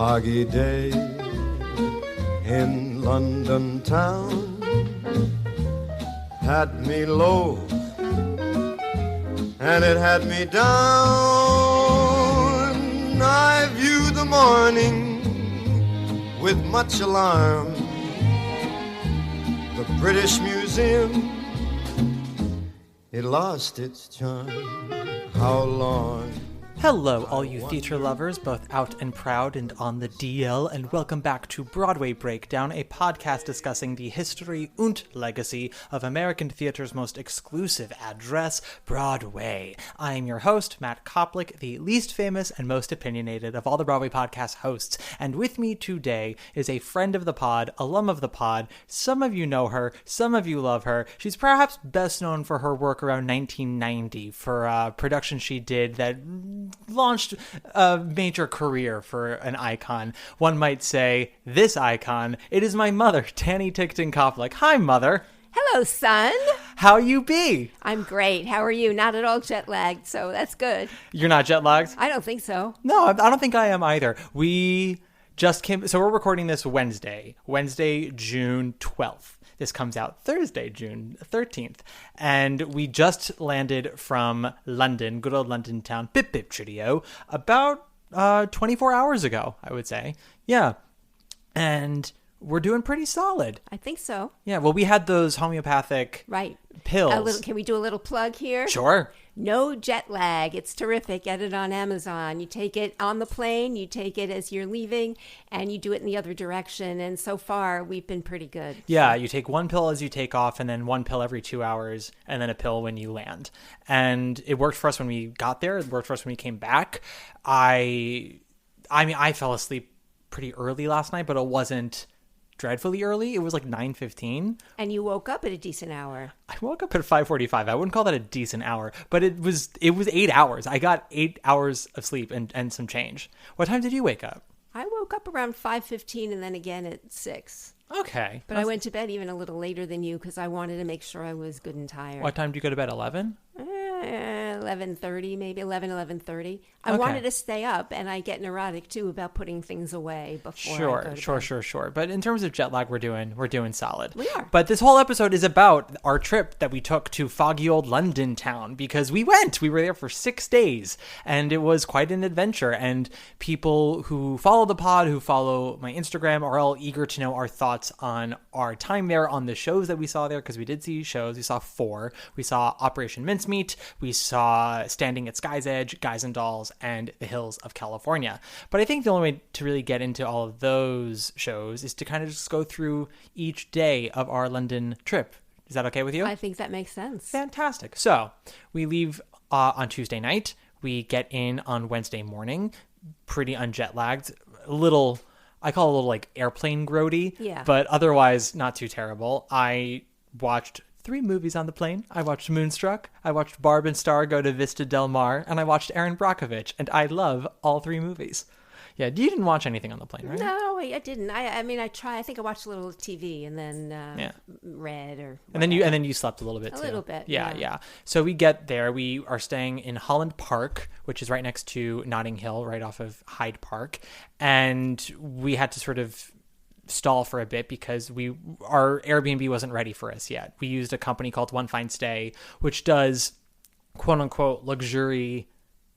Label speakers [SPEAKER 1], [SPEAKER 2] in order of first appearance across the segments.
[SPEAKER 1] foggy day in London town had me low and it had me down. I viewed the morning with much alarm. The British Museum, it lost its charm. How long?
[SPEAKER 2] Hello, all you theater lovers, both out and proud and on the DL, and welcome back to Broadway Breakdown, a podcast discussing the history and legacy of American theater's most exclusive address, Broadway. I am your host, Matt Koplik, the least famous and most opinionated of all the Broadway podcast hosts, and with me today is a friend of the pod, alum of the pod. Some of you know her, some of you love her. She's perhaps best known for her work around 1990 for a production she did that launched a major career for an icon. One might say, this icon. It is my mother, Tanny Tickton Koplik. Hi, Mother.
[SPEAKER 3] Hello, son.
[SPEAKER 2] How you be?
[SPEAKER 3] I'm great. How are you? Not at all jet lagged, so that's good.
[SPEAKER 2] You're not jet lagged?
[SPEAKER 3] I don't think so.
[SPEAKER 2] No, I don't think I am either. We just came, so we're recording this Wednesday, June 12th. This comes out Thursday, June 13th. And we just landed from London, good old London town, Pip Pip Trio, about 24 hours ago, I would say. Yeah. And we're doing pretty solid.
[SPEAKER 3] I think so.
[SPEAKER 2] Yeah, well, we had those homeopathic pills.
[SPEAKER 3] Can we do a little plug here?
[SPEAKER 2] Sure.
[SPEAKER 3] No jet lag. It's terrific. Get it on Amazon. You take it on the plane, you take it as you're leaving, and you do it in the other direction. And so far, we've been pretty good.
[SPEAKER 2] Yeah, you take one pill as you take off, and then one pill every 2 hours, and then a pill when you land. And it worked for us when we got there. It worked for us when we came back. I mean, I fell asleep pretty early last night, but it wasn't dreadfully early. It was like 9:15.
[SPEAKER 3] And you woke up at a decent hour.
[SPEAKER 2] I woke up at 5:45. I wouldn't call that a decent hour, but it was 8 hours. I got 8 hours of sleep and some change. What time did you wake up?
[SPEAKER 3] I woke up around 5:15 and then again at 6.
[SPEAKER 2] Okay.
[SPEAKER 3] But I went to bed even a little later than you because I wanted to make sure I was good and tired.
[SPEAKER 2] What time do you go to bed? 11?
[SPEAKER 3] 11:30, maybe 11:30. I wanted to stay up, and I get neurotic too about putting things away before I go to bed. Sure.
[SPEAKER 2] But in terms of jet lag, we're doing solid.
[SPEAKER 3] We are.
[SPEAKER 2] But this whole episode is about our trip that we took to foggy old London town because we were there for 6 days, and it was quite an adventure. And people who follow the pod, who follow my Instagram, are all eager to know our thoughts on our time there, on the shows that we saw there, because we did see shows. We saw 4. We saw Operation Mincemeat. We saw Standing at Sky's Edge, Guys and Dolls, and The Hills of California. But I think the only way to really get into all of those shows is to kind of just go through each day of our London trip. Is that okay with you?
[SPEAKER 3] I think that makes sense.
[SPEAKER 2] Fantastic. So we leave on Tuesday night. We get in on Wednesday morning, pretty unjet lagged, I call it a little like airplane grody,
[SPEAKER 3] yeah,
[SPEAKER 2] but otherwise not too terrible. I watched 3 movies on the plane. I watched Moonstruck, I watched Barb and Star Go to Vista Del Mar, and I watched Erin Brockovich, and I love all 3 movies. Yeah, you didn't watch anything on the plane, right?
[SPEAKER 3] No, I didn't. I mean, I tried. I think I watched a little TV and then read or whatever.
[SPEAKER 2] And then you slept a little bit too.
[SPEAKER 3] A little bit.
[SPEAKER 2] Yeah. So we get there. We are staying in Holland Park, which is right next to Notting Hill, right off of Hyde Park, and we had to sort of stall for a bit because our Airbnb wasn't ready for us yet. We used a company called One Fine Stay, which does quote unquote luxury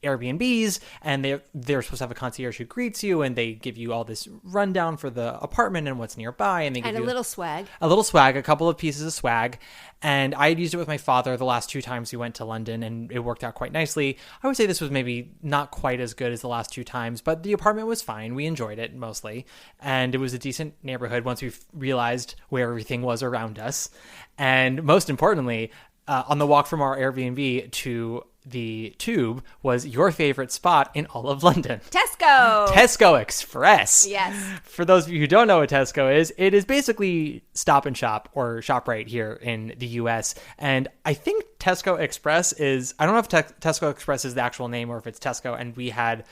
[SPEAKER 2] Airbnbs, and they're supposed to have a concierge who greets you, and they give you all this rundown for the apartment and what's nearby, and they give you
[SPEAKER 3] a little swag,
[SPEAKER 2] a couple of pieces of swag. And I had used it with my father the last 2 times we went to London, and it worked out quite nicely. I would say this was maybe not quite as good as the last 2 times, but the apartment was fine. We enjoyed it mostly, and it was a decent neighborhood once we realized where everything was around us. And most importantly, on the walk from our Airbnb to the Tube was your favorite spot in all of London. Tesco Express.
[SPEAKER 3] Yes.
[SPEAKER 2] For those of you who don't know what Tesco is, it is basically Stop and Shop or ShopRite here in the US. And I think Tesco Express is, I don't know if Tesco Express is the actual name or if it's Tesco, and we had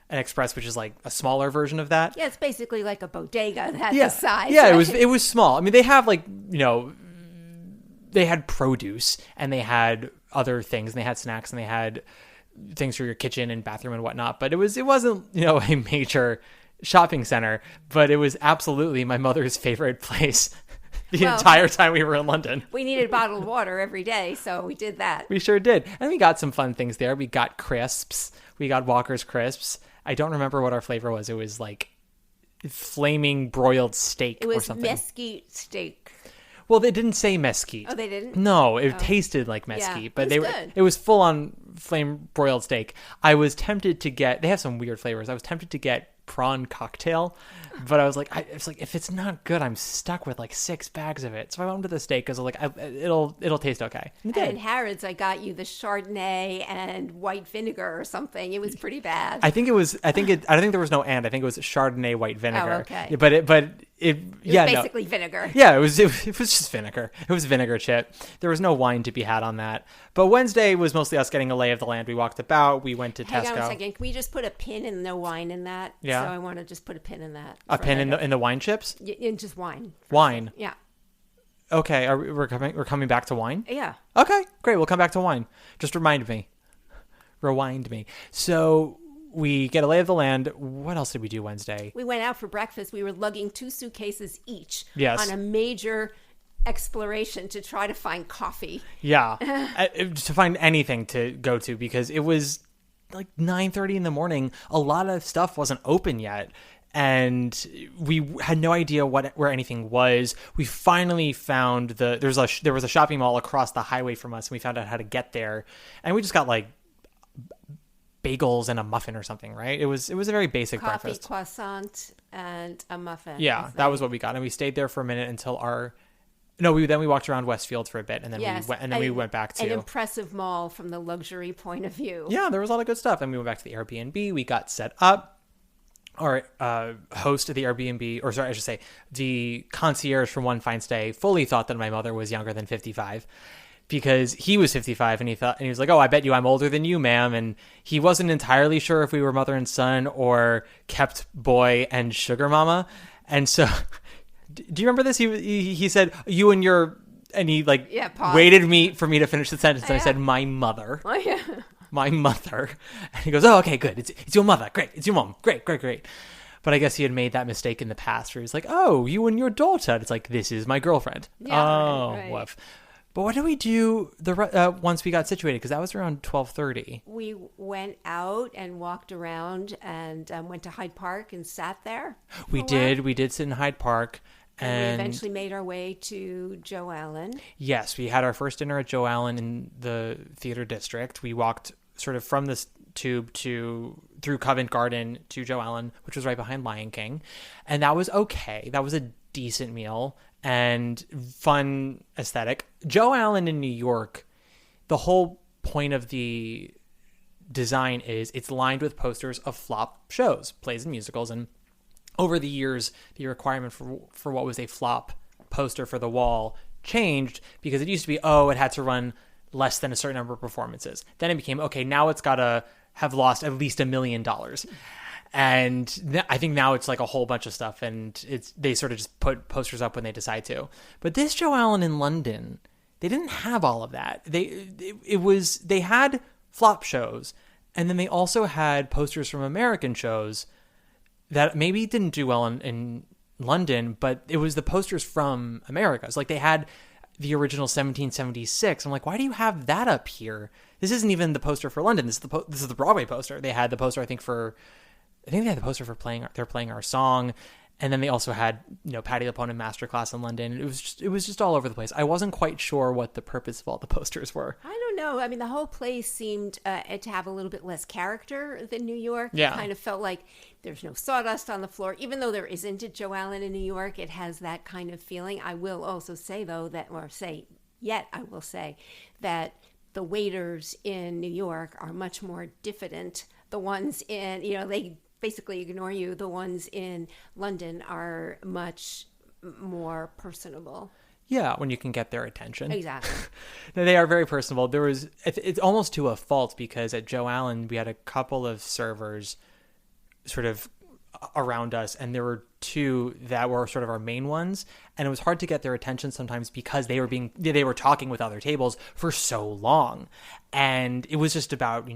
[SPEAKER 2] an Express, which is like a smaller version of that.
[SPEAKER 3] Yeah, it's basically like a bodega that has the size.
[SPEAKER 2] Yeah,
[SPEAKER 3] right?
[SPEAKER 2] it was small. I mean, they have they had produce and they had other things, and they had snacks, and they had things for your kitchen and bathroom and whatnot. But it wasn't a major shopping center, but it was absolutely my mother's favorite place the
[SPEAKER 3] Well,
[SPEAKER 2] entire time we were in London.
[SPEAKER 3] We needed bottled water every day, so we did that.
[SPEAKER 2] We sure did. And we got some fun things there. We got crisps. We got Walker's crisps. I don't remember what our flavor was. It was like flaming broiled steak
[SPEAKER 3] It
[SPEAKER 2] or
[SPEAKER 3] was
[SPEAKER 2] something.
[SPEAKER 3] mesquite steak.
[SPEAKER 2] Well, they didn't say mesquite.
[SPEAKER 3] Oh, they didn't?
[SPEAKER 2] No, it tasted like mesquite,
[SPEAKER 3] Yeah,
[SPEAKER 2] but
[SPEAKER 3] it was good.
[SPEAKER 2] it was full on flame broiled steak. I was tempted to get, they have some weird flavors. I was tempted to get prawn cocktail, but I was like, if it's not good, I'm stuck with like 6 bags of it. So I went with the steak because I was like, it'll taste okay. And it
[SPEAKER 3] And
[SPEAKER 2] did.
[SPEAKER 3] at Harrods, I got you the Chardonnay and white vinegar or something. It was pretty bad.
[SPEAKER 2] I think there was no and. I think it was Chardonnay white vinegar.
[SPEAKER 3] Oh, okay.
[SPEAKER 2] But it
[SPEAKER 3] It
[SPEAKER 2] yeah,
[SPEAKER 3] was
[SPEAKER 2] no.
[SPEAKER 3] basically vinegar.
[SPEAKER 2] Yeah, it was just vinegar. It was vinegar chip. There was no wine to be had on that. But Wednesday was mostly us getting a lay of the land. We walked about. We went to
[SPEAKER 3] Hang
[SPEAKER 2] Tesco.
[SPEAKER 3] on a second. Can we just put a pin in no wine in that?
[SPEAKER 2] Yeah.
[SPEAKER 3] So I want to just put a pin in that.
[SPEAKER 2] A
[SPEAKER 3] for
[SPEAKER 2] pin
[SPEAKER 3] later.
[SPEAKER 2] in the wine chips.
[SPEAKER 3] In just wine.
[SPEAKER 2] Wine.
[SPEAKER 3] Yeah.
[SPEAKER 2] Okay, we're coming back to wine.
[SPEAKER 3] Yeah.
[SPEAKER 2] Okay, great. We'll come back to wine. Just rewind me. So we get a lay of the land. What else did we do Wednesday?
[SPEAKER 3] We went out for breakfast. We were lugging 2 suitcases each
[SPEAKER 2] Yes.
[SPEAKER 3] on a major exploration to try to find coffee.
[SPEAKER 2] Yeah, to find anything to go to because it was like 9:30 in the morning. A lot of stuff wasn't open yet, and we had no idea where anything was. We finally found there was a shopping mall across the highway from us, and we found out how to get there. And we just got like bagels and a muffin or something, right? It was a very basic
[SPEAKER 3] Coffee,
[SPEAKER 2] breakfast.
[SPEAKER 3] croissant, and a muffin.
[SPEAKER 2] Yeah, that was what we got, and we stayed there for a minute until we walked around Westfield for a bit, and then we went back to
[SPEAKER 3] an impressive mall from the luxury point of view.
[SPEAKER 2] Yeah, there was a lot of good stuff. And we went back to the Airbnb. We got set up. Our host of the Airbnb, or sorry, I should say, the concierge from One Fine Stay fully thought that my mother was younger than 55 because he was 55 and he was like, "Oh, I bet you I'm older than you, ma'am." And he wasn't entirely sure if we were mother and son or kept boy and sugar mama. And so, do you remember this? He said, "You and your," and he
[SPEAKER 3] paused.
[SPEAKER 2] waited for me to finish the sentence. And I
[SPEAKER 3] Yeah.
[SPEAKER 2] said, "My mother."
[SPEAKER 3] Oh, yeah.
[SPEAKER 2] My mother. And he goes, "Oh, okay, good. It's your mother. Great. It's your mom. Great. But I guess he had made that mistake in the past where he's like, "Oh, you and your daughter." And it's like, "This is my girlfriend."
[SPEAKER 3] Yeah,
[SPEAKER 2] oh,
[SPEAKER 3] right.
[SPEAKER 2] woof. But what did we do once we got situated? Because that was around 12:30.
[SPEAKER 3] We went out and walked around and went to Hyde Park and sat there.
[SPEAKER 2] We did. We did sit in Hyde Park.
[SPEAKER 3] And we eventually made our way to Joe Allen.
[SPEAKER 2] Yes, we had our first dinner at Joe Allen in the theater district. We walked sort of from this tube through Covent Garden to Joe Allen, which was right behind Lion King. And that was okay. That was a decent meal and fun aesthetic. Joe Allen in New York, the whole point of the design is it's lined with posters of flop shows, plays and musicals. And over the years, the requirement for what was a flop poster for the wall changed because it used to be, it had to run less than a certain number of performances. Then it became, okay, now it's got to have lost at least $1 million. And I think now it's like a whole bunch of stuff, and they sort of just put posters up when they decide to. But this Joe Allen in London, they didn't have all of that. They had flop shows, and then they also had posters from American shows that maybe didn't do well in London, but it was the posters from America. So like they had the original 1776. I'm like, why do you have that up here? This isn't even the poster for London. This is the Broadway poster. They had the poster, I think they had the poster for they're playing our song. And then they also had, Patti LuPone in Masterclass in London. It was just all over the place. I wasn't quite sure what the purpose of all the posters were.
[SPEAKER 3] I don't know. I mean, the whole place seemed to have a little bit less character than New York.
[SPEAKER 2] Yeah.
[SPEAKER 3] It kind of felt like there's no sawdust on the floor. Even though there isn't at Joe Allen in New York, it has that kind of feeling. I will also say, though, I will say that the waiters in New York are much more diffident. The ones in, they basically ignore you. The ones in London are much more personable.
[SPEAKER 2] Yeah, when you can get their attention.
[SPEAKER 3] Exactly.
[SPEAKER 2] They are very personable. It's almost to a fault because at Joe Allen, we had a couple of servers sort of around us, and there were 2 that were sort of our main ones, and it was hard to get their attention sometimes because they were talking with other tables for so long, and it was just about,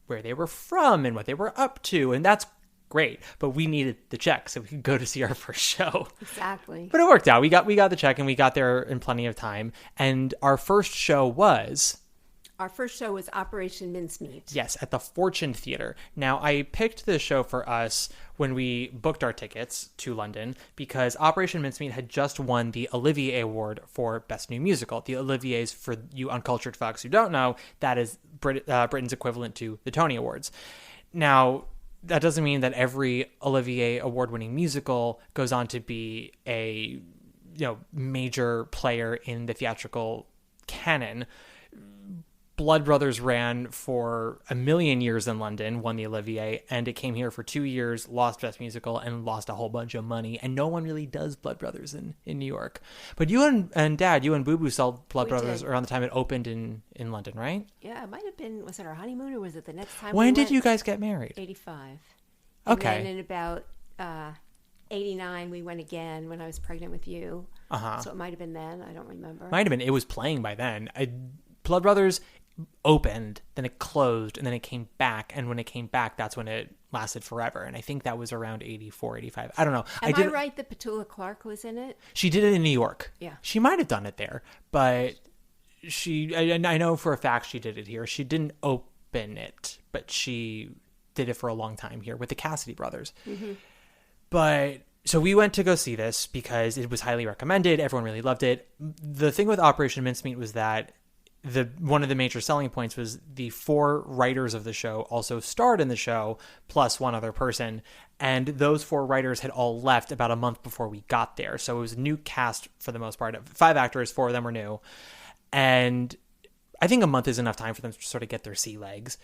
[SPEAKER 2] where they were from and what they were up to, and that's great, but we needed the check so we could go to see our first show.
[SPEAKER 3] Exactly.
[SPEAKER 2] But it worked out. We got the check and we got there in plenty of time. And our first show was...
[SPEAKER 3] Our first show was Operation Mincemeat.
[SPEAKER 2] Yes, at the Fortune Theatre. Now, I picked this show for us when we booked our tickets to London because Operation Mincemeat had just won the Olivier Award for Best New Musical. The Oliviers, for you uncultured folks who don't know, that is Britain's equivalent to the Tony Awards. Now, that doesn't mean that every Olivier Award-winning musical goes on to be a major player in the theatrical canon. Blood Brothers ran for a million years in London, won the Olivier, and it came here for 2 years, lost Best Musical, and lost a whole bunch of money. And no one really does Blood Brothers in New York. But you and Dad, you and Boo Boo saw Blood Brothers around the time it opened in London, right?
[SPEAKER 3] Yeah, it might have been, was it our honeymoon or was it the next time
[SPEAKER 2] When did you guys get married?
[SPEAKER 3] 85.
[SPEAKER 2] Okay.
[SPEAKER 3] And then in about 89, we went again when I was pregnant with you.
[SPEAKER 2] Uh-huh.
[SPEAKER 3] So it might have been then. I don't remember.
[SPEAKER 2] Might have been. It was playing by then. Blood Brothers opened, then it closed, and then it came back. And when it came back, that's when it lasted forever. And I think that was around 84, 85. I don't know.
[SPEAKER 3] Am I right that Petula Clark was in it?
[SPEAKER 2] She did it in New York.
[SPEAKER 3] Yeah.
[SPEAKER 2] She might have done it there, but I know for a fact she did it here. She didn't open it, but she did it for a long time here with the Cassidy brothers. Mm-hmm. But so we went to go see this because it was highly recommended. Everyone really loved it. The thing with Operation Mincemeat was that one of the major selling points was the 4 writers of the show also starred in the show, plus one other person. And those 4 writers had all left about a month before we got there. So it was a new cast for the most part. 5 actors, 4 of them were new. And I think a month is enough time for them to sort of get their sea legs.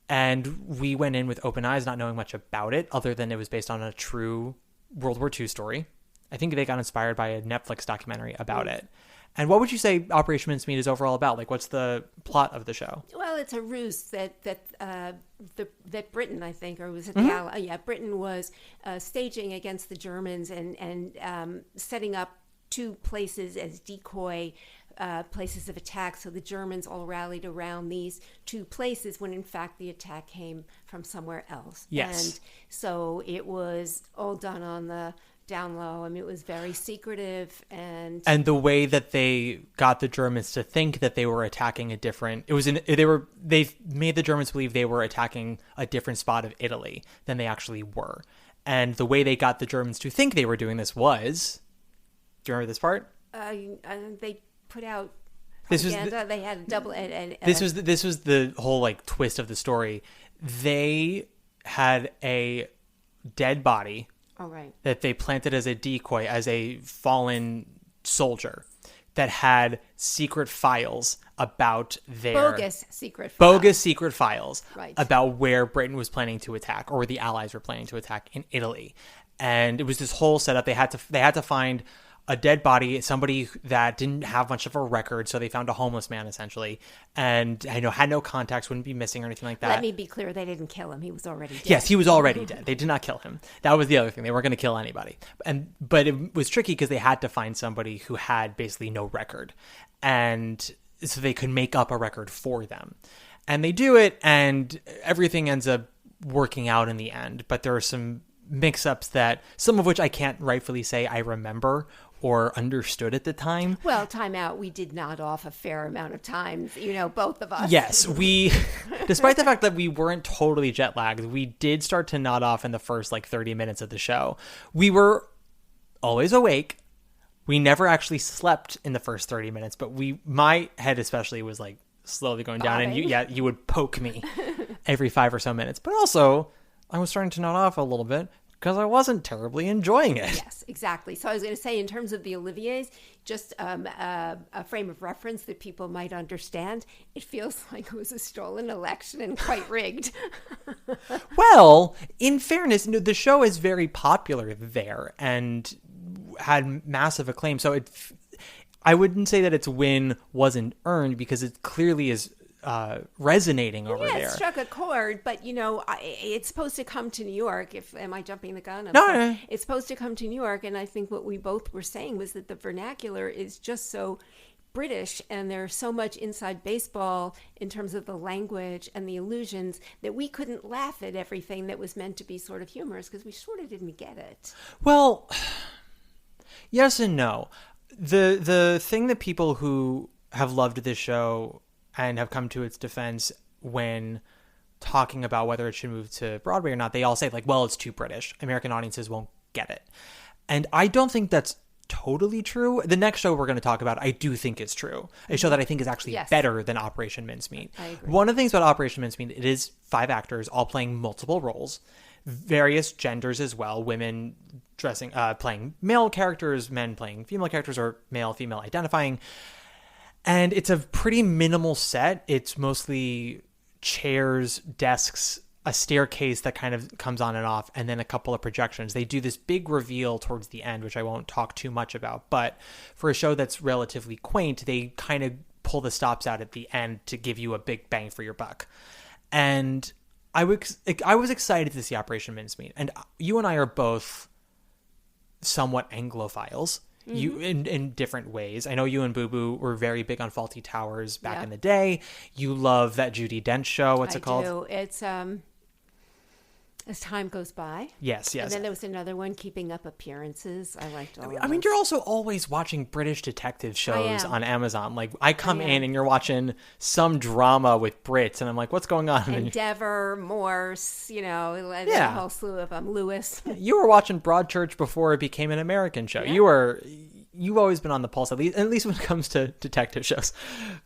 [SPEAKER 2] And we went in with open eyes, not knowing much about it, other than it was based on a true World War II story. I think they got inspired by a Netflix documentary about it. And what would you say Operation Mincemeat is overall about? Like, what's the plot of the show?
[SPEAKER 3] Well, it's a ruse that Britain, I think, or was it the Allies? Yeah, Britain was staging against the Germans and setting up 2 places as decoy places of attack. So the Germans all rallied around these 2 places when in fact the attack came from somewhere else.
[SPEAKER 2] Yes.
[SPEAKER 3] And so it was all done on the down low. I mean, it was very secretive, and
[SPEAKER 2] the way that they got the Germans to think that they were attacking they made the Germans believe they were attacking a different spot of Italy than they actually were. And the way they got the Germans to think they were doing this was, do you remember this part?
[SPEAKER 3] they put out
[SPEAKER 2] This was
[SPEAKER 3] propaganda. They had a double.
[SPEAKER 2] This was the whole like twist of the story. They had a dead body.
[SPEAKER 3] Oh, right.
[SPEAKER 2] That they planted as a decoy, as a fallen soldier that had secret files about their...
[SPEAKER 3] Bogus secret
[SPEAKER 2] files
[SPEAKER 3] right.
[SPEAKER 2] about where Britain was planning to attack, or the Allies were planning to attack in Italy. And it was this whole setup. They had to find a dead body, somebody that didn't have much of a record, so they found a homeless man, essentially, and had no contacts, wouldn't be missing or anything like that.
[SPEAKER 3] Let me be clear, they didn't kill him. He was already dead.
[SPEAKER 2] Yes, he was already dead. They did not kill him. That was the other thing. They weren't going to kill anybody. But it was tricky because they had to find somebody who had basically no record, and so they could make up a record for them. And they do it, and everything ends up working out in the end, but there are some mix-ups that, some of which I can't rightfully say I remember or understood at the time.
[SPEAKER 3] Well, time out. We did nod off a fair amount of times, both of us.
[SPEAKER 2] Yes, despite the fact that we weren't totally jet lagged, we did start to nod off in the first 30 minutes of the show. We were always awake. We never actually slept in the first 30 minutes, but my head especially was slowly going down, and you would poke me every 5 or so minutes. But also, I was starting to nod off a little bit because I wasn't terribly enjoying it.
[SPEAKER 3] Yes, exactly. So I was going to say, in terms of the Oliviers, just a frame of reference that people might understand, it feels like it was a stolen election and quite rigged.
[SPEAKER 2] Well, in fairness, the show is very popular there and had massive acclaim. So I wouldn't say that its win wasn't earned, because it clearly is resonating over there.
[SPEAKER 3] It struck a chord, but it's supposed to come to New York. Am I jumping the gun?
[SPEAKER 2] No.
[SPEAKER 3] It's supposed to come to New York, and I think what we both were saying was that the vernacular is just so British, and there's so much inside baseball in terms of the language and the allusions that we couldn't laugh at everything that was meant to be sort of humorous because we sort of didn't get it.
[SPEAKER 2] Well, yes and no. The thing that people who have loved this show and have come to its defense when talking about whether it should move to Broadway or not, they all say, like, well, it's too British. American audiences won't get it. And I don't think that's totally true. The next show we're going to talk about, I do think is true. A show that I think is actually better than Operation Mincemeat.
[SPEAKER 3] I agree.
[SPEAKER 2] One of the things about Operation Mincemeat, it is 5 actors all playing multiple roles, various genders as well, women playing male characters, men playing female characters, or male, female identifying. And it's a pretty minimal set. It's mostly chairs, desks, a staircase that kind of comes on and off, and then a couple of projections. They do this big reveal towards the end, which I won't talk too much about, but for a show that's relatively quaint, they kind of pull the stops out at the end to give you a big bang for your buck. And I was excited to see Operation Mincemeat, and you and I are both somewhat Anglophiles. You in different ways. I know you and Boo Boo were very big on Fawlty Towers back in the day. You love that Judi Dench show. What's it called?
[SPEAKER 3] I do. It's As Time Goes By.
[SPEAKER 2] Yes.
[SPEAKER 3] And then there was another one, Keeping Up Appearances. I liked all of
[SPEAKER 2] I mean,
[SPEAKER 3] those.
[SPEAKER 2] you're also always watching British detective shows on Amazon. Like, I come in and you're watching some drama with Brits, and I'm like, what's going on?
[SPEAKER 3] Endeavour, Morse, a whole slew of them. Lewis.
[SPEAKER 2] You were watching Broadchurch before it became an American show. Yeah. You've always been on the pulse, at least when it comes to detective shows.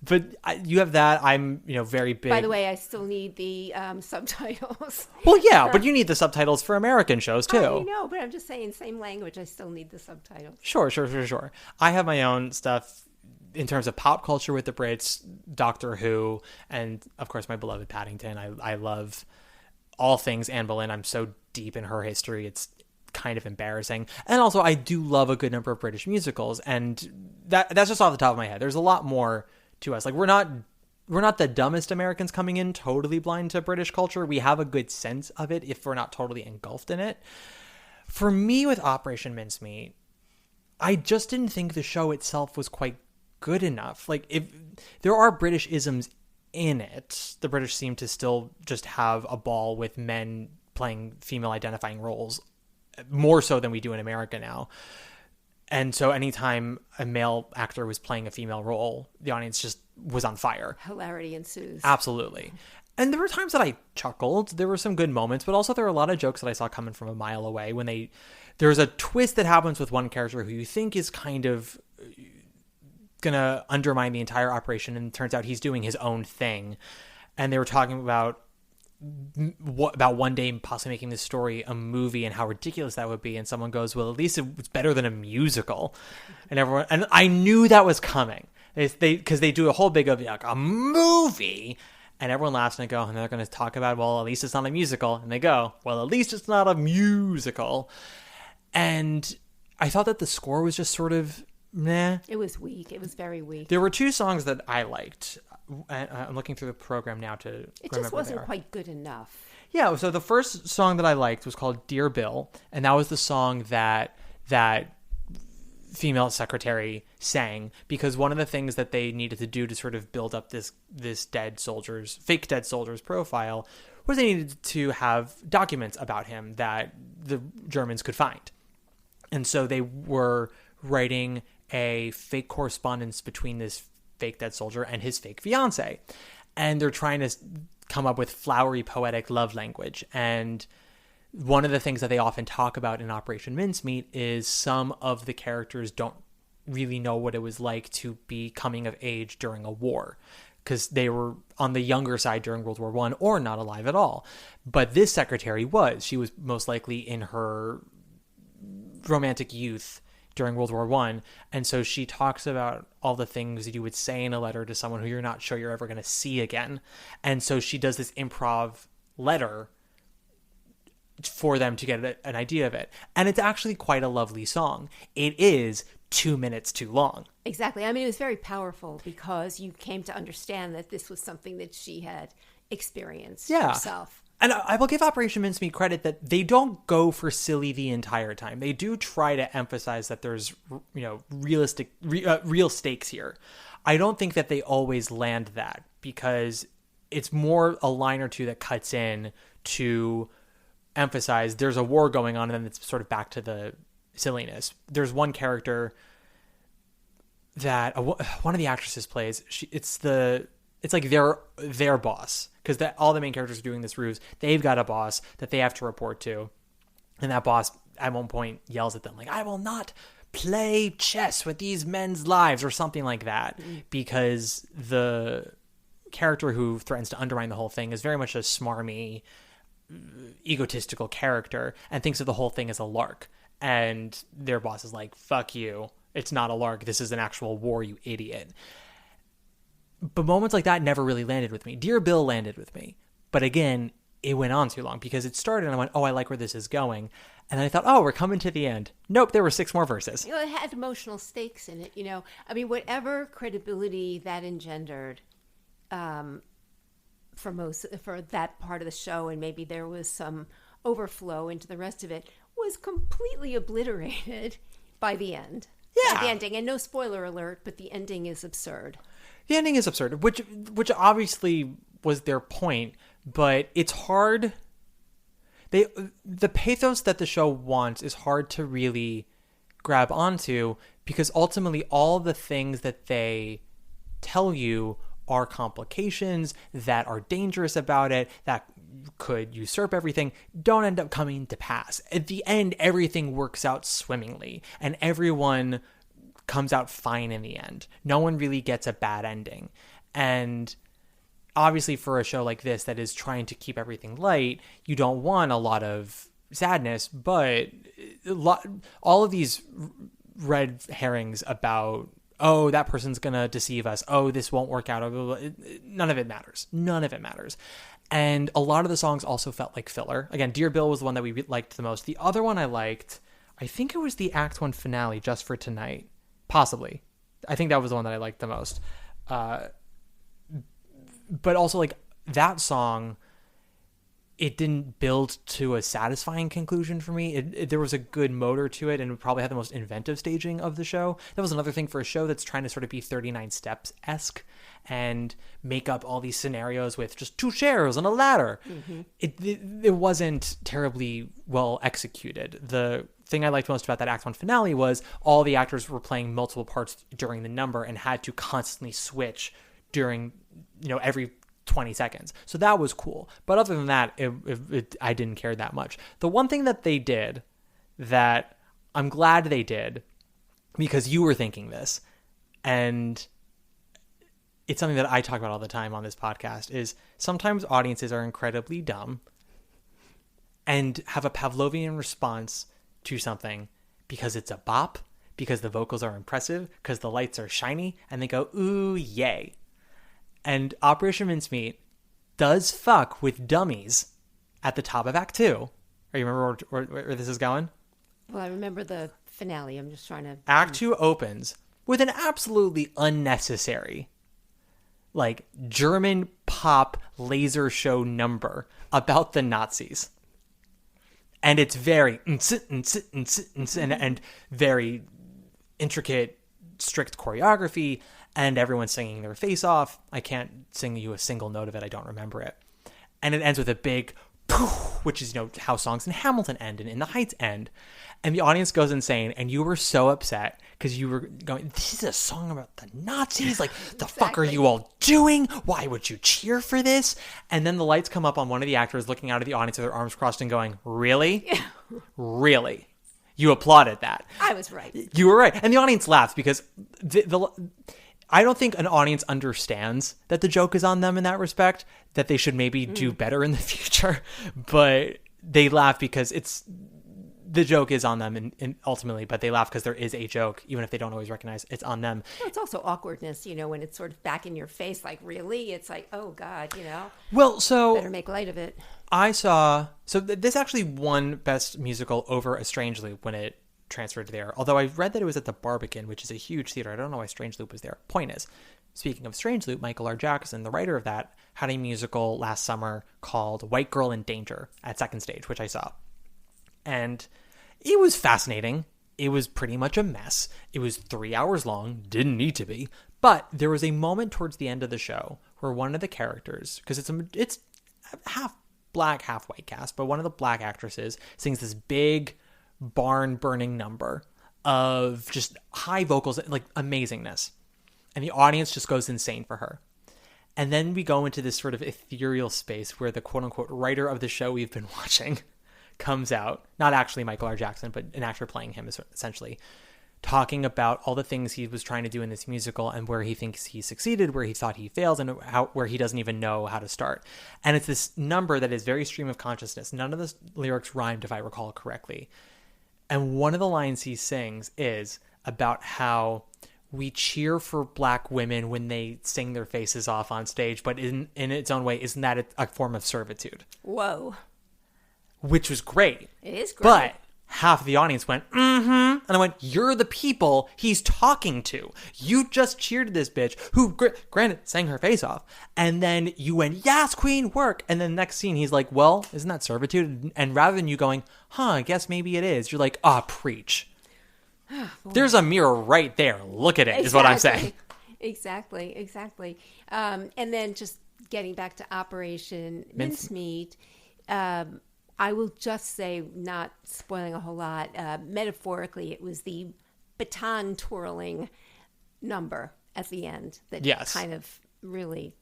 [SPEAKER 2] But you have that. I'm, very big.
[SPEAKER 3] By the way, I still need the subtitles.
[SPEAKER 2] Well, yeah, but you need the subtitles for American shows, too.
[SPEAKER 3] I know, but I'm just saying, same language, I still need the subtitles.
[SPEAKER 2] Sure. I have my own stuff in terms of pop culture with the Brits, Doctor Who, and, of course, my beloved Paddington. I love all things Anne Boleyn. I'm so deep in her history. It's kind of embarrassing. And also, I do love a good number of British musicals, and that's just off the top of my head. There's a lot more to us. Like, we're not the dumbest Americans coming in totally blind to British culture. We have a good sense of it if we're not totally engulfed in it. For me, with Operation Mincemeat, I just didn't think the show itself was quite good enough. Like, if there are British isms in it, the British seem to still just have a ball with men playing female identifying roles, more so than we do in America now. And so anytime a male actor was playing a female role, the audience just was on fire.
[SPEAKER 3] Hilarity ensues.
[SPEAKER 2] Absolutely. And there were times that I chuckled. There were some good moments, but also there were a lot of jokes that I saw coming from a mile away when there's a twist that happens with one character who you think is kind of going to undermine the entire operation, and it turns out he's doing his own thing. And they were talking about one day possibly making this story a movie and how ridiculous that would be, and someone goes, well, at least it's better than a musical. And I knew that was coming, because they do a whole big of like a movie, and everyone laughs and they go, and they're going to talk about, well, at least it's not a musical, and they go, well, at least it's not a musical. And I thought that the score was just sort of meh.
[SPEAKER 3] It was weak. It was very weak.
[SPEAKER 2] There were 2 songs that I liked. I'm looking through the program now to remember.
[SPEAKER 3] It just wasn't quite good enough.
[SPEAKER 2] Yeah, so the first song that I liked was called Dear Bill, and that was the song that female secretary sang, because one of the things that they needed to do to sort of build up this fake dead soldier's profile was they needed to have documents about him that the Germans could find. And so they were writing a fake correspondence between this fake dead soldier and his fake fiance, and they're trying to come up with flowery poetic love language. And one of the things that they often talk about in Operation Mincemeat is some of the characters don't really know what it was like to be coming of age during a war, because they were on the younger side during World War I or not alive at all. But this secretary she was most likely in her romantic youth during World War I. And so she talks about all the things that you would say in a letter to someone who you're not sure you're ever going to see again. And so she does this improv letter for them to get an idea of it. And it's actually quite a lovely song. It is 2 minutes too long.
[SPEAKER 3] Exactly. I mean, it was very powerful because you came to understand that this was something that she had experienced herself.
[SPEAKER 2] And I will give Operation Mincemeat credit that they don't go for silly the entire time. They do try to emphasize that there's, real stakes here. I don't think that they always land that, because it's more a line or two that cuts in to emphasize there's a war going on, and then it's sort of back to the silliness. There's one character that one of the actresses plays. It's like their boss, because all the main characters are doing this ruse. They've got a boss that they have to report to, and that boss at one point yells at them like, "I will not play chess with these men's lives," or something like that, because the character who threatens to undermine the whole thing is very much a smarmy, egotistical character and thinks of the whole thing as a lark. And their boss is like, "Fuck you. It's not a lark. This is an actual war, you idiot." But moments like that never really landed with me. Dear Bill landed with me. But again, it went on too long, because it started and I went, oh, I like where this is going. And then I thought, oh, we're coming to the end. Nope, there were 6 more verses.
[SPEAKER 3] It had emotional stakes in it, I mean, whatever credibility that engendered for that part of the show, and maybe there was some overflow into the rest of it, was completely obliterated by the end.
[SPEAKER 2] Yeah.
[SPEAKER 3] By the ending. And no spoiler alert, but the ending is absurd.
[SPEAKER 2] The ending is absurd, which obviously was their point, but it's hard. The pathos that the show wants is hard to really grab onto, because ultimately all the things that they tell you are complications that are dangerous about it, that could usurp everything, don't end up coming to pass. At the end, everything works out swimmingly, and everyone comes out fine in the end. No one really gets a bad ending. And obviously for a show like this that is trying to keep everything light, you don't want a lot of sadness, but all of these red herrings about, oh, that person's going to deceive us, oh, this won't work out, none of it matters. None of it matters. And a lot of the songs also felt like filler. Again, Dear Bill was the one that we liked the most. The other one I liked, I think it was the Act 1 finale, Just for Tonight. Possibly. I think that was the one that I liked the most. But also, like, that song, it didn't build to a satisfying conclusion for me. There was a good motor to it, and it probably had the most inventive staging of the show. That was another thing for a show that's trying to sort of be 39 Steps-esque and make up all these scenarios with just 2 chairs and a ladder. Mm-hmm. It wasn't terribly well executed. The thing I liked most about that Act 1 finale was all the actors were playing multiple parts during the number and had to constantly switch during, every 20 seconds. So that was cool. But other than that, I didn't care that much. The one thing that they did that I'm glad they did, because you were thinking this, and it's something that I talk about all the time on this podcast, is sometimes audiences are incredibly dumb and have a Pavlovian response to something because it's a bop, because the vocals are impressive, because the lights are shiny, and they go, ooh, yay. And Operation Mincemeat does fuck with dummies at the top of Act 2. Are you remember where this is going?
[SPEAKER 3] Well, I remember the finale. I'm just trying to...
[SPEAKER 2] Act 2 opens with an absolutely unnecessary, German pop laser show number about the Nazis. And it's very and very intricate, strict choreography, and everyone's singing their face off. I can't sing you a single note of it. I don't remember it. And it ends with a big poof, which is, how songs in Hamilton end and In the Heights end. And the audience goes insane, and you were so upset because you were going, this is a song about the Nazis? The
[SPEAKER 3] Exactly.
[SPEAKER 2] fuck are you all doing? Why would you cheer for this? And then the lights come up on one of the actors looking out at the audience with their arms crossed and going, really?
[SPEAKER 3] Yeah.
[SPEAKER 2] Really? You applauded that.
[SPEAKER 3] I was right.
[SPEAKER 2] You were right. And the audience laughed because I don't think an audience understands that the joke is on them in that respect, that they should maybe do better in the future. But they laugh because the joke is on them and ultimately, but they laugh because there is a joke, even if they don't always recognize it's on them.
[SPEAKER 3] Well, it's also awkwardness, when it's sort of back in your face, really? It's like, oh, God,
[SPEAKER 2] Well, so...
[SPEAKER 3] better make light of it.
[SPEAKER 2] I saw... So this actually won Best Musical over Estrangely when it transferred there. Although I read that it was at the Barbican, which is a huge theater. I don't know why Strange Loop was there. Point is, speaking of Strange Loop, Michael R. Jackson, the writer of that, had a musical last summer called White Girl in Danger at Second Stage, which I saw. And it was fascinating. It was pretty much a mess. It was 3 hours long. Didn't need to be. But there was a moment towards the end of the show where one of the characters, because it's half black, half white cast, but one of the black actresses sings this big barn-burning number of just high vocals, like amazingness. And the audience just goes insane for her. And then we go into this sort of ethereal space where the quote-unquote writer of the show we've been watching comes out. Not actually Michael R. Jackson, but an actor playing him, essentially, talking about all the things he was trying to do in this musical and where he thinks he succeeded, where he thought he fails, and where he doesn't even know how to start. And it's this number that is very stream of consciousness. None of the lyrics rhymed, if I recall correctly. And one of the lines he sings is about how we cheer for black women when they sing their faces off on stage, but in its own way, isn't that a form of servitude?
[SPEAKER 3] Whoa.
[SPEAKER 2] Which was great.
[SPEAKER 3] It is great.
[SPEAKER 2] But half of the audience went, mm-hmm. And I went, you're the people he's talking to. You just cheered this bitch who, granted, sang her face off. And then you went, yes, queen, work. And then next scene, he's like, well, isn't that servitude? And rather than you going, I guess maybe it is, you're like, preach. There's a mirror right there. Look at it, exactly. Is what I'm saying.
[SPEAKER 3] Exactly. And then just getting back to Operation Mincemeat, I will just say, not spoiling a whole lot, metaphorically, it was the baton twirling number at the end that kind of really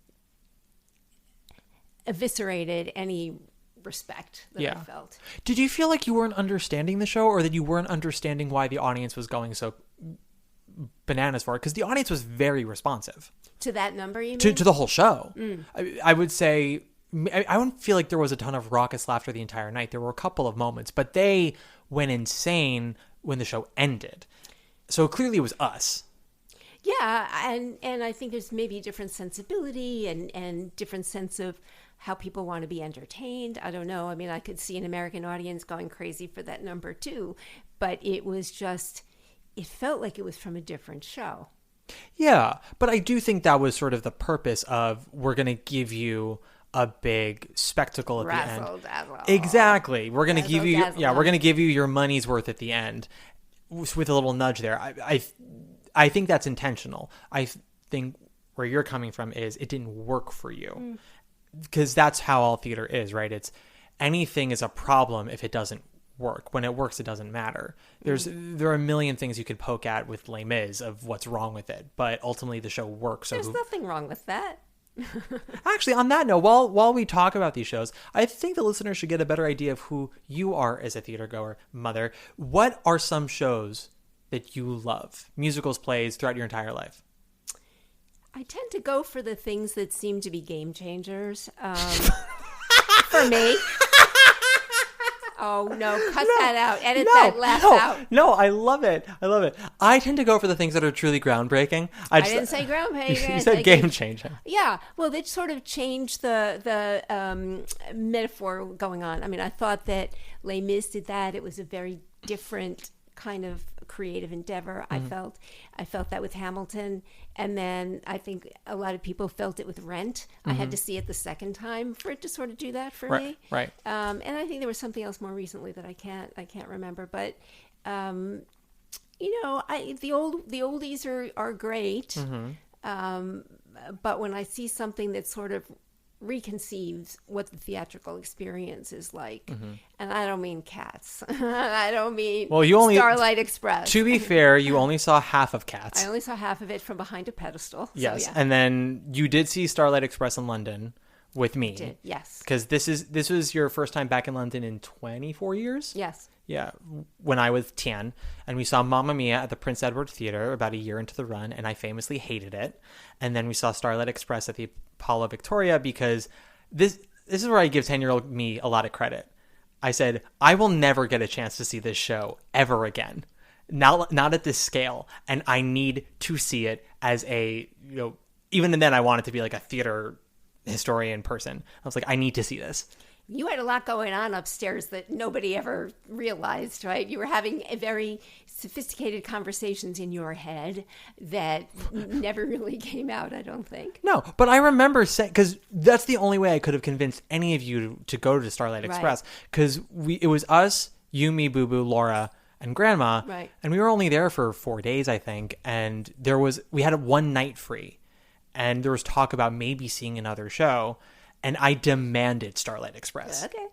[SPEAKER 3] eviscerated any respect that I felt.
[SPEAKER 2] Did you feel like you weren't understanding the show, or that you weren't understanding why the audience was going so bananas for it? Because the audience was very responsive.
[SPEAKER 3] To that number, you mean?
[SPEAKER 2] To the whole show. I would say... I don't feel like there was a ton of raucous laughter the entire night. There were a couple of moments, but they went insane when the show ended. So clearly it was us.
[SPEAKER 3] Yeah, and I think there's maybe a different sensibility and different sense of how people want to be entertained. I don't know. I mean, I could see an American audience going crazy for that number too, but it was just, it felt like it was from a different show.
[SPEAKER 2] Yeah, but I do think that was sort of the purpose of, we're going to give you a big spectacle at the end.
[SPEAKER 3] Dazzle.
[SPEAKER 2] Exactly. We're going to give you, we're going to give you your money's worth at the end with a little nudge there. I think that's intentional. I think where you're coming from is it didn't work for you, because that's how all theater is, right? It's anything is a problem if it doesn't work. When it works, it doesn't matter. There are a million things you could poke at with Les Mis of what's wrong with it, but ultimately the show works.
[SPEAKER 3] There's nothing wrong with that.
[SPEAKER 2] Actually, on that note, while we talk about these shows, I think the listeners should get a better idea of who you are as a theater goer, Mother. What are some shows that you love? Musicals, plays, throughout your entire life?
[SPEAKER 3] I tend to go for the things that seem to be game changers. For me. Oh, no, cut that out. Edit that laugh out.
[SPEAKER 2] No, I love it. I tend to go for the things that are truly groundbreaking.
[SPEAKER 3] I didn't say groundbreaking.
[SPEAKER 2] You said game-changing.
[SPEAKER 3] Yeah, well, they sort of changed the metaphor going on. I mean, I thought that Les Mis did that. It was a very different kind of creative endeavor. Mm-hmm. I felt that with Hamilton, and then I think a lot of people felt it with Rent. Mm-hmm. I had to see it the second time for it to sort of do that for me.
[SPEAKER 2] Right.
[SPEAKER 3] And I think there was something else more recently that I can't remember. But the oldies are great. Mm-hmm. But when I see something that sort of reconceives what the theatrical experience is like, mm-hmm. and I don't mean Cats. I don't mean Starlight Express.
[SPEAKER 2] To be fair, you only saw half of Cats.
[SPEAKER 3] I only saw half of it from behind a pedestal.
[SPEAKER 2] Yes,
[SPEAKER 3] so, yeah.
[SPEAKER 2] And then you did see Starlight Express in London with me.
[SPEAKER 3] I did, yes.
[SPEAKER 2] Because this was your first time back in London in 24 years?
[SPEAKER 3] Yes.
[SPEAKER 2] Yeah, when I was 10, and we saw Mamma Mia at the Prince Edward Theatre about a year into the run, and I famously hated it. And then we saw Starlight Express at the Apollo Victoria, because this is where I give 10-year-old me a lot of credit. I said, I will never get a chance to see this show ever again. Not at this scale, and I need to see it as a, even then I wanted to be like a theater historian person. I was like, I need to see this.
[SPEAKER 3] You had a lot going on upstairs that nobody ever realized, right? You were having a very sophisticated conversations in your head that never really came out, I don't think.
[SPEAKER 2] No, but I remember saying, because that's the only way I could have convinced any of you to go to Starlight Express, because it was us, you, me, Boo Boo, Laura, and Grandma,
[SPEAKER 3] right?
[SPEAKER 2] And we were only there for 4 days, I think, and we had 1 night free, and there was talk about maybe seeing another show, and I demanded Starlight Express.
[SPEAKER 3] Okay.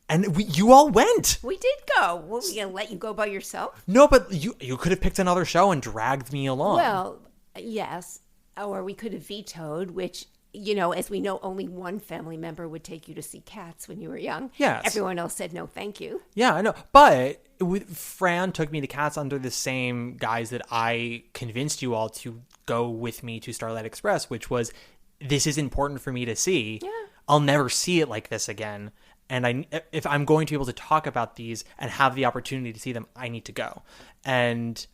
[SPEAKER 2] And you all went.
[SPEAKER 3] We did go. Were we going to let you go by yourself?
[SPEAKER 2] No, but you could have picked another show and dragged me along.
[SPEAKER 3] Well, yes. Or we could have vetoed, which, as we know, only one family member would take you to see Cats when you were young.
[SPEAKER 2] Yes.
[SPEAKER 3] Everyone else said no, thank you.
[SPEAKER 2] Yeah, I know. But Fran took me to Cats under the same guise that I convinced you all to go with me to Starlight Express, which was, this is important for me to see.
[SPEAKER 3] Yeah.
[SPEAKER 2] I'll never see it like this again. And if I'm going to be able to talk about these and have the opportunity to see them, I need to go. And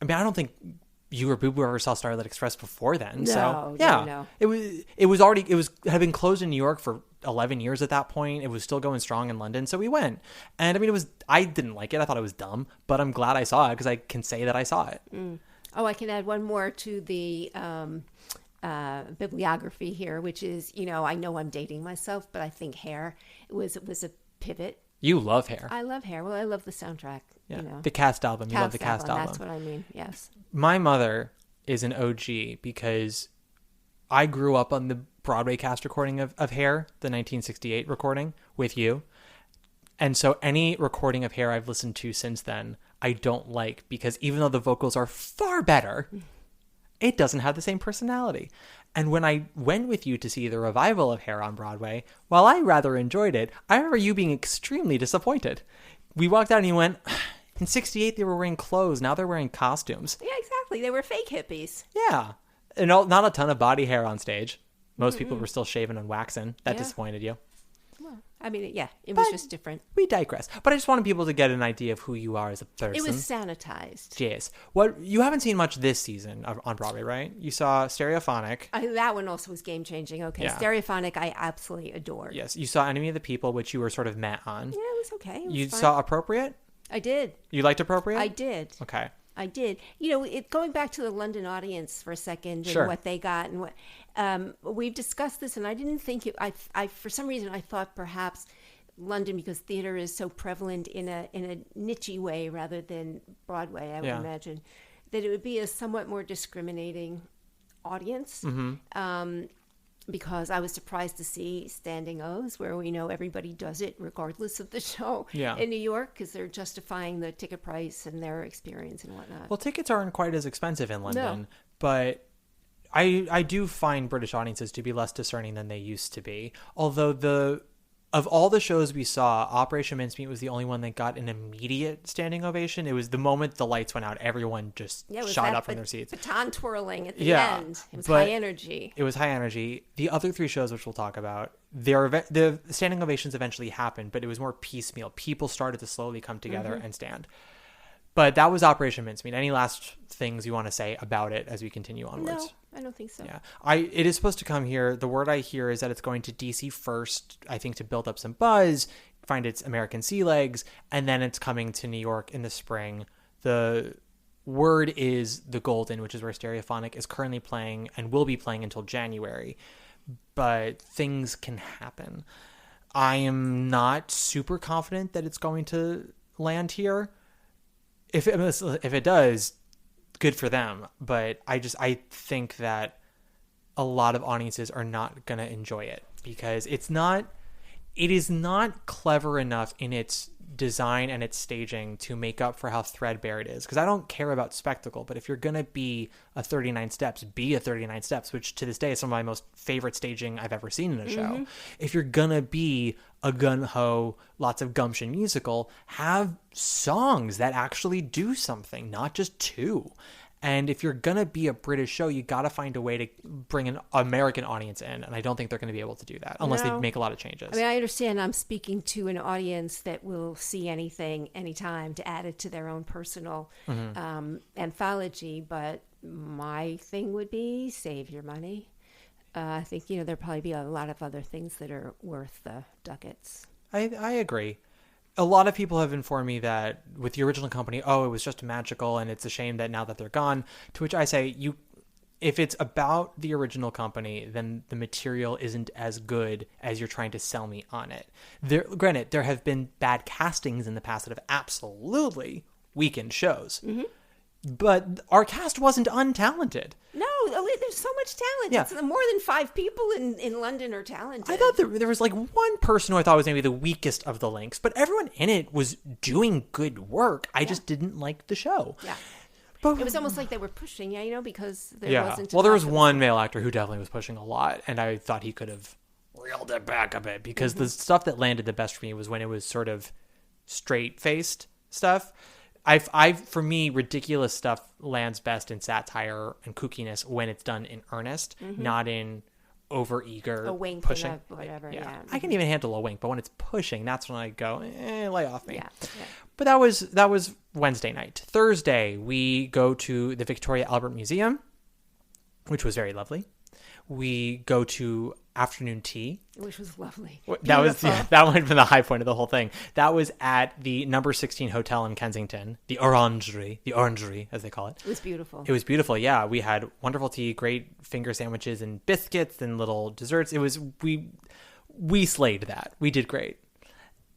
[SPEAKER 2] I mean, I don't think you or Boo Boo ever saw Starlight Express before then.
[SPEAKER 3] No,
[SPEAKER 2] so yeah,
[SPEAKER 3] no.
[SPEAKER 2] It had been closed in New York for 11 years at that point. It was still going strong in London. So we went. And I mean, I didn't like it. I thought it was dumb, but I'm glad I saw it because I can say that I saw it.
[SPEAKER 3] Mm. Oh, I can add one more to the bibliography here, which is, I know I'm dating myself, but I think Hair was a pivot.
[SPEAKER 2] You love Hair.
[SPEAKER 3] I love Hair. Well, I love the soundtrack.
[SPEAKER 2] Yeah. The cast album. You love the cast album.
[SPEAKER 3] That's what I mean. Yes.
[SPEAKER 2] My mother is an OG because I grew up on the Broadway cast recording of Hair, the 1968 recording with you. And so any recording of Hair I've listened to since then, I don't like, because even though the vocals are far better, it doesn't have the same personality. And when I went with you to see the revival of Hair on Broadway, while I rather enjoyed it, I remember you being extremely disappointed. We walked out and you went, in 68 they were wearing clothes, now they're wearing costumes.
[SPEAKER 3] Yeah, exactly. They were fake hippies.
[SPEAKER 2] Yeah. And not a ton of body hair on stage. Most people were still shaving and waxing. That disappointed you.
[SPEAKER 3] Well, I mean, yeah, it was just different.
[SPEAKER 2] We digress. But I just wanted people to get an idea of who you are as a person.
[SPEAKER 3] It was sanitized.
[SPEAKER 2] Yes. You haven't seen much this season on Broadway, right? You saw Stereophonic.
[SPEAKER 3] That one also was game-changing. Okay, yeah. Stereophonic I absolutely adored.
[SPEAKER 2] Yes. You saw Enemy of the People, which you were sort of met on.
[SPEAKER 3] Yeah, it was okay. It was
[SPEAKER 2] you
[SPEAKER 3] fine.
[SPEAKER 2] saw Appropriate?
[SPEAKER 3] I did.
[SPEAKER 2] You liked Appropriate?
[SPEAKER 3] I did.
[SPEAKER 2] Okay.
[SPEAKER 3] I did. Going back to the London audience for a second and what they got and what we've discussed this, and I didn't think it. I for some reason I thought perhaps London, because theater is so prevalent in a niche way rather than Broadway, I would imagine that it would be a somewhat more discriminating audience. Mm-hmm. Because I was surprised to see standing O's, where we know everybody does it regardless of the show in New York, because they're justifying the ticket price and their experience and whatnot.
[SPEAKER 2] Well, tickets aren't quite as expensive in London, but I do find British audiences to be less discerning than they used to be. Although of all the shows we saw, Operation Mincemeat was the only one that got an immediate standing ovation. It was the moment the lights went out, everyone just shot up from their seats.
[SPEAKER 3] Baton twirling at the end. It was high energy.
[SPEAKER 2] It was high energy. The other 3 shows, which we'll talk about, the standing ovations eventually happened, but it was more piecemeal. People started to slowly come together and stand. But that was Operation Mincemeat. Any last things you want to say about it as we continue onwards?
[SPEAKER 3] No, I don't think so.
[SPEAKER 2] Yeah, it is supposed to come here. The word I hear is that it's going to DC first, I think, to build up some buzz, find its American sea legs, and then it's coming to New York in the spring. The word is the Golden, which is where Stereophonic is currently playing and will be playing until January. But things can happen. I am not super confident that it's going to land here. If it does, good for them. But I think that a lot of audiences are not going to enjoy it because it is not clever enough in its design and its staging to make up for how threadbare it is. Because I don't care about spectacle, but if you're going to be a 39 Steps, be a 39 Steps, which to this day is some of my most favorite staging I've ever seen in a show. If you're going to be a gun-ho, lots of gumption musical, have songs that actually do something, not just 2. And if you're going to be a British show, you got to find a way to bring an American audience in. And I don't think they're going to be able to do that unless they make a lot of changes.
[SPEAKER 3] I mean, I understand I'm speaking to an audience that will see anything, anytime to add it to their own personal anthology. But my thing would be save your money. I think, there'll probably be a lot of other things that are worth the ducats.
[SPEAKER 2] I agree. A lot of people have informed me that with the original company, it was just magical, and it's a shame that now that they're gone. To which I say, if it's about the original company, then the material isn't as good as you're trying to sell me on it. Granted, there have been bad castings in the past that have absolutely weakened shows. Mm-hmm. But our cast wasn't untalented.
[SPEAKER 3] No, there's so much talent.
[SPEAKER 2] Yeah.
[SPEAKER 3] It's more than 5 people in London are talented.
[SPEAKER 2] I thought there was like one person who I thought was maybe the weakest of the links, but everyone in it was doing good work. I just didn't like the show.
[SPEAKER 3] Yeah.
[SPEAKER 2] But
[SPEAKER 3] it was almost like they were pushing, because there wasn't...
[SPEAKER 2] Well, there was one male actor who definitely was pushing a lot, and I thought he could have reeled it back a bit, because the stuff that landed the best for me was when it was sort of straight-faced stuff. For me, ridiculous stuff lands best in satire and kookiness when it's done in earnest, not in over-eager
[SPEAKER 3] a wink
[SPEAKER 2] pushing.
[SPEAKER 3] And whatever, yeah.
[SPEAKER 2] I can even handle a wink, but when it's pushing, that's when I go, lay off me.
[SPEAKER 3] Yeah.
[SPEAKER 2] But that was Wednesday night. Thursday, we go to the Victoria Albert Museum, which was very lovely. We go to afternoon tea,
[SPEAKER 3] which was lovely.
[SPEAKER 2] That might have been the high point of the whole thing. That was at the number 16 hotel in Kensington, the Orangery as they call it.
[SPEAKER 3] It was beautiful.
[SPEAKER 2] It was beautiful. Yeah, we had wonderful tea, great finger sandwiches and biscuits and little desserts. It was we slayed that. We did great.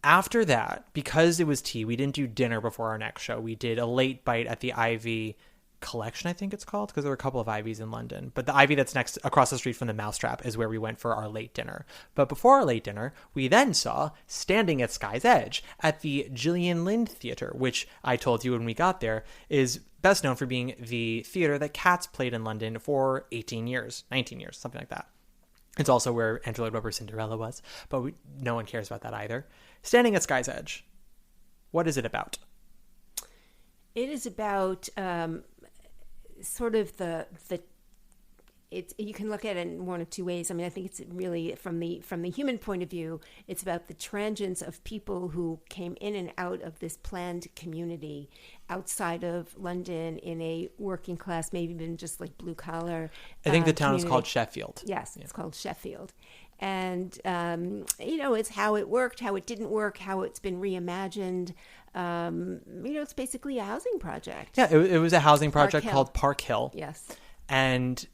[SPEAKER 2] After that, because it was tea, we didn't do dinner before our next show. We did a late bite at the Ivy Collection, I think it's called, because there were a couple of Ivies in London. But the Ivy that's next across the street from the Mousetrap is where we went for our late dinner. But before our late dinner, we then saw Standing at Sky's Edge at the Gillian Lynde Theatre, which I told you when we got there is best known for being the theatre that Cats played in London for 19 years, something like that. It's also where Andrew Lloyd Webber's Cinderella was, but no one cares about that either. Standing at Sky's Edge, what is it about?
[SPEAKER 3] It is about sort of you can look at it in one of two ways. I mean, I think it's really from the human point of view, it's about the transience of people who came in and out of this planned community outside of London in a working class, maybe even just like blue collar.
[SPEAKER 2] I think the town
[SPEAKER 3] community.
[SPEAKER 2] is called Sheffield.
[SPEAKER 3] Yes, it's called Sheffield. And, it's how it worked, how it didn't work, how it's been reimagined. It's basically a housing project.
[SPEAKER 2] Yeah, it was a housing project called Park Hill.
[SPEAKER 3] Yes.
[SPEAKER 2] And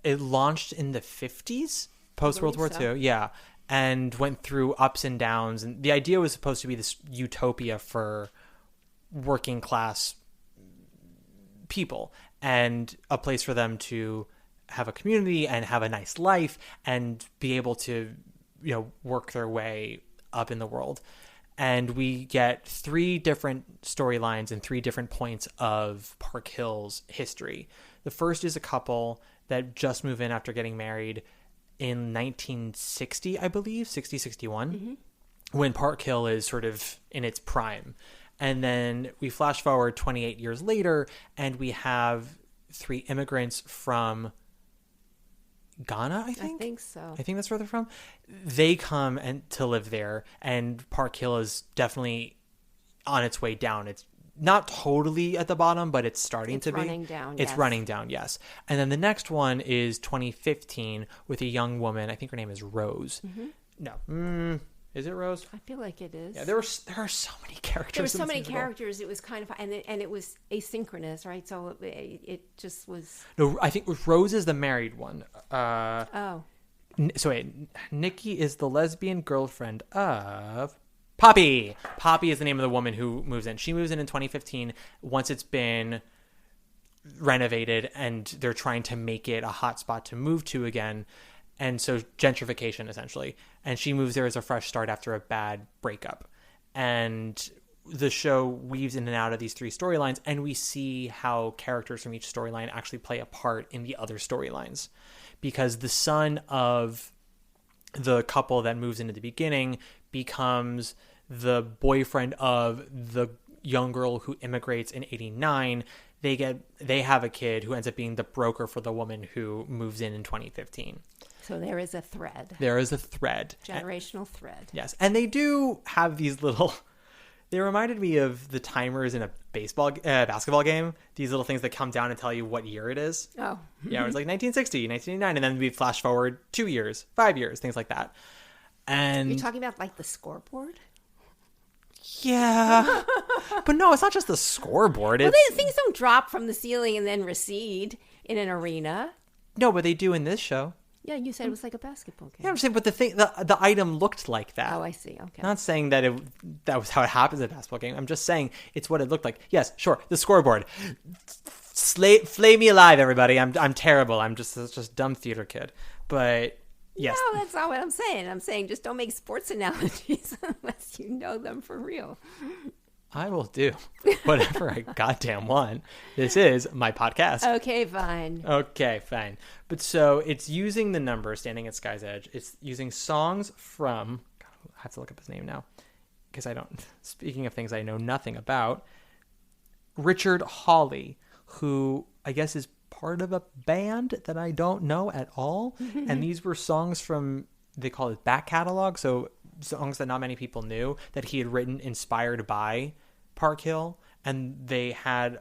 [SPEAKER 2] it launched in the 50s, post-World War II. Yeah. And went through ups and downs. And the idea was supposed to be this utopia for working class people and a place for them to have a community and have a nice life and be able to, work their way up in the world. And we get 3 different storylines and 3 different points of Park Hill's history. The first is a couple that just move in after getting married in 1960, I believe, 61, when Park Hill is sort of in its prime. And then we flash forward 28 years later, and we have 3 immigrants from Ghana, I think.
[SPEAKER 3] I think so.
[SPEAKER 2] I think that's where they're from. They come to live there, and Park Hill is definitely on its way down. It's not totally at the bottom, but it's starting to be.
[SPEAKER 3] It's running down,
[SPEAKER 2] It's running down, yes. And then the next one is 2015 with a young woman. I think her name is Rose. Mm-hmm. No. Is it Rose?
[SPEAKER 3] I feel like it is.
[SPEAKER 2] Yeah, there are so many characters.
[SPEAKER 3] There were so many characters. It was kind of, and it was asynchronous, right? So it just was.
[SPEAKER 2] No, I think Rose is the married one. So wait, Nikki is the lesbian girlfriend of Poppy. Poppy is the name of the woman who moves in. She moves in 2015 once it's been renovated and they're trying to make it a hot spot to move to again. And so gentrification, essentially. And she moves there as a fresh start after a bad breakup. And the show weaves in and out of these 3 storylines, and we see how characters from each storyline actually play a part in the other storylines. Because the son of the couple that moves in at the beginning becomes the boyfriend of the young girl who immigrates in 89. They have a kid who ends up being the broker for the woman who moves in 2015.
[SPEAKER 3] So there is a thread.
[SPEAKER 2] There is a thread.
[SPEAKER 3] Generational thread.
[SPEAKER 2] Yes. And they do have these little... They reminded me of the timers in a basketball game. These little things that come down and tell you what year it is.
[SPEAKER 3] Oh.
[SPEAKER 2] Yeah, it was like 1960, 1989. And then we flash forward 2 years, 5 years, things like that. And
[SPEAKER 3] You're talking about like the scoreboard?
[SPEAKER 2] yeah, but no, it's not just the scoreboard.
[SPEAKER 3] Well,
[SPEAKER 2] It's
[SPEAKER 3] things don't drop from the ceiling and then recede in an arena.
[SPEAKER 2] no, but they do in this show.
[SPEAKER 3] Yeah, you said it was like a basketball game.
[SPEAKER 2] Yeah, I'm saying, but the item looked like that.
[SPEAKER 3] Oh, I see. Okay.
[SPEAKER 2] Not saying that that was how it happens at a basketball game. I'm just saying it's what it looked like. Yes, sure, the scoreboard. Flay me alive, everybody. I'm terrible. I'm just dumb theater kid. But yes,
[SPEAKER 3] No, that's not what I'm saying. I'm saying just don't make sports analogies unless you know them for real.
[SPEAKER 2] I will do whatever I goddamn want. This is my podcast.
[SPEAKER 3] Okay, fine.
[SPEAKER 2] Okay, fine. But so it's using the number Standing at Sky's Edge. It's using songs from, God, I have to look up his name now because I don't, speaking of things I know nothing about, Richard Hawley, who I guess is part of a band that I don't know at all. And these were songs from, they call it back catalog. So songs that not many people knew that he had written inspired by Park Hill. And they had,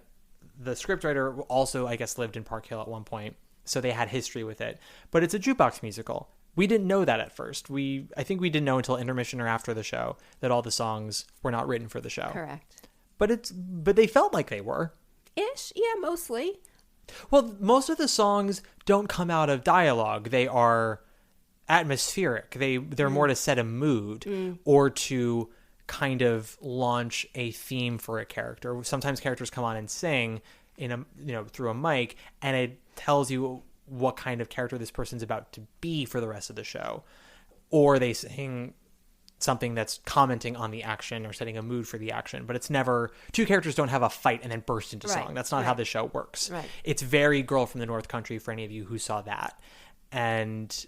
[SPEAKER 2] the scriptwriter also, I guess, lived in Park Hill at one point. So they had history with it. But it's a jukebox musical. We didn't know that at first. I think we didn't know until intermission or after the show that all the songs were not written for the show.
[SPEAKER 3] Correct.
[SPEAKER 2] But they felt like they were.
[SPEAKER 3] Ish, yeah, mostly.
[SPEAKER 2] Well, most of the songs don't come out of dialogue. They are atmospheric. They're more to set a mood or to kind of launch a theme for a character. Sometimes characters come on and sing through a mic, and it tells you what kind of character this person's about to be for the rest of the show. Or they sing something that's commenting on the action or setting a mood for the action, but it's never, two characters don't have a fight and then burst into song. That's not how the show works.
[SPEAKER 3] Right.
[SPEAKER 2] It's very Girl from the North Country for any of you who saw that. And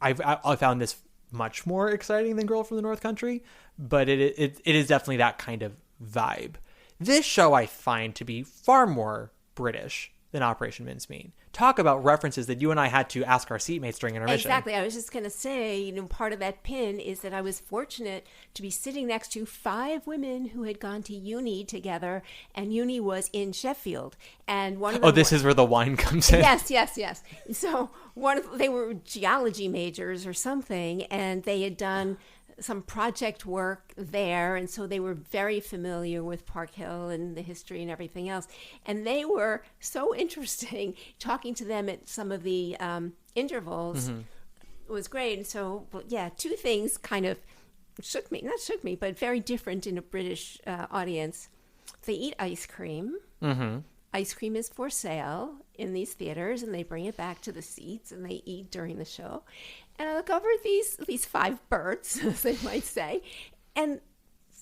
[SPEAKER 2] I found this much more exciting than Girl from the North Country, but it is definitely that kind of vibe. This show I find to be far more British than Operation Mincemeat. Talk about references that you and I had to ask our seatmates during intermission.
[SPEAKER 3] Exactly. I was just going to say, part of that pin is that I was fortunate to be sitting next to 5 women who had gone to uni together, and uni was in Sheffield. And one of them
[SPEAKER 2] this is where the wine comes in.
[SPEAKER 3] Yes. So they were geology majors or something, and they had done some project work there, and so they were very familiar with Park Hill and the history and everything else. And they were so interesting. Talking to them at some of the intervals was great. And so, yeah, 2 things kind of not shook me, but very different in a British audience. They eat ice cream. Mm-hmm. Ice cream is for sale in these theaters, and they bring it back to the seats, and they eat during the show. And I look over at these 5 birds, as they might say, and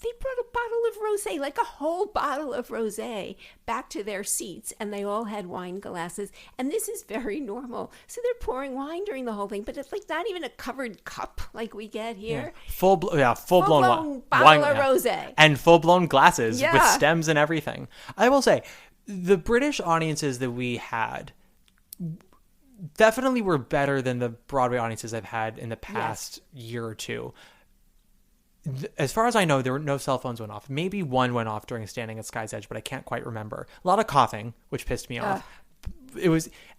[SPEAKER 3] they brought a bottle of rosé, like a whole bottle of rosé, back to their seats, and they all had wine glasses. And this is very normal. So they're pouring wine during the whole thing, but it's like not even a covered cup like we get here.
[SPEAKER 2] Yeah. Full-blown
[SPEAKER 3] bottle
[SPEAKER 2] wine,
[SPEAKER 3] of rosé.
[SPEAKER 2] And full-blown glasses with
[SPEAKER 3] Yeah.
[SPEAKER 2] stems and everything. I will say, the British audiences that we had definitely were better than the Broadway audiences I've had in the past year or two. As far as I know, there were no cell phones went off. Maybe one went off during Standing at Sky's Edge, but I can't quite remember. A lot of coughing, which pissed me off.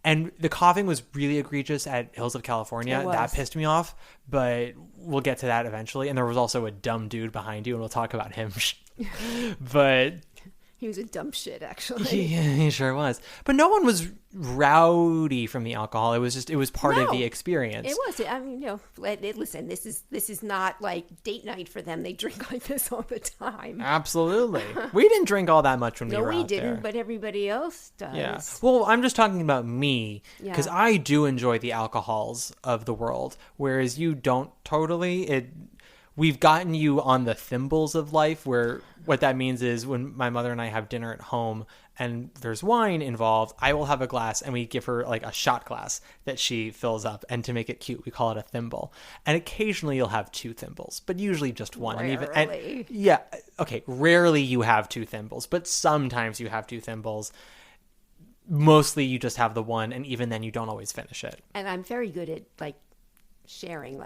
[SPEAKER 2] And the coughing was really egregious at Hills of California. That pissed me off, but we'll get to that eventually. And there was also a dumb dude behind you, and we'll talk about him. But
[SPEAKER 3] He was a dumb shit, actually.
[SPEAKER 2] he sure was. But no one was rowdy from the alcohol. It was part of the experience.
[SPEAKER 3] It was. I mean, listen, this is not like date night for them. They drink like this all the time.
[SPEAKER 2] Absolutely. We didn't drink all that much when we were out there.
[SPEAKER 3] No, we didn't, but everybody else does.
[SPEAKER 2] Yeah. Well, I'm just talking about me, because I do enjoy the alcohols of the world, whereas you don't totally. We've gotten you on the thimbles of life, where what that means is when my mother and I have dinner at home and there's wine involved, I will have a glass and we give her like a shot glass that she fills up. And to make it cute, we call it a thimble. And occasionally you'll have 2 thimbles, but usually just one.
[SPEAKER 3] Rarely.
[SPEAKER 2] Rarely you have 2 thimbles, but sometimes you have 2 thimbles. Mostly you just have the one, and even then you don't always finish it.
[SPEAKER 3] And I'm very good at like sharing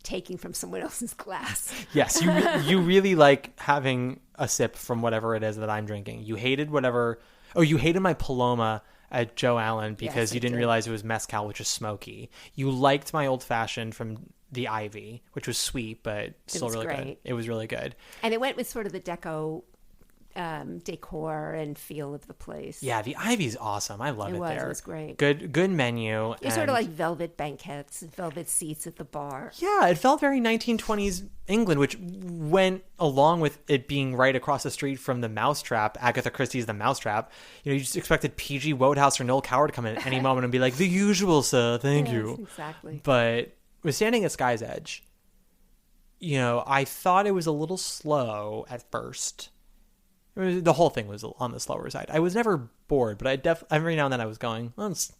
[SPEAKER 3] taking from someone else's glass.
[SPEAKER 2] Yes, you really like having a sip from whatever it is that I'm drinking. You hated my Paloma at Joe Allen because you didn't realize it was mezcal, which is smoky. You liked my old fashioned from the ivy, which was sweet, but still really good.
[SPEAKER 3] Great.
[SPEAKER 2] It was really good.
[SPEAKER 3] And it went with sort of the deco decor and feel of the place.
[SPEAKER 2] Yeah, the ivy's awesome. I love it there.
[SPEAKER 3] It was great.
[SPEAKER 2] Good menu.
[SPEAKER 3] It was sort of like velvet banquettes, velvet seats at the bar.
[SPEAKER 2] Yeah, it felt very 1920s England, which went along with it being right across the street from the Mousetrap, Agatha Christie's The Mousetrap. You know, you just expected P.G. Wodehouse or Noel Coward to come in at any moment and be like, the usual, sir, thank you.
[SPEAKER 3] Exactly.
[SPEAKER 2] But with Standing at Sky's Edge, you know, I thought it was a little slow at first. The whole thing was on the slower side. I was never bored, but every now and then I was going, let's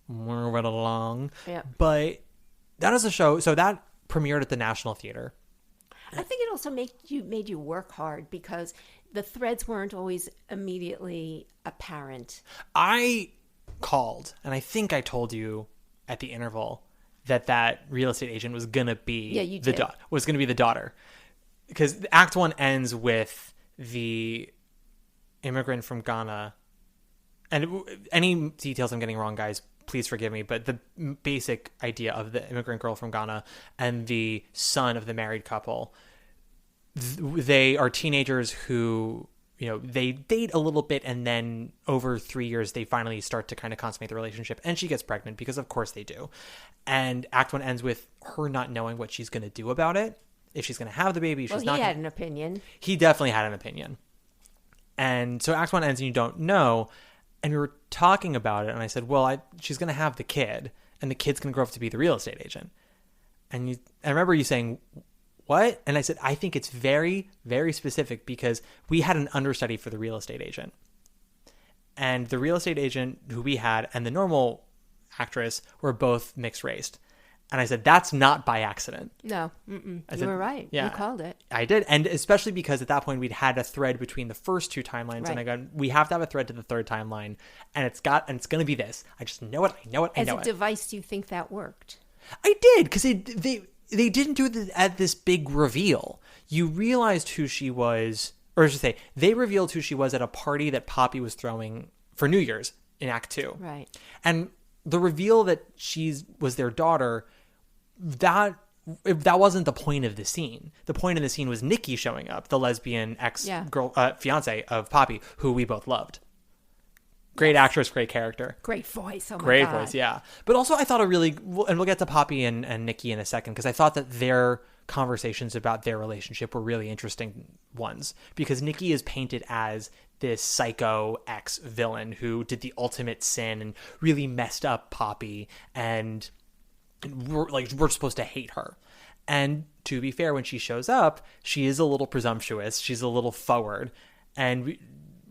[SPEAKER 2] move it along.
[SPEAKER 3] Yeah.
[SPEAKER 2] But that is a show. So that premiered at the National Theater.
[SPEAKER 3] I think it also made you work hard because the threads weren't always immediately apparent.
[SPEAKER 2] I called, and I think I told you at the interval that real estate agent was gonna be was gonna be the daughter, because Act 1 ends with the immigrant from Ghana, and any details I'm getting wrong, guys, please forgive me, but the basic idea of the immigrant girl from Ghana and the son of the married couple, they are teenagers who, you know, they date a little bit, and then over 3 years they finally start to kind of consummate the relationship, and she gets pregnant, because of course they do. And Act 1 ends with her not knowing what she's going to do about it, if she's going to have the baby.
[SPEAKER 3] Well, he had an opinion. He
[SPEAKER 2] definitely had an opinion. And so Act 1 ends and you don't know. And we were talking about it, and I said, well, she's going to have the kid, and the kid's going to grow up to be the real estate agent. And I remember you saying, what? And I said, I think it's very, very specific, because we had an understudy for the real estate agent. And the real estate agent who we had and the normal actress were both mixed race. And I said, that's not by accident.
[SPEAKER 3] No. You were right. Yeah, you called it.
[SPEAKER 2] I did. And especially because at that point we'd had a thread between the first two timelines. Right. And I go, we have to have a thread to the third timeline. And it's going to be this. I just know it. I know it.
[SPEAKER 3] As a device, do you think that worked?
[SPEAKER 2] I did. Because they didn't do it at this big reveal. You realized who she was, or I should say, they revealed who she was at a party that Poppy was throwing for New Year's in Act 2.
[SPEAKER 3] Right.
[SPEAKER 2] And the reveal that she was their daughter, that wasn't the point of the scene. The point of the scene was Nikki showing up, the lesbian fiance of Poppy, who we both loved. Great actress, great character.
[SPEAKER 3] Great voice. Oh my
[SPEAKER 2] great
[SPEAKER 3] God.
[SPEAKER 2] Voice, yeah. But also I thought and we'll get to Poppy and Nikki in a second, because I thought that their conversations about their relationship were really interesting ones, because Nikki is painted as this psycho ex-villain who did the ultimate sin and really messed up Poppy, and we're supposed to hate her. And to be fair, when she shows up, she is a little presumptuous. She's a little forward. And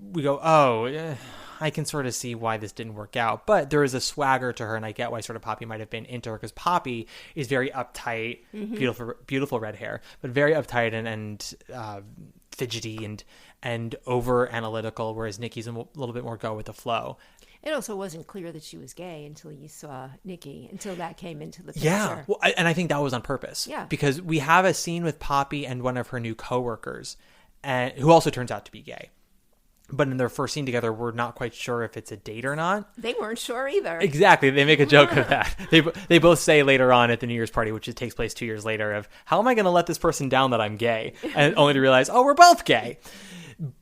[SPEAKER 2] we go, I can sort of see why this didn't work out. But there is a swagger to her, and I get why sort of Poppy might have been into her, because Poppy is very uptight, beautiful red hair, but very uptight and fidgety and over analytical, whereas Nikki's a little bit more go with the flow.
[SPEAKER 3] It also wasn't clear that she was gay until you saw Nikki, until that came into the picture.
[SPEAKER 2] Yeah, well, and I think that was on purpose.
[SPEAKER 3] Yeah.
[SPEAKER 2] Because we have a scene with Poppy and one of her new coworkers, who also turns out to be gay. But in their first scene together, we're not quite sure if it's a date or not.
[SPEAKER 3] They weren't sure either.
[SPEAKER 2] Exactly. They make a joke of that. They both say later on at the New Year's party, which takes place 2 years later, of, how am I going to let this person down that I'm gay? And only to realize, we're both gay.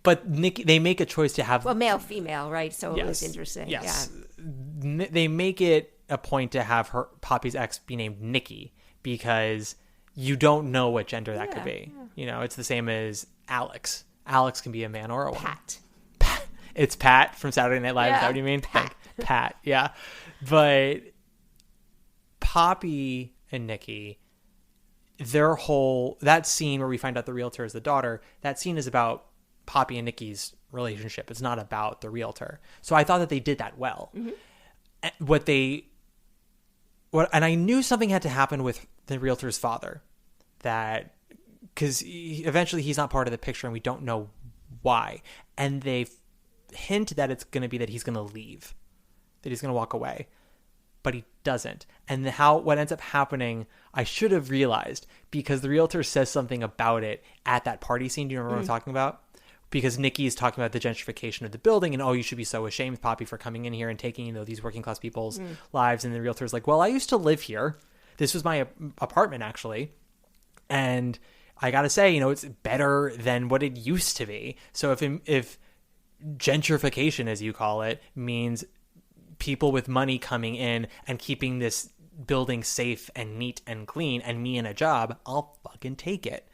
[SPEAKER 2] But Nikki, they make a choice to have...
[SPEAKER 3] Well, male, female, right? So it was interesting.
[SPEAKER 2] Yes.
[SPEAKER 3] Yeah.
[SPEAKER 2] They make it a point to have Poppy's ex be named Nikki, because you don't know what gender that could be. Yeah. You know, it's the same as Alex. Alex can be a man or a woman.
[SPEAKER 3] Pat.
[SPEAKER 2] It's Pat from Saturday Night Live.
[SPEAKER 3] Yeah,
[SPEAKER 2] is that what you mean?
[SPEAKER 3] Pat.
[SPEAKER 2] Pat, yeah. But Poppy and Nikki, that scene where we find out the realtor is the daughter, that scene is about Poppy and Nikki's relationship. It's not about the realtor. So I thought that they did that well. Mm-hmm. And I knew something had to happen with the realtor's father, because eventually he's not part of the picture and we don't know why. And they hint that it's going to be that he's going to leave, that he's going to walk away, but he doesn't. And what ends up happening, I should have realized, because the realtor says something about it at that party scene. Do you remember what I'm talking about? Because Nikki is talking about the gentrification of the building and, you should be so ashamed, Poppy, for coming in here and taking, these working class people's lives. And the realtor's like, well, I used to live here. This was my apartment, actually. And I got to say, you know, it's better than what it used to be. So if gentrification, as you call it, means people with money coming in and keeping this building safe and neat and clean and me in a job, I'll fucking take it.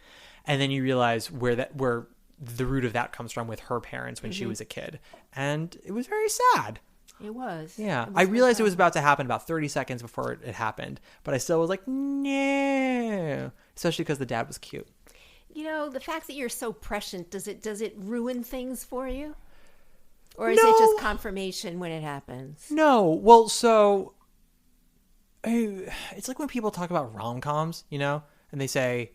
[SPEAKER 2] And then you realize where the root of that comes from with her parents when she was a kid. And it was very sad.
[SPEAKER 3] It was.
[SPEAKER 2] Yeah. I realized it was about to happen about 30 seconds before it happened, but I still was like, no. Especially because the dad was cute.
[SPEAKER 3] You know, the fact that you're so prescient, does it ruin things for you? Or is it just confirmation when it happens?
[SPEAKER 2] No. Well, so it's like when people talk about rom-coms, you know, and they say,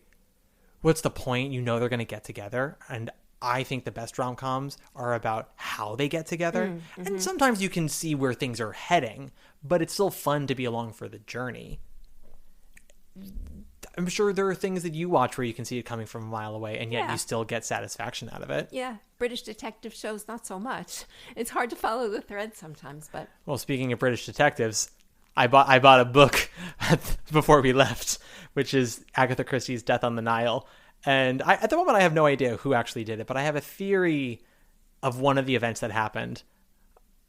[SPEAKER 2] what's the point? You know they're going to get together. And I think the best rom-coms are about how they get together. Mm-hmm. And sometimes you can see where things are heading, but it's still fun to be along for the journey. I'm sure there are things that you watch where you can see it coming from a mile away, and yet you still get satisfaction out of it.
[SPEAKER 3] Yeah. British detective shows, not so much. It's hard to follow the thread sometimes, but...
[SPEAKER 2] Well, speaking of British detectives, I bought a book before we left, which is Agatha Christie's Death on the Nile. And at the moment, I have no idea who actually did it, but I have a theory of one of the events that happened,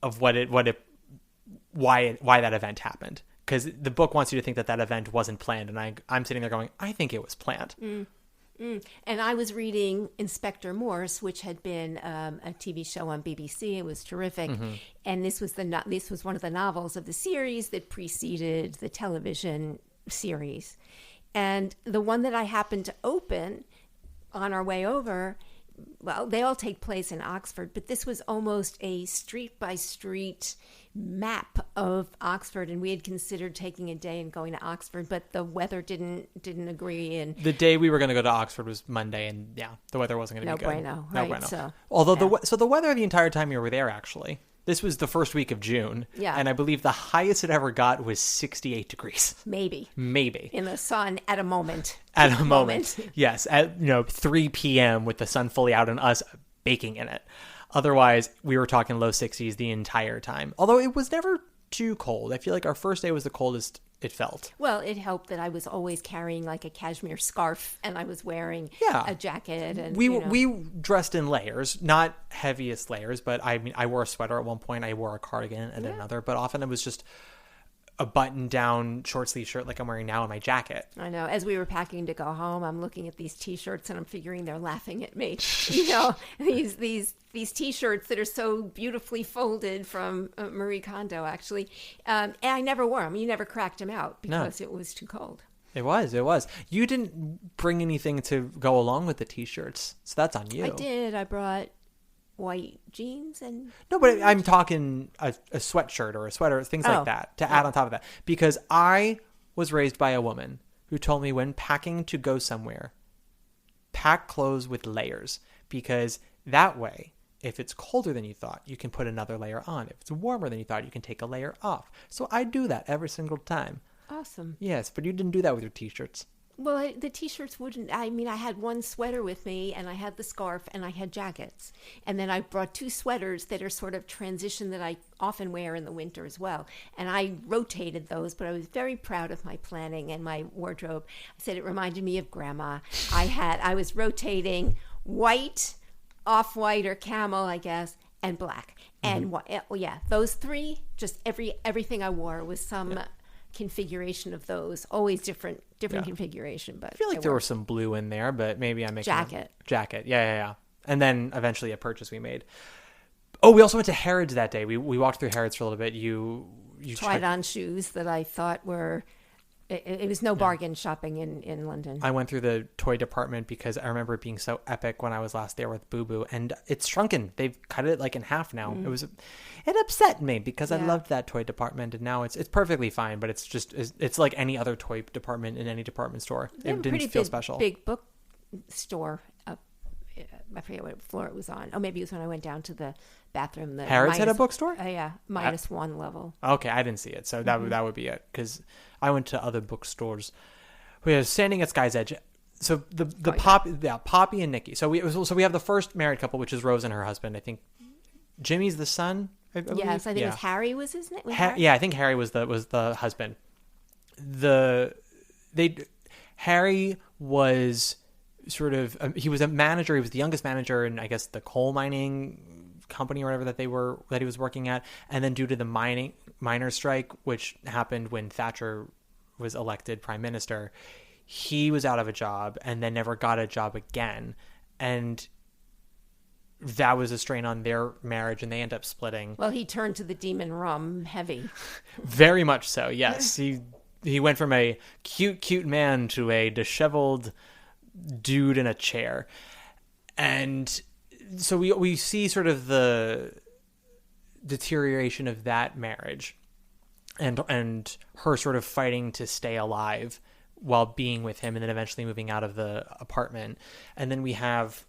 [SPEAKER 2] of why that event happened. Because the book wants you to think that event wasn't planned, and I'm sitting there going, I think it was planned.
[SPEAKER 3] And I was reading Inspector Morse, which had been a TV show on BBC. It was terrific, and this was one of the novels of the series that preceded the television series. And the one that I happened to open on our way over, well, they all take place in Oxford, but this was almost a street-by-street map of Oxford, and we had considered taking a day and going to Oxford, but the weather didn't agree. And
[SPEAKER 2] the day we were going to go to Oxford was Monday, and the weather wasn't going to be good.
[SPEAKER 3] No
[SPEAKER 2] bueno.
[SPEAKER 3] Right? So,
[SPEAKER 2] although the weather the entire time you were there, actually. This was the first week of June, and I believe the highest it ever got was 68 degrees.
[SPEAKER 3] Maybe.
[SPEAKER 2] In
[SPEAKER 3] the sun at a moment.
[SPEAKER 2] At a moment. Yes, at 3 p.m. with the sun fully out and us baking in it. Otherwise, we were talking low 60s the entire time. Although it was never too cold. I feel like our first day was the coldest it felt.
[SPEAKER 3] Well, it helped that I was always carrying like a cashmere scarf, and I was wearing a jacket. And
[SPEAKER 2] we dressed in layers, not heaviest layers, but I mean, I wore a sweater at one point. I wore a cardigan at another, but often it was just a button-down short-sleeve shirt like I'm wearing now and my jacket.
[SPEAKER 3] I know. As we were packing to go home, I'm looking at these T-shirts and I'm figuring they're laughing at me. These T-shirts that are so beautifully folded from Marie Kondo, actually. And I never wore them. You never cracked them out because it was too cold. It was.
[SPEAKER 2] You didn't bring anything to go along with the T-shirts, so that's on you.
[SPEAKER 3] I did. I brought white jeans and...
[SPEAKER 2] No, but I'm talking a sweatshirt or a sweater, things like that, to add on top of that. Because I was raised by a woman who told me when packing to go somewhere, pack clothes with layers. Because that way, if it's colder than you thought, you can put another layer on. If it's warmer than you thought, you can take a layer off. So I do that every single time.
[SPEAKER 3] Awesome.
[SPEAKER 2] Yes, but you didn't do that with your T-shirts.
[SPEAKER 3] Well, the T-shirts wouldn't... I mean, I had one sweater with me, and I had the scarf, and I had jackets. And then I brought two sweaters that are sort of transition that I often wear in the winter as well. And I rotated those, but I was very proud of my planning and my wardrobe. I said it reminded me of Grandma. I was rotating white, off-white or camel, I guess, and black. And those three, just everything I wore was some... configuration of those, always different configuration, but
[SPEAKER 2] I feel like there was some blue in there, but maybe I'm making
[SPEAKER 3] jacket.
[SPEAKER 2] Yeah. And then eventually a purchase we made. Oh, we also went to Harrods that day. We walked through Harrods for a little bit. You
[SPEAKER 3] tried on shoes that I thought were... It was no bargain shopping in London.
[SPEAKER 2] I went through the toy department because I remember it being so epic when I was last there with Boo Boo, and it's shrunken. They've cut it like in half now. It upset me because I loved that toy department, and now it's perfectly fine. But it's like any other toy department in any department store. It didn't feel special.
[SPEAKER 3] Big book store up. I forget what floor it was on. Oh, maybe it was when I went down to the bathroom.
[SPEAKER 2] Harrods had a bookstore?
[SPEAKER 3] Yeah, -1 level.
[SPEAKER 2] Okay, I didn't see it, so that would be it. Because I went to other bookstores. We were standing at Sky's Edge. So Poppy and Nikki. So we have the first married couple, which is Rose and her husband. I think Jimmy's the son. I think
[SPEAKER 3] it was Harry was his name.
[SPEAKER 2] I think Harry was the husband. The Harry was sort of he was a manager. He was the youngest manager in, I guess, the coal mining company or whatever that he was working at. And then due to the miners' strike, which happened when Thatcher was elected prime minister, he was out of a job and then never got a job again. And that was a strain on their marriage, and they end up splitting.
[SPEAKER 3] Well, he turned to the demon rum heavy.
[SPEAKER 2] Very much so, yes. He went from a cute man to a disheveled dude in a chair. And so we see sort of the deterioration of that marriage and her sort of fighting to stay alive while being with him, and then eventually moving out of the apartment. And then we have,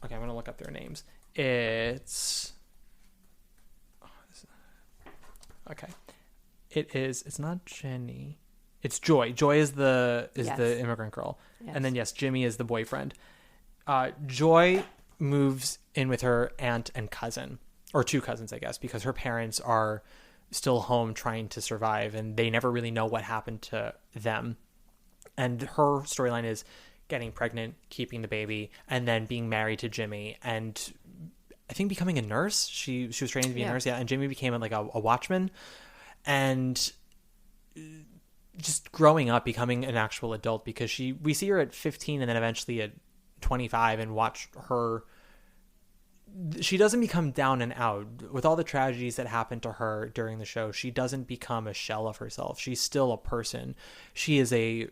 [SPEAKER 2] okay, I'm going to look up their names. It's not Jenny. It's Joy. Joy is the immigrant girl. Yes. And then yes, Jimmy is the boyfriend. Joy moves in with her aunt and cousin, or two cousins, I guess, because her parents are still home trying to survive, and they never really know what happened to them. And her storyline is getting pregnant, keeping the baby, and then being married to Jimmy, and I think becoming a nurse. She was training to be a nurse, and Jimmy became like a watchman, and just growing up, becoming an actual adult, because we see her at 15 and then eventually at 25, and watch her. She doesn't become down and out with all the tragedies that happened to her during the show. She doesn't become a shell of herself. She's still a person. She is a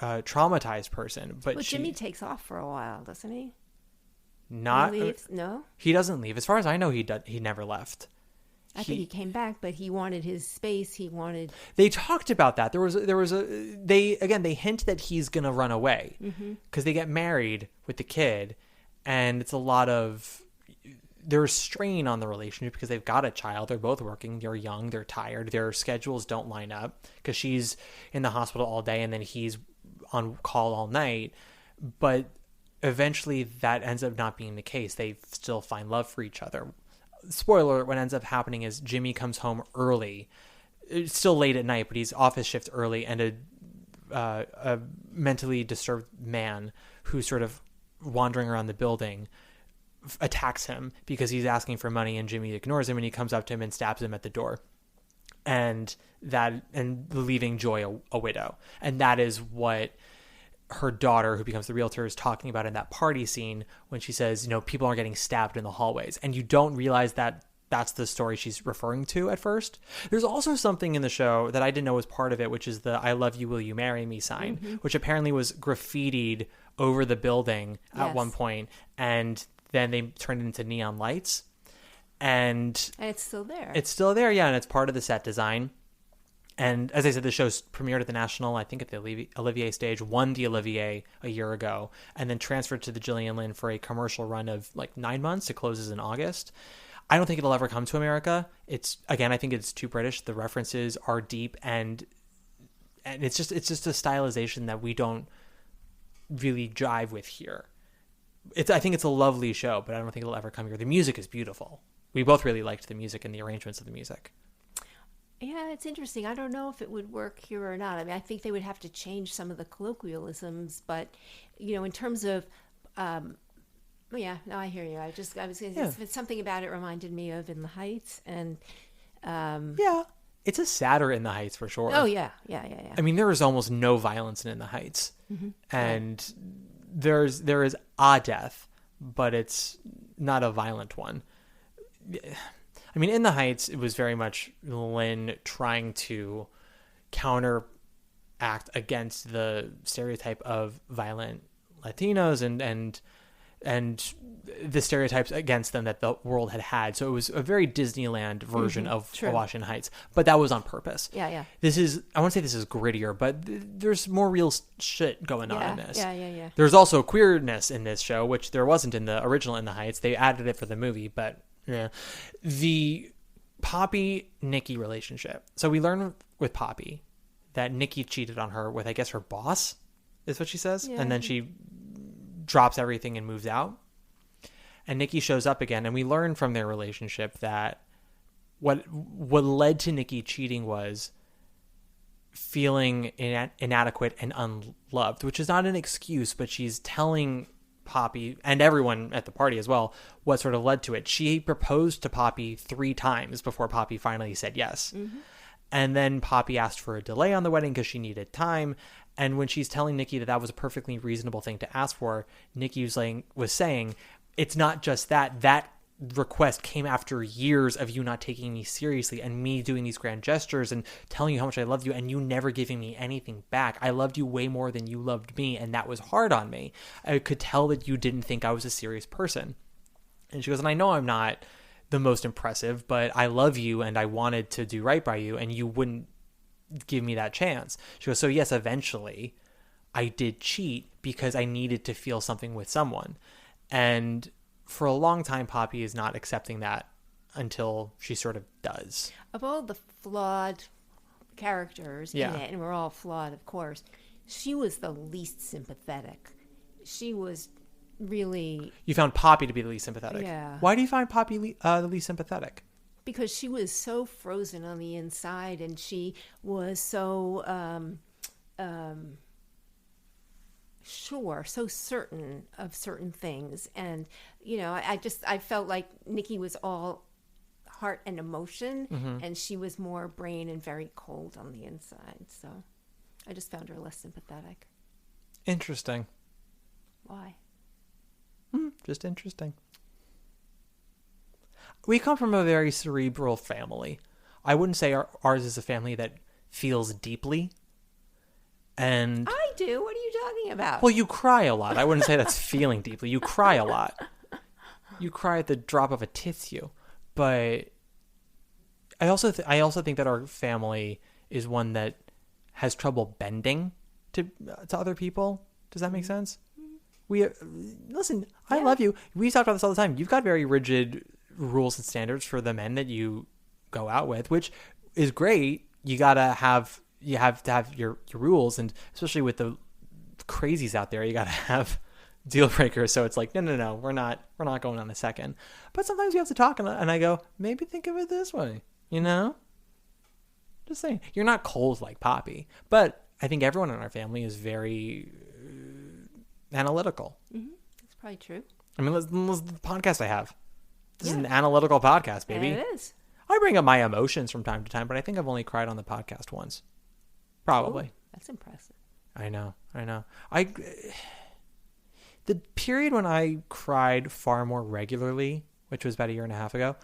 [SPEAKER 2] traumatized person, but
[SPEAKER 3] Jimmy takes off for a while, doesn't he?
[SPEAKER 2] Not
[SPEAKER 3] he leaves? No,
[SPEAKER 2] he doesn't leave. As far as I know, he never left.
[SPEAKER 3] I think he came back, but he wanted his space.
[SPEAKER 2] They talked about that. They hint that he's gonna run away because they get married with the kid, and it's a lot of there's strain on the relationship because they've got a child. They're both working. They're young. They're tired. Their schedules don't line up because she's in the hospital all day and then he's on call all night. But eventually that ends up not being the case. They still find love for each other. Spoiler, what ends up happening is Jimmy comes home early. It's still late at night, but he's off his shift early, and a mentally disturbed man who's sort of wandering around the building attacks him because he's asking for money, and Jimmy ignores him, and he comes up to him and stabs him at the door, and leaving Joy a widow. And that is what her daughter, who becomes the realtor, is talking about in that party scene when she says, people are getting stabbed in the hallways, and you don't realize that that's the story she's referring to at first. There's also something in the show that I didn't know was part of it, which is the "I love you, will you marry me" sign, which apparently was graffitied over the building at one point, and then they turned it into neon lights, and
[SPEAKER 3] it's still there.
[SPEAKER 2] It's still there, yeah, and it's part of the set design. And as I said, the show premiered at the National, I think at the Olivier stage, won the Olivier a year ago, and then transferred to the Gillian Lynn for a commercial run of like 9 months. It closes in August. I don't think it'll ever come to America. I think it's too British. The references are deep, and it's just a stylization that we don't really jive with here. I think it's a lovely show, but I don't think it'll ever come here. The music is beautiful. We both really liked the music and the arrangements of the music.
[SPEAKER 3] Yeah, it's interesting. I don't know if it would work here or not. I mean, I think they would have to change some of the colloquialisms, but in terms of, I hear you. It's something about it reminded me of In the Heights, and
[SPEAKER 2] it's a sadder In the Heights for sure.
[SPEAKER 3] Oh yeah.
[SPEAKER 2] I mean, there is almost no violence in The Heights, and there is a death, but it's not a violent one. I mean, In the Heights, it was very much Lynn trying to counteract against the stereotype of violent Latinos and the stereotypes against them that the world had. So it was a very Disneyland version of Washington Heights, but that was on purpose.
[SPEAKER 3] Yeah.
[SPEAKER 2] I want to say this is grittier, but there's more real shit going on in this.
[SPEAKER 3] Yeah.
[SPEAKER 2] There's also queerness in this show, which there wasn't in the original In the Heights. They added it for the movie, but yeah. The Poppy-Nikki relationship. So we learn with Poppy that Nikki cheated on her with, I guess, her boss, is what she says. Yeah. And then she drops everything and moves out. And Nikki shows up again, and we learn from their relationship that what led to Nikki cheating was feeling inadequate and unloved, which is not an excuse, but she's telling Poppy and everyone at the party as well what sort of led to it. She proposed to Poppy 3 times before Poppy finally said yes. Mm-hmm. And then Poppy asked for a delay on the wedding because she needed time. And when she's telling Nikki that was a perfectly reasonable thing to ask for, Nikki was saying, it's not just that request came after years of you not taking me seriously and me doing these grand gestures and telling you how much I loved you and you never giving me anything back. I loved you way more than you loved me, and that was hard on me. I could tell that you didn't think I was a serious person. And she goes, and I know I'm not the most impressive, but I love you and I wanted to do right by you, and you wouldn't give me that chance. She goes, so yes, eventually I did cheat because I needed to feel something with someone. And for a long time, Poppy is not accepting that until she sort of does.
[SPEAKER 3] Of all the flawed characters in it, and we're all flawed, of course, she was the least sympathetic. She was really...
[SPEAKER 2] You found Poppy to be the least sympathetic.
[SPEAKER 3] Yeah.
[SPEAKER 2] Why do you find Poppy the least sympathetic?
[SPEAKER 3] Because she was so frozen on the inside, and she was so... sure, so certain of certain things. And, you know, I felt like Nikki was all heart and emotion, and she was more brain and very cold on the inside. So I just found her less sympathetic.
[SPEAKER 2] Interesting.
[SPEAKER 3] Why?
[SPEAKER 2] Just interesting. We come from a very cerebral family. I wouldn't say ours is a family that feels deeply. And
[SPEAKER 3] I do. What are you talking about?
[SPEAKER 2] Well, you cry a lot. I wouldn't say that's feeling deeply. You cry a lot. You cry at the drop of a tissue. But I also think that our family is one that has trouble bending to other people. Does that make sense? Listen, I love you. We talk about this all the time. You've got very rigid rules and standards for the men that you go out with, which is great. You have to have your rules, and especially with the crazies out there, you got to have deal breakers. So it's like, no, we're not going on a second. But sometimes you have to talk, and I go, maybe think of it this way, you know? Just saying. You're not cold like Poppy, but I think everyone in our family is very analytical.
[SPEAKER 3] Mm-hmm. That's probably true.
[SPEAKER 2] I mean, listen to the podcast I have. This is an analytical podcast, baby.
[SPEAKER 3] And it is.
[SPEAKER 2] I bring up my emotions from time to time, but I think I've only cried on the podcast once. Probably.
[SPEAKER 3] Ooh, that's impressive.
[SPEAKER 2] I know. The period when I cried far more regularly, which was about 1.5 years ago,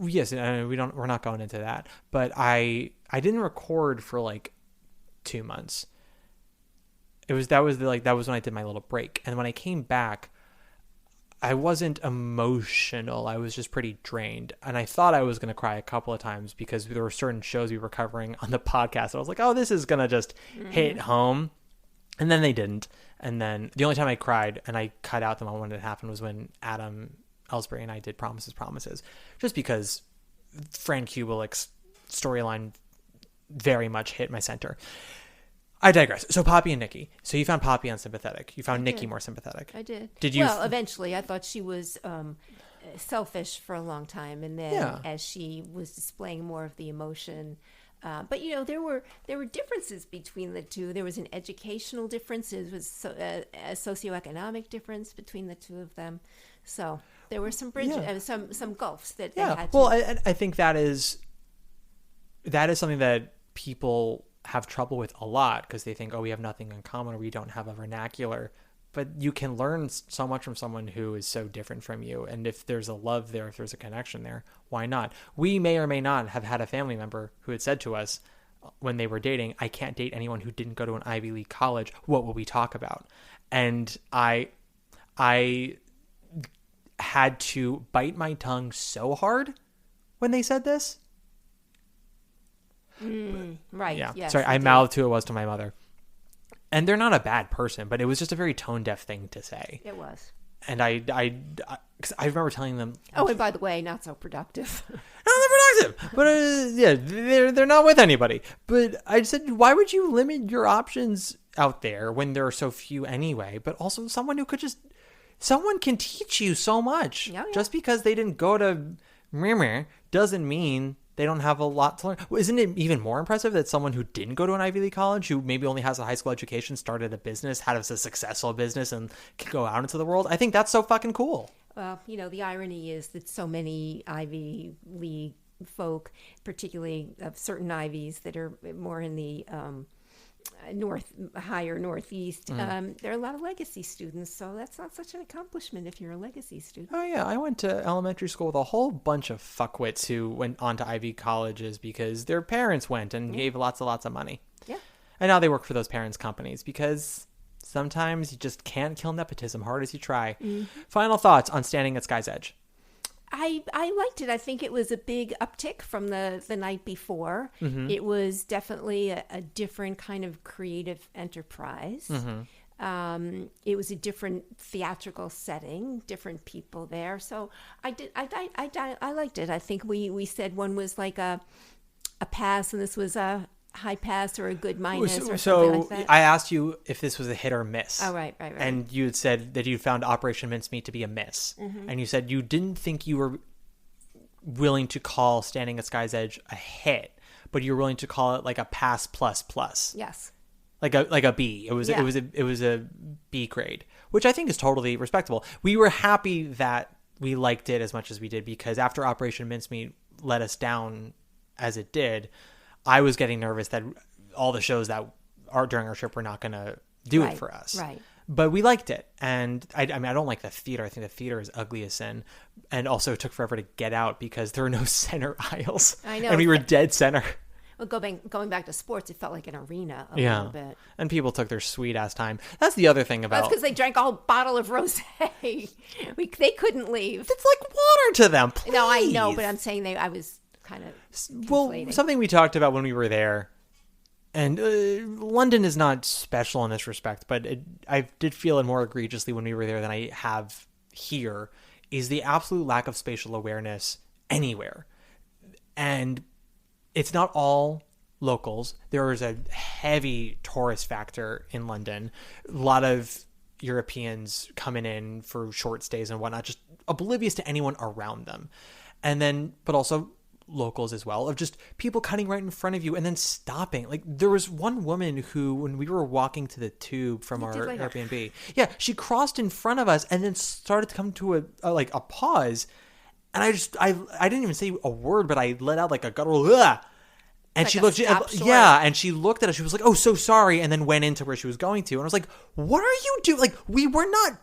[SPEAKER 2] yes, we're not going into that, but I didn't record for like 2 months. That was when I did my little break, and when I came back, I wasn't emotional. I was just pretty drained. And I thought I was going to cry a couple of times because there were certain shows we were covering on the podcast. I was like, oh, this is going to just hit home. And then they didn't. And then the only time I cried and I cut out the moment when it happened was when Adam Ellsbury and I did Promises. Just because Fran Kubelik's storyline very much hit my center. I digress. So Poppy and Nikki. So you found Poppy unsympathetic. You found Nikki more sympathetic.
[SPEAKER 3] I did.
[SPEAKER 2] Did you?
[SPEAKER 3] Well, eventually, I thought she was selfish for a long time, and then as she was displaying more of the emotion, but you know, there were differences between the two. There was an educational difference. There was a socioeconomic difference between the two of them. So there were some bridges, some gulfs that they had to.
[SPEAKER 2] Well, I think that is something that people have trouble with a lot because they think, oh, we have nothing in common or we don't have a vernacular. But you can learn so much from someone who is so different from you. And if there's a love there, if there's a connection there, why not? We may or may not have had a family member who had said to us when they were dating, I can't date anyone who didn't go to an Ivy League college. What will we talk about? And I had to bite my tongue so hard when they said this.
[SPEAKER 3] Right.
[SPEAKER 2] Yeah.
[SPEAKER 3] Yes,
[SPEAKER 2] sorry, I mouthed who it was to my mother. And they're not a bad person, but it was just a very tone deaf thing to say.
[SPEAKER 3] It was.
[SPEAKER 2] And I remember telling them.
[SPEAKER 3] Oh, and by the way, not so productive.
[SPEAKER 2] Not so productive, but they're not with anybody. But I said, why would you limit your options out there when there are so few anyway? But also, someone can teach you so much.
[SPEAKER 3] Yeah.
[SPEAKER 2] Just because they didn't go to Mirror doesn't mean they don't have a lot to learn. Isn't it even more impressive that someone who didn't go to an Ivy League college, who maybe only has a high school education, started a business, had a successful business, and can go out into the world? I think that's so fucking cool.
[SPEAKER 3] Well, the irony is that so many Ivy League folk, particularly of certain Ivies that are more in the higher northeast, there are a lot of legacy students, so that's not such an accomplishment if you're a legacy student.
[SPEAKER 2] Oh yeah, I went to elementary school with a whole bunch of fuckwits who went on to Ivy colleges because their parents went and gave lots of money.
[SPEAKER 3] Yeah.
[SPEAKER 2] And now they work for those parents' companies because sometimes you just can't kill nepotism, hard as you try. Final thoughts on Standing at Sky's Edge.
[SPEAKER 3] I liked it. I think it was a big uptick from the night before. It was definitely a different kind of creative enterprise. It was a different theatrical setting, different people there. So I liked it. I think we said one was like a pass and this was a high pass or a good minus or something like that.
[SPEAKER 2] I asked you if this was a hit or miss.
[SPEAKER 3] Oh, right.
[SPEAKER 2] And you had said that you found Operation Mincemeat to be a miss. And you said you didn't think you were willing to call Standing at Sky's Edge a hit, but you were willing to call it like a pass plus.
[SPEAKER 3] Yes.
[SPEAKER 2] Like a B. It was a B grade, which I think is totally respectable. We were happy that we liked it as much as we did because after Operation Mincemeat let us down as it did, I was getting nervous that all the shows that are during our trip were not going to do it for us.
[SPEAKER 3] Right.
[SPEAKER 2] But we liked it. And I mean, I don't like the theater. I think the theater is ugly as sin. And also it took forever to get out because there were no center aisles.
[SPEAKER 3] I know.
[SPEAKER 2] And we were dead center.
[SPEAKER 3] Well, going back to sports, it felt like an arena a little bit.
[SPEAKER 2] And people took their sweet ass time. That's the other thing about...
[SPEAKER 3] That's because they drank a whole bottle of rosé. They couldn't leave.
[SPEAKER 2] It's like water to them, please.
[SPEAKER 3] No, I know, but I'm saying I was kind of conflating.
[SPEAKER 2] Something we talked about when we were there, and London is not special in this respect, but I did feel it more egregiously when we were there than I have here, is the absolute lack of spatial awareness anywhere. And it's not all locals. There is a heavy tourist factor in London. A lot of Europeans coming in for short stays and whatnot, just oblivious to anyone around them. And then, but also locals as well, of just people cutting right in front of you and then stopping. Like there was one woman who, when we were walking to the tube from our Airbnb, she crossed in front of us and then started to come to a pause. And I didn't even say a word, but I let out like a guttural, ugh! And like she looked, and she looked at us. She was like, "Oh, so sorry," and then went into where she was going to. And I was like, "What are you doing?" Like we were not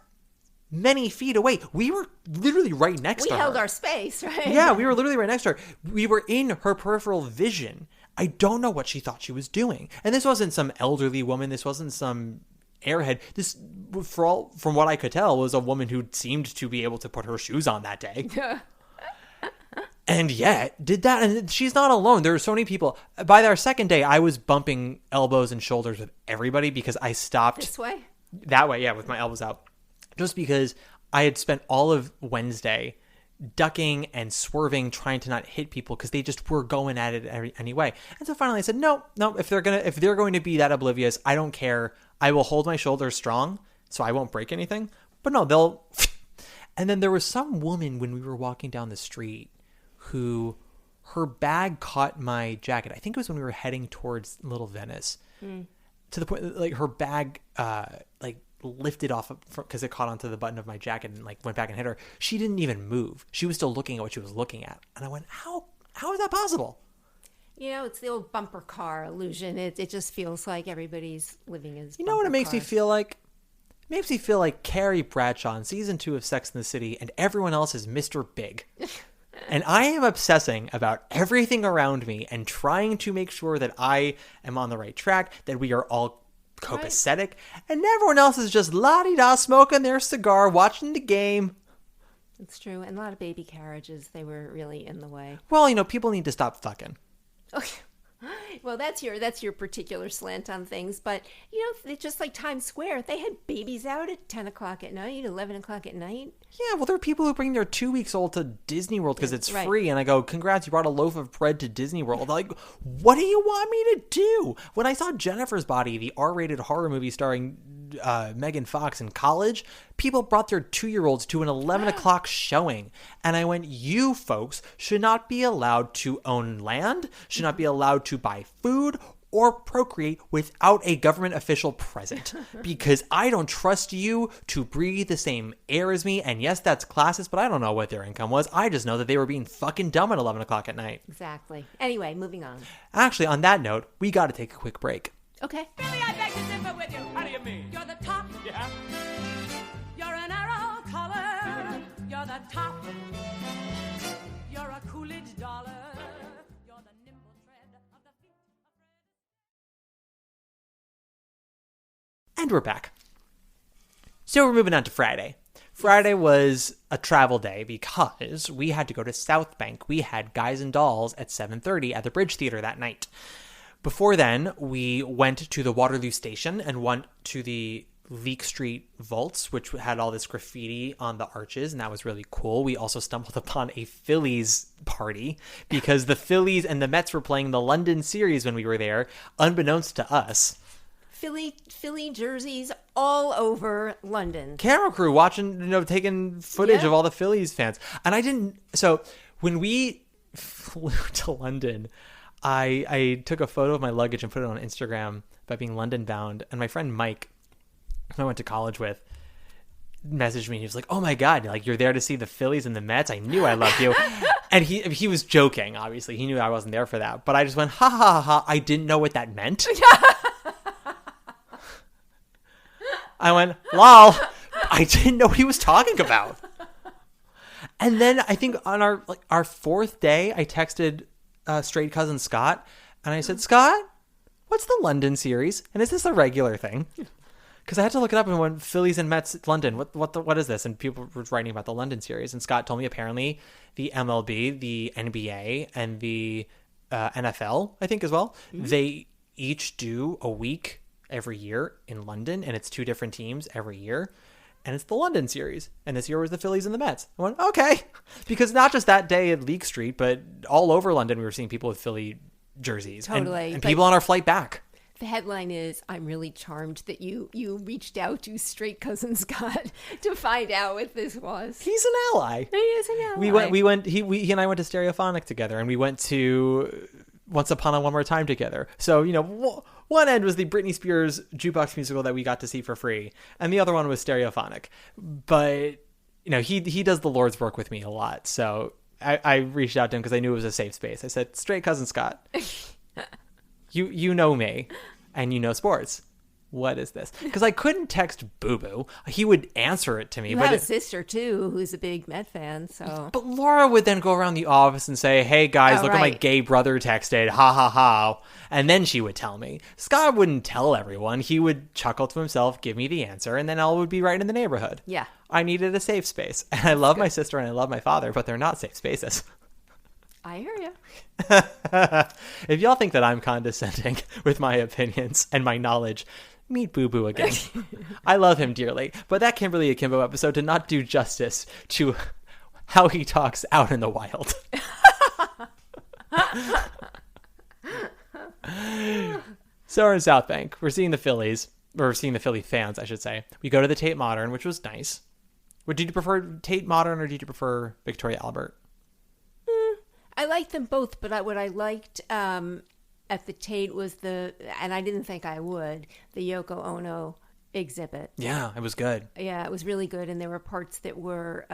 [SPEAKER 2] many feet away. We were literally right next to her.
[SPEAKER 3] We held our space, right?
[SPEAKER 2] Yeah, we were literally right next to her. We were in her peripheral vision. I don't know what she thought she was doing. And this wasn't some elderly woman. This wasn't some airhead. This, from what I could tell, was a woman who seemed to be able to put her shoes on that day. And yet did that. And she's not alone. There are so many people. By our second day, I was bumping elbows and shoulders with everybody because I stopped.
[SPEAKER 3] This way?
[SPEAKER 2] That way, yeah, with my elbows out. Just because I had spent all of Wednesday ducking and swerving, trying to not hit people because they just were going at it anyway. And so finally I said, no, if they're going to be that oblivious, I don't care. I will hold my shoulders strong so I won't break anything. But no, they'll... And then there was some woman when we were walking down the street who her bag caught my jacket. I think it was when we were heading towards Little Venice. To the point like her bag lifted off because it caught onto the button of my jacket and like went back and hit her. She didn't even move. She was still looking at what she was looking at. And I went, how is that possible?
[SPEAKER 3] You know, it's the old bumper car illusion. It just feels like everybody's living as
[SPEAKER 2] You know what it makes
[SPEAKER 3] cars.
[SPEAKER 2] me feel like? It makes me feel like Carrie Bradshaw in season 2 of Sex and the City and everyone else is Mr. Big. And I am obsessing about everything around me and trying to make sure that I am on the right track, that we are all copacetic, right. And everyone else is just la-di-da smoking their cigar, watching the game.
[SPEAKER 3] It's true. And a lot of baby carriages, they were really in the way.
[SPEAKER 2] Well, people need to stop fucking.
[SPEAKER 3] Okay. Well, that's your particular slant on things. But, it's just like Times Square. They had babies out at 10 o'clock at night, 11 o'clock at night.
[SPEAKER 2] Yeah, well, there are people who bring their 2 weeks old to Disney World because it's
[SPEAKER 3] right.
[SPEAKER 2] free. And I go, congrats, you brought a loaf of bread to Disney World. Like, what do you want me to do? When I saw Jennifer's Body, the R-rated horror movie starring Megan Fox in college, people brought their 2-year-olds to an 11 o'clock showing. And I went, you folks should not be allowed to own land, should not be allowed to buy food or procreate without a government official present, because I don't trust you to breathe the same air as me. And yes, that's classist, but I don't know what their income was. I just know that they were being fucking dumb at 11 o'clock at night.
[SPEAKER 3] Exactly. Anyway, moving on.
[SPEAKER 2] Actually, on that note, we got to take a quick break.
[SPEAKER 3] Okay.
[SPEAKER 4] Billy, I beg to differ with you. How do you mean? You're the top. Yeah. You're an arrow collar. You're the top. You're a Coolidge dollar. You're the nimble tread of the feet of Fred.
[SPEAKER 2] And we're back. So we're moving on to Friday. Friday was a travel day because we had to go to South Bank. We had Guys and Dolls at 7:30 at the Bridge Theater that night. Before then, we went to the Waterloo Station and went to the Leek Street Vaults, which had all this graffiti on the arches, and that was really cool. We also stumbled upon a Phillies party because the Phillies and the Mets were playing the London series when we were there, unbeknownst to us.
[SPEAKER 3] Philly jerseys all over London.
[SPEAKER 2] Camera crew watching, taking footage of all the Phillies fans. And so when we flew to London, I took a photo of my luggage and put it on Instagram about being London bound. And my friend Mike, who I went to college with, messaged me. He was like, oh my God, you're there to see the Phillies and the Mets. I knew I loved you. And he was joking, obviously. He knew I wasn't there for that. But I just went, ha ha ha. I didn't know what that meant. I went, lol. I didn't know what he was talking about. And then I think on our fourth day, I texted straight cousin Scott, and I said, Scott, what's the London series? And is this a regular thing? Because I had to look it up and went, Phillies and Mets London. What is this? And people were writing about the London series. And Scott told me apparently the MLB, the NBA, and the NFL, I think as well, they each do a week every year in London, and it's 2 different teams every year. And it's the London series. And this year was the Phillies and the Mets. I went, okay. Because not just that day at Leek Street, but all over London, we were seeing people with Philly jerseys.
[SPEAKER 3] Totally.
[SPEAKER 2] And people on our flight back.
[SPEAKER 3] The headline is, I'm really charmed that you reached out to straight cousin Scott to find out what this was.
[SPEAKER 2] He's an ally.
[SPEAKER 3] He is an ally.
[SPEAKER 2] He and I went to Stereophonic together, and we went to Once Upon a One More Time together. So, one end was the Britney Spears jukebox musical that we got to see for free, and the other one was Stereophonic. But, he does the Lord's work with me a lot. So I reached out to him because I knew it was a safe space. I said, straight cousin Scott, you know me, and you know sports. What is this? Because I couldn't text Boo Boo. He would answer it to me.
[SPEAKER 3] You have a sister, too, who's a big Met fan, so...
[SPEAKER 2] But Laura would then go around the office and say, hey, guys, look what my gay brother texted. Ha, ha, ha. And then she would tell me. Scott wouldn't tell everyone. He would chuckle to himself, give me the answer, and then all would be right in the neighborhood.
[SPEAKER 3] Yeah.
[SPEAKER 2] I needed a safe space. And I love my sister and I love my father, but they're not safe spaces.
[SPEAKER 3] I hear you.
[SPEAKER 2] If y'all think that I'm condescending with my opinions and my knowledge, meet Boo Boo again. I love him dearly, but that Kimberly Akimbo episode did not do justice to how he talks out in the wild. So we're in South Bank. We're seeing the Phillies, or seeing the Philly fans, I should say. We go to the Tate Modern, which was nice. Did you prefer Tate Modern or did you prefer Victoria Albert?
[SPEAKER 3] I liked them both, but what I liked at the Tate was and I didn't think I would, the Yoko Ono exhibit.
[SPEAKER 2] Yeah, it was good.
[SPEAKER 3] Yeah, it was really good, and there were parts that were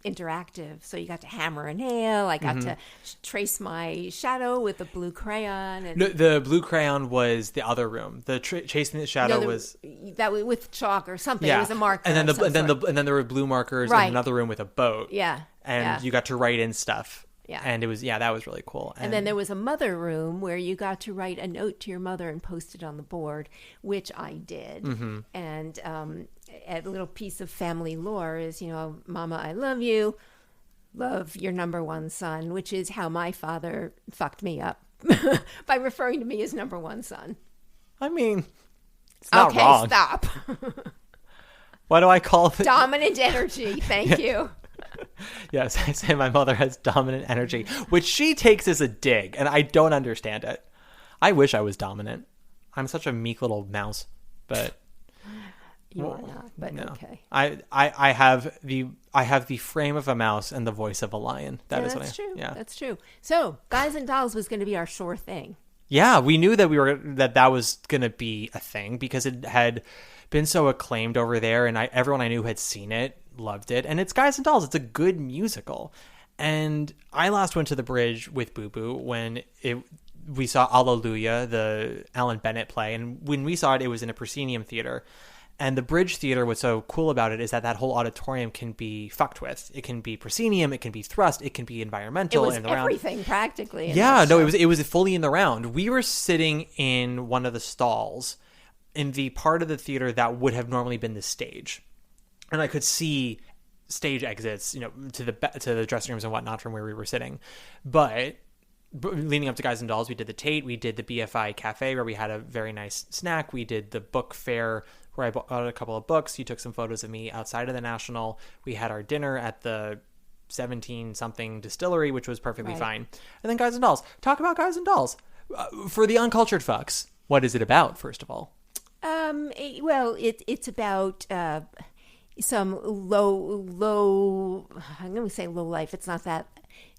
[SPEAKER 3] interactive, so you got to hammer a nail. I got to trace my shadow with a blue crayon. And
[SPEAKER 2] the blue crayon was the other room. The chasing the shadow was
[SPEAKER 3] that was with chalk or something.
[SPEAKER 2] Yeah.
[SPEAKER 3] It was a marker.
[SPEAKER 2] And then there were blue markers in another room with a boat.
[SPEAKER 3] Yeah,
[SPEAKER 2] and you got to write in stuff.
[SPEAKER 3] Yeah.
[SPEAKER 2] And it was, that was really cool.
[SPEAKER 3] And then there was a mother room where you got to write a note to your mother and post it on the board, which I did. And a little piece of family lore is, Mama, I love you. Love your number one son, which is how my father fucked me up by referring to me as number one son.
[SPEAKER 2] I mean, it's not wrong.
[SPEAKER 3] Okay, stop.
[SPEAKER 2] What do I call it?
[SPEAKER 3] Dominant energy. Thank you.
[SPEAKER 2] Yes, I say my mother has dominant energy, which she takes as a dig, and I don't understand it. I wish I was dominant. I'm such a meek little mouse, but
[SPEAKER 3] You are not, but
[SPEAKER 2] No.
[SPEAKER 3] okay.
[SPEAKER 2] I have the frame of a mouse and the voice of a lion. That's
[SPEAKER 3] true.
[SPEAKER 2] Yeah.
[SPEAKER 3] That's true. So, Guys and Dolls was going to be our sure thing.
[SPEAKER 2] Yeah, we knew that that was going to be a thing because it had been so acclaimed over there, and everyone I knew had seen it, loved it, and it's Guys and Dolls. It's a good musical. And I last went to the Bridge with Boo Boo when we saw Alleluia, the Alan Bennett play, and when we saw it, it was in a proscenium theater. And the Bridge Theater, what's so cool about it is that whole auditorium can be fucked with. It can be proscenium, it can be thrust, it can be environmental.
[SPEAKER 3] It was
[SPEAKER 2] in the
[SPEAKER 3] everything
[SPEAKER 2] round.
[SPEAKER 3] practically.
[SPEAKER 2] Yeah, no, it was fully in the round. We were sitting in one of the stalls in the part of the theater that would have normally been the stage, and I could see stage exits, to the dressing rooms and whatnot from where we were sitting. But leading up to Guys and Dolls, we did the Tate, we did the BFI Cafe where we had a very nice snack. We did the book fair where I bought a couple of books. You took some photos of me outside of the National. We had our dinner at the 17-something distillery, which was perfectly fine. And then Guys and Dolls. Talk about Guys and Dolls. For the uncultured fucks, what is it about, first of all?
[SPEAKER 3] It's about some low, I'm going to say low life. It's not that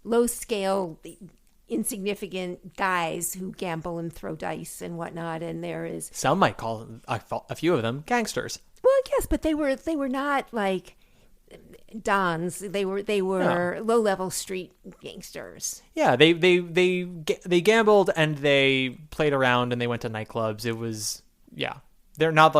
[SPEAKER 3] low scale, insignificant guys who gamble and throw dice and whatnot. And there is,
[SPEAKER 2] some might call a few of them gangsters.
[SPEAKER 3] well, yes, but they were not like dons. They were low level street gangsters.
[SPEAKER 2] Yeah, they gambled and they played around and they went to nightclubs. It was, yeah. They're not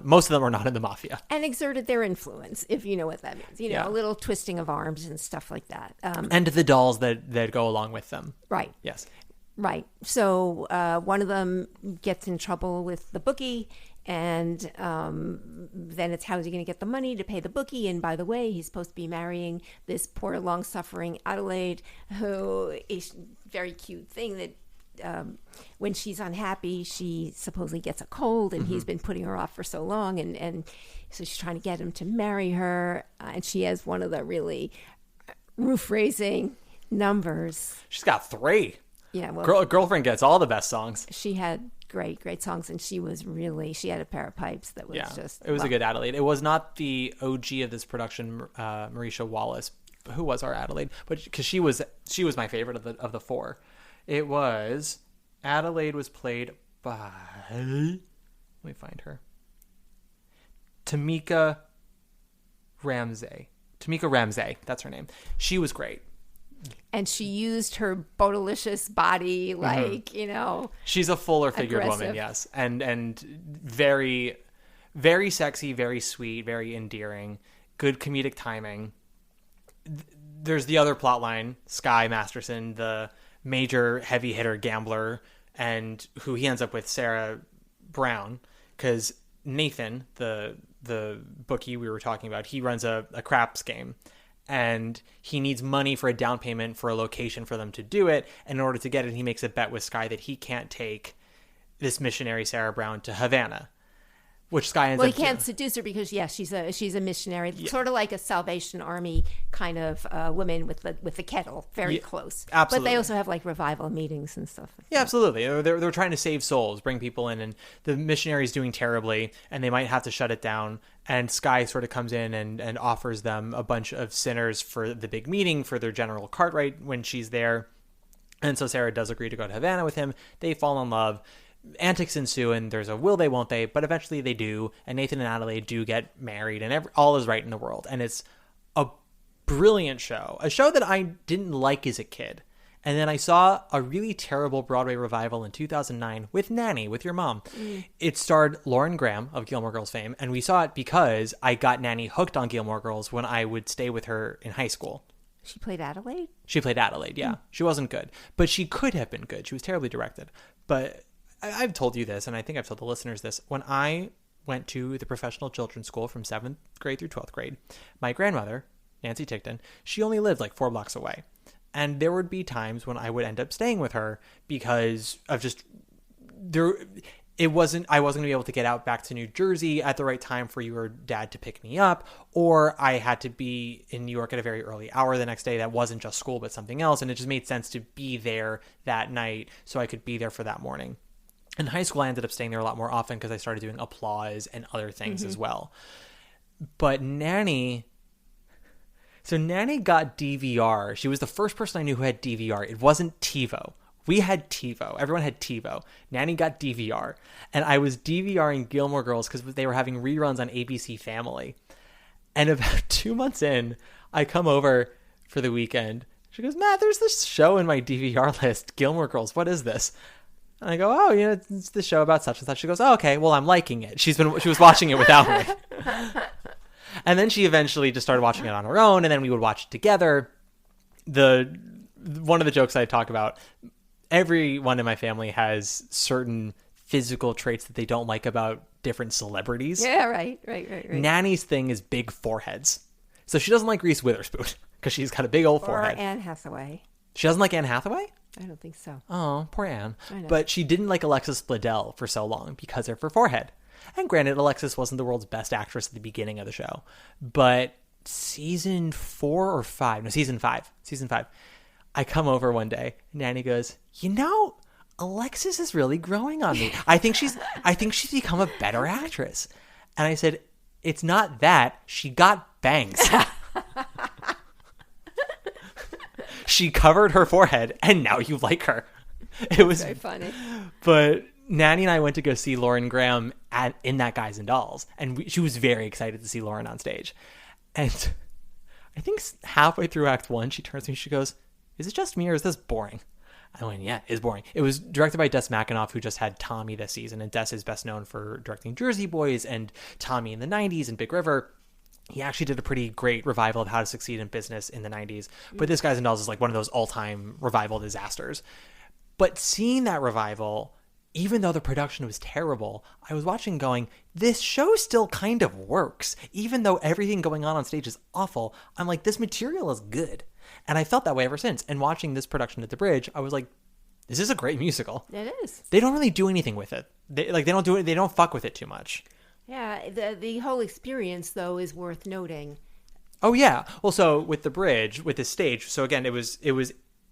[SPEAKER 2] most of them are not in the mafia. And
[SPEAKER 3] exerted their influence, if you know what that means. A little twisting of arms and stuff like that.
[SPEAKER 2] And the dolls that go along with them.
[SPEAKER 3] Right.
[SPEAKER 2] Yes.
[SPEAKER 3] Right. So one of them gets in trouble with the bookie, and then it's how is he going to get the money to pay the bookie? And by the way, he's supposed to be marrying this poor, long-suffering Adelaide, who is a very cute thing that when she's unhappy, she supposedly gets a cold, and he's been putting her off for so long, and so she's trying to get him to marry her, and she has one of the really roof-raising numbers.
[SPEAKER 2] She's got 3.
[SPEAKER 3] Yeah, well,
[SPEAKER 2] Girlfriend gets all the best songs.
[SPEAKER 3] She had great songs, and she had a pair of pipes that was
[SPEAKER 2] it was a good Adelaide. It was not the OG of this production, Marisha Wallace, who was our Adelaide, but because she was my favorite of the 4. It was Adelaide was played by, let me find her, Tamika Ramsey. That's her name. She was great.
[SPEAKER 3] And she used her botalicious body like,
[SPEAKER 2] She's a fuller figured
[SPEAKER 3] aggressive
[SPEAKER 2] woman, yes. And very, very sexy, very sweet, very endearing, good comedic timing. There's the other plot line, Sky Masterson, the major heavy hitter gambler, and who he ends up with Sarah Brown, because Nathan, the bookie we were talking about, he runs a craps game, and he needs money for a down payment for a location for them to do it. And in order to get it, he makes a bet with Sky that he can't take this missionary Sarah Brown to Havana, which Sky ends up.
[SPEAKER 3] Well, he can't seduce her because she's a missionary, sort of like a Salvation Army kind of woman with the kettle, very close.
[SPEAKER 2] Absolutely.
[SPEAKER 3] But they also have like revival meetings and stuff.
[SPEAKER 2] Yeah, absolutely. They're trying to save souls, bring people in, and the missionary's doing terribly, and they might have to shut it down. And Sky sort of comes in and offers them a bunch of sinners for the big meeting for their General Cartwright when she's there. And so Sarah does agree to go to Havana with him. They fall in love. Antics ensue, and there's a will they, won't they, but eventually they do, and Nathan and Adelaide do get married, and all is right in the world. And it's a brilliant show, a show that I didn't like as a kid. And then I saw a really terrible Broadway revival in 2009 with Nanny, with your mom. It starred Lauren Graham of Gilmore Girls fame, and we saw it because I got Nanny hooked on Gilmore Girls when I would stay with her in high school.
[SPEAKER 3] She played Adelaide?
[SPEAKER 2] She played Adelaide, yeah. She wasn't good, but she could have been good. She was terribly directed. But I've told you this, and I think I've told the listeners this. When I went to the professional children's school from 7th grade through 12th grade, my grandmother, Nancy Tickton, she only lived like 4 blocks away. And there would be times when I would end up staying with her because of I wasn't going to be able to get out back to New Jersey at the right time for your dad to pick me up, or I had to be in New York at a very early hour the next day that wasn't just school but something else, and it just made sense to be there that night so I could be there for that morning. In high school, I ended up staying there a lot more often because I started doing applause and other things as well. But Nanny got DVR. She was the first person I knew who had DVR. It wasn't TiVo. We had TiVo. Everyone had TiVo. Nanny got DVR. And I was DVRing Gilmore Girls because they were having reruns on ABC Family. And about 2 months in, I come over for the weekend. She goes, Matt, there's this show in my DVR list, Gilmore Girls. What is this? And I go, oh, it's the show about such and such. She goes, oh, okay, well, I'm liking it. She was watching it without me. And then she eventually just started watching it on her own, and then we would watch it together. One of the jokes I talk about, everyone in my family has certain physical traits that they don't like about different celebrities.
[SPEAKER 3] Yeah, right.
[SPEAKER 2] Nanny's thing is big foreheads. So she doesn't like Reese Witherspoon because she's got a big old forehead.
[SPEAKER 3] Or Anne Hathaway.
[SPEAKER 2] She doesn't like Anne Hathaway?
[SPEAKER 3] I don't think so.
[SPEAKER 2] Oh, poor Anne.
[SPEAKER 3] I know.
[SPEAKER 2] But she didn't like Alexis Bledel for so long because of her forehead. And granted, Alexis wasn't the world's best actress at the beginning of the show. But season 5, I come over one day, and Nanny goes, Alexis is really growing on me. I think she's become a better actress. And I said, it's not that. She got bangs. She covered her forehead, and now you like her. It was
[SPEAKER 3] very funny.
[SPEAKER 2] But Nanny and I went to go see Lauren Graham in that Guys and Dolls, and she was very excited to see Lauren on stage. And I think halfway through Act 1, she turns to me, she goes, is it just me or is this boring? I went, yeah, it's boring. It was directed by Des McAnuff, who just had Tommy this season, and Des is best known for directing Jersey Boys and Tommy in the 90s and Big River. He actually did a pretty great revival of How to Succeed in Business in the 90s. But this Guys and Dolls is like one of those all-time revival disasters. But seeing that revival, even though the production was terrible, I was watching going, this show still kind of works. Even though everything going on stage is awful, I'm like, this material is good. And I felt that way ever since. And watching this production at the Bridge, I was like, this is a great musical.
[SPEAKER 3] It is.
[SPEAKER 2] They don't really do anything with it. They don't fuck with it too much.
[SPEAKER 3] Yeah, the whole experience, though, is worth noting.
[SPEAKER 2] Oh, yeah. Well, so with the Bridge, with the stage, so again, it was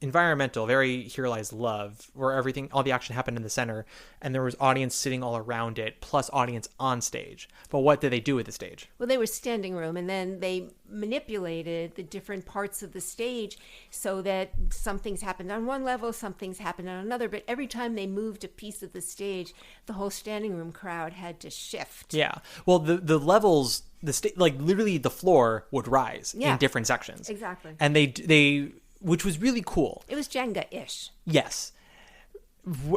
[SPEAKER 2] environmental, very Here Lies Love, where all the action happened in the center, and there was audience sitting all around it, plus audience on stage. But what did they do with the stage?
[SPEAKER 3] Well, they were standing room, and then they manipulated the different parts of the stage so that some things happened on one level, some things happened on another, but every time they moved a piece of the stage, the whole standing room crowd had to shift.
[SPEAKER 2] Yeah. Well, the levels, literally the floor would rise in different sections.
[SPEAKER 3] Exactly.
[SPEAKER 2] And they which was really cool.
[SPEAKER 3] It was Jenga-ish. Yes.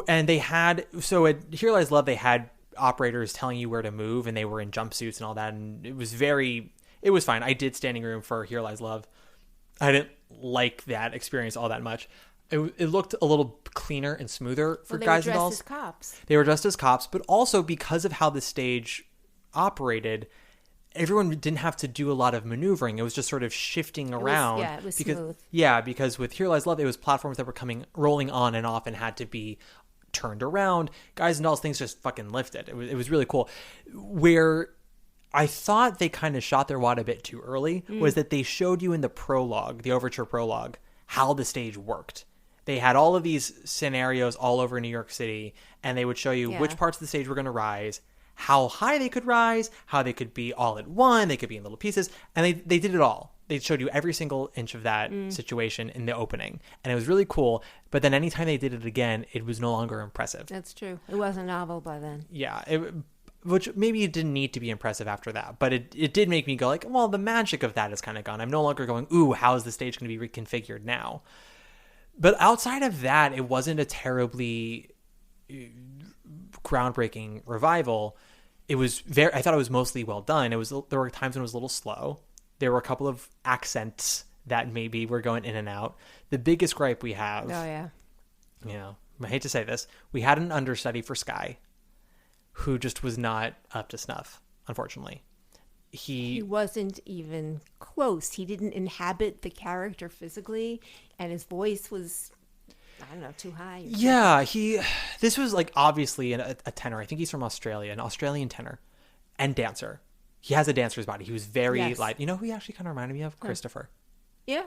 [SPEAKER 2] And they had, so at Here Lies Love, they had operators telling you where to move, and they were in jumpsuits and all that, and it was fine. I did standing room for Here Lies Love. I didn't like that experience all that much. It looked a little cleaner and smoother for Guys and Dolls.
[SPEAKER 3] They were dressed as cops.
[SPEAKER 2] They were dressed as cops, but also because of how the stage operated, everyone didn't have to do a lot of maneuvering. It was just sort of shifting around.
[SPEAKER 3] It was smooth.
[SPEAKER 2] Yeah, because with Here Lies Love, it was platforms that were rolling on and off and had to be turned around. Guys and Dolls, things just fucking lifted. It was really cool. Where I thought they kind of shot their wad a bit too early was that they showed you in the prologue, the overture prologue, how the stage worked. They had all of these scenarios all over New York City, and they would show you which parts of the stage were going to rise, how high they could rise, how they could be all at one, they could be in little pieces, and they did it all. They showed you every single inch of that situation in the opening, and it was really cool. But then anytime they did it again, it was no longer impressive.
[SPEAKER 3] That's true. It wasn't novel by then.
[SPEAKER 2] Yeah, which maybe it didn't need to be impressive after that, but it did make me go like, well, the magic of that is kind of gone. I'm no longer going, ooh, how is the stage going to be reconfigured now? But outside of that, it wasn't a terribly groundbreaking revival. I thought it was mostly well done. There were times when it was a little slow. There were a couple of accents that maybe were going in and out. The biggest gripe we have, I hate to say this, we had an understudy for Sky who just was not up to snuff, unfortunately. He
[SPEAKER 3] wasn't even close. He didn't inhabit the character physically, and his voice was, I don't know, too high.
[SPEAKER 2] Yeah, this was like obviously a tenor. I think he's from Australia, an Australian tenor and dancer. He has a dancer's body. He was very light. You know who he actually kind of reminded me of? Christopher.
[SPEAKER 3] Yeah.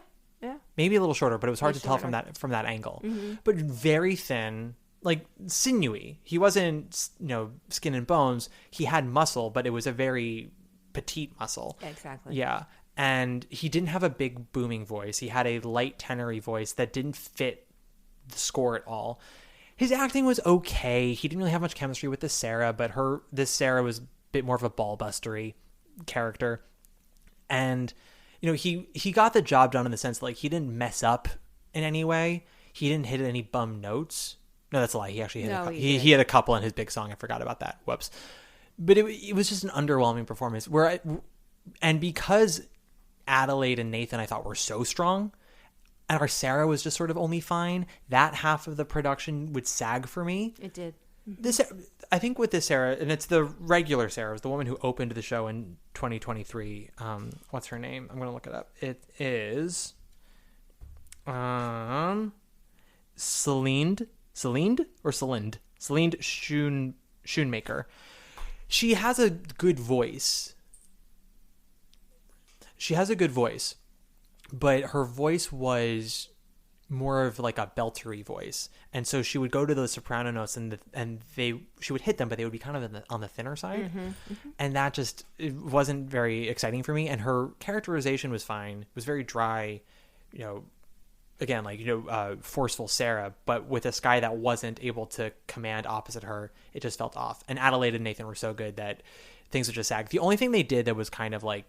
[SPEAKER 2] Maybe a little shorter, but it was hard to tell from that angle. Mm-hmm. But very thin, like sinewy. He wasn't, skin and bones. He had muscle, but it was a very petite muscle.
[SPEAKER 3] Exactly.
[SPEAKER 2] Yeah. And he didn't have a big booming voice. He had a light tenory voice that didn't fit the score at all. His acting was okay. He didn't really have much chemistry with this Sarah, but this Sarah was a bit more of a ball-bustery character. And, he got the job done in the sense that, like, he didn't mess up in any way. He didn't hit any bum notes. No, that's a lie. He actually hit he had a couple in his big song. I forgot about that. Whoops. But it was just an underwhelming performance. And because Adelaide and Nathan, I thought, were so strong, and our Sarah was just sort of only fine, that half of the production would sag for me.
[SPEAKER 3] It did.
[SPEAKER 2] I think with this Sarah, and it's the regular Sarah, it was the woman who opened the show in 2023. What's her name? I'm going to look it up. It is Celine Schoonmaker. She has a good voice. But her voice was more of like a beltery voice, and so she would go to those soprano notes, she would hit them, but they would be kind of on the thinner side, and that just it wasn't very exciting for me. And her characterization was fine; it was very dry, again, like forceful Sarah, but with a Sky that wasn't able to command opposite her, it just felt off. And Adelaide and Nathan were so good that things would just sag. The only thing they did that was kind of like,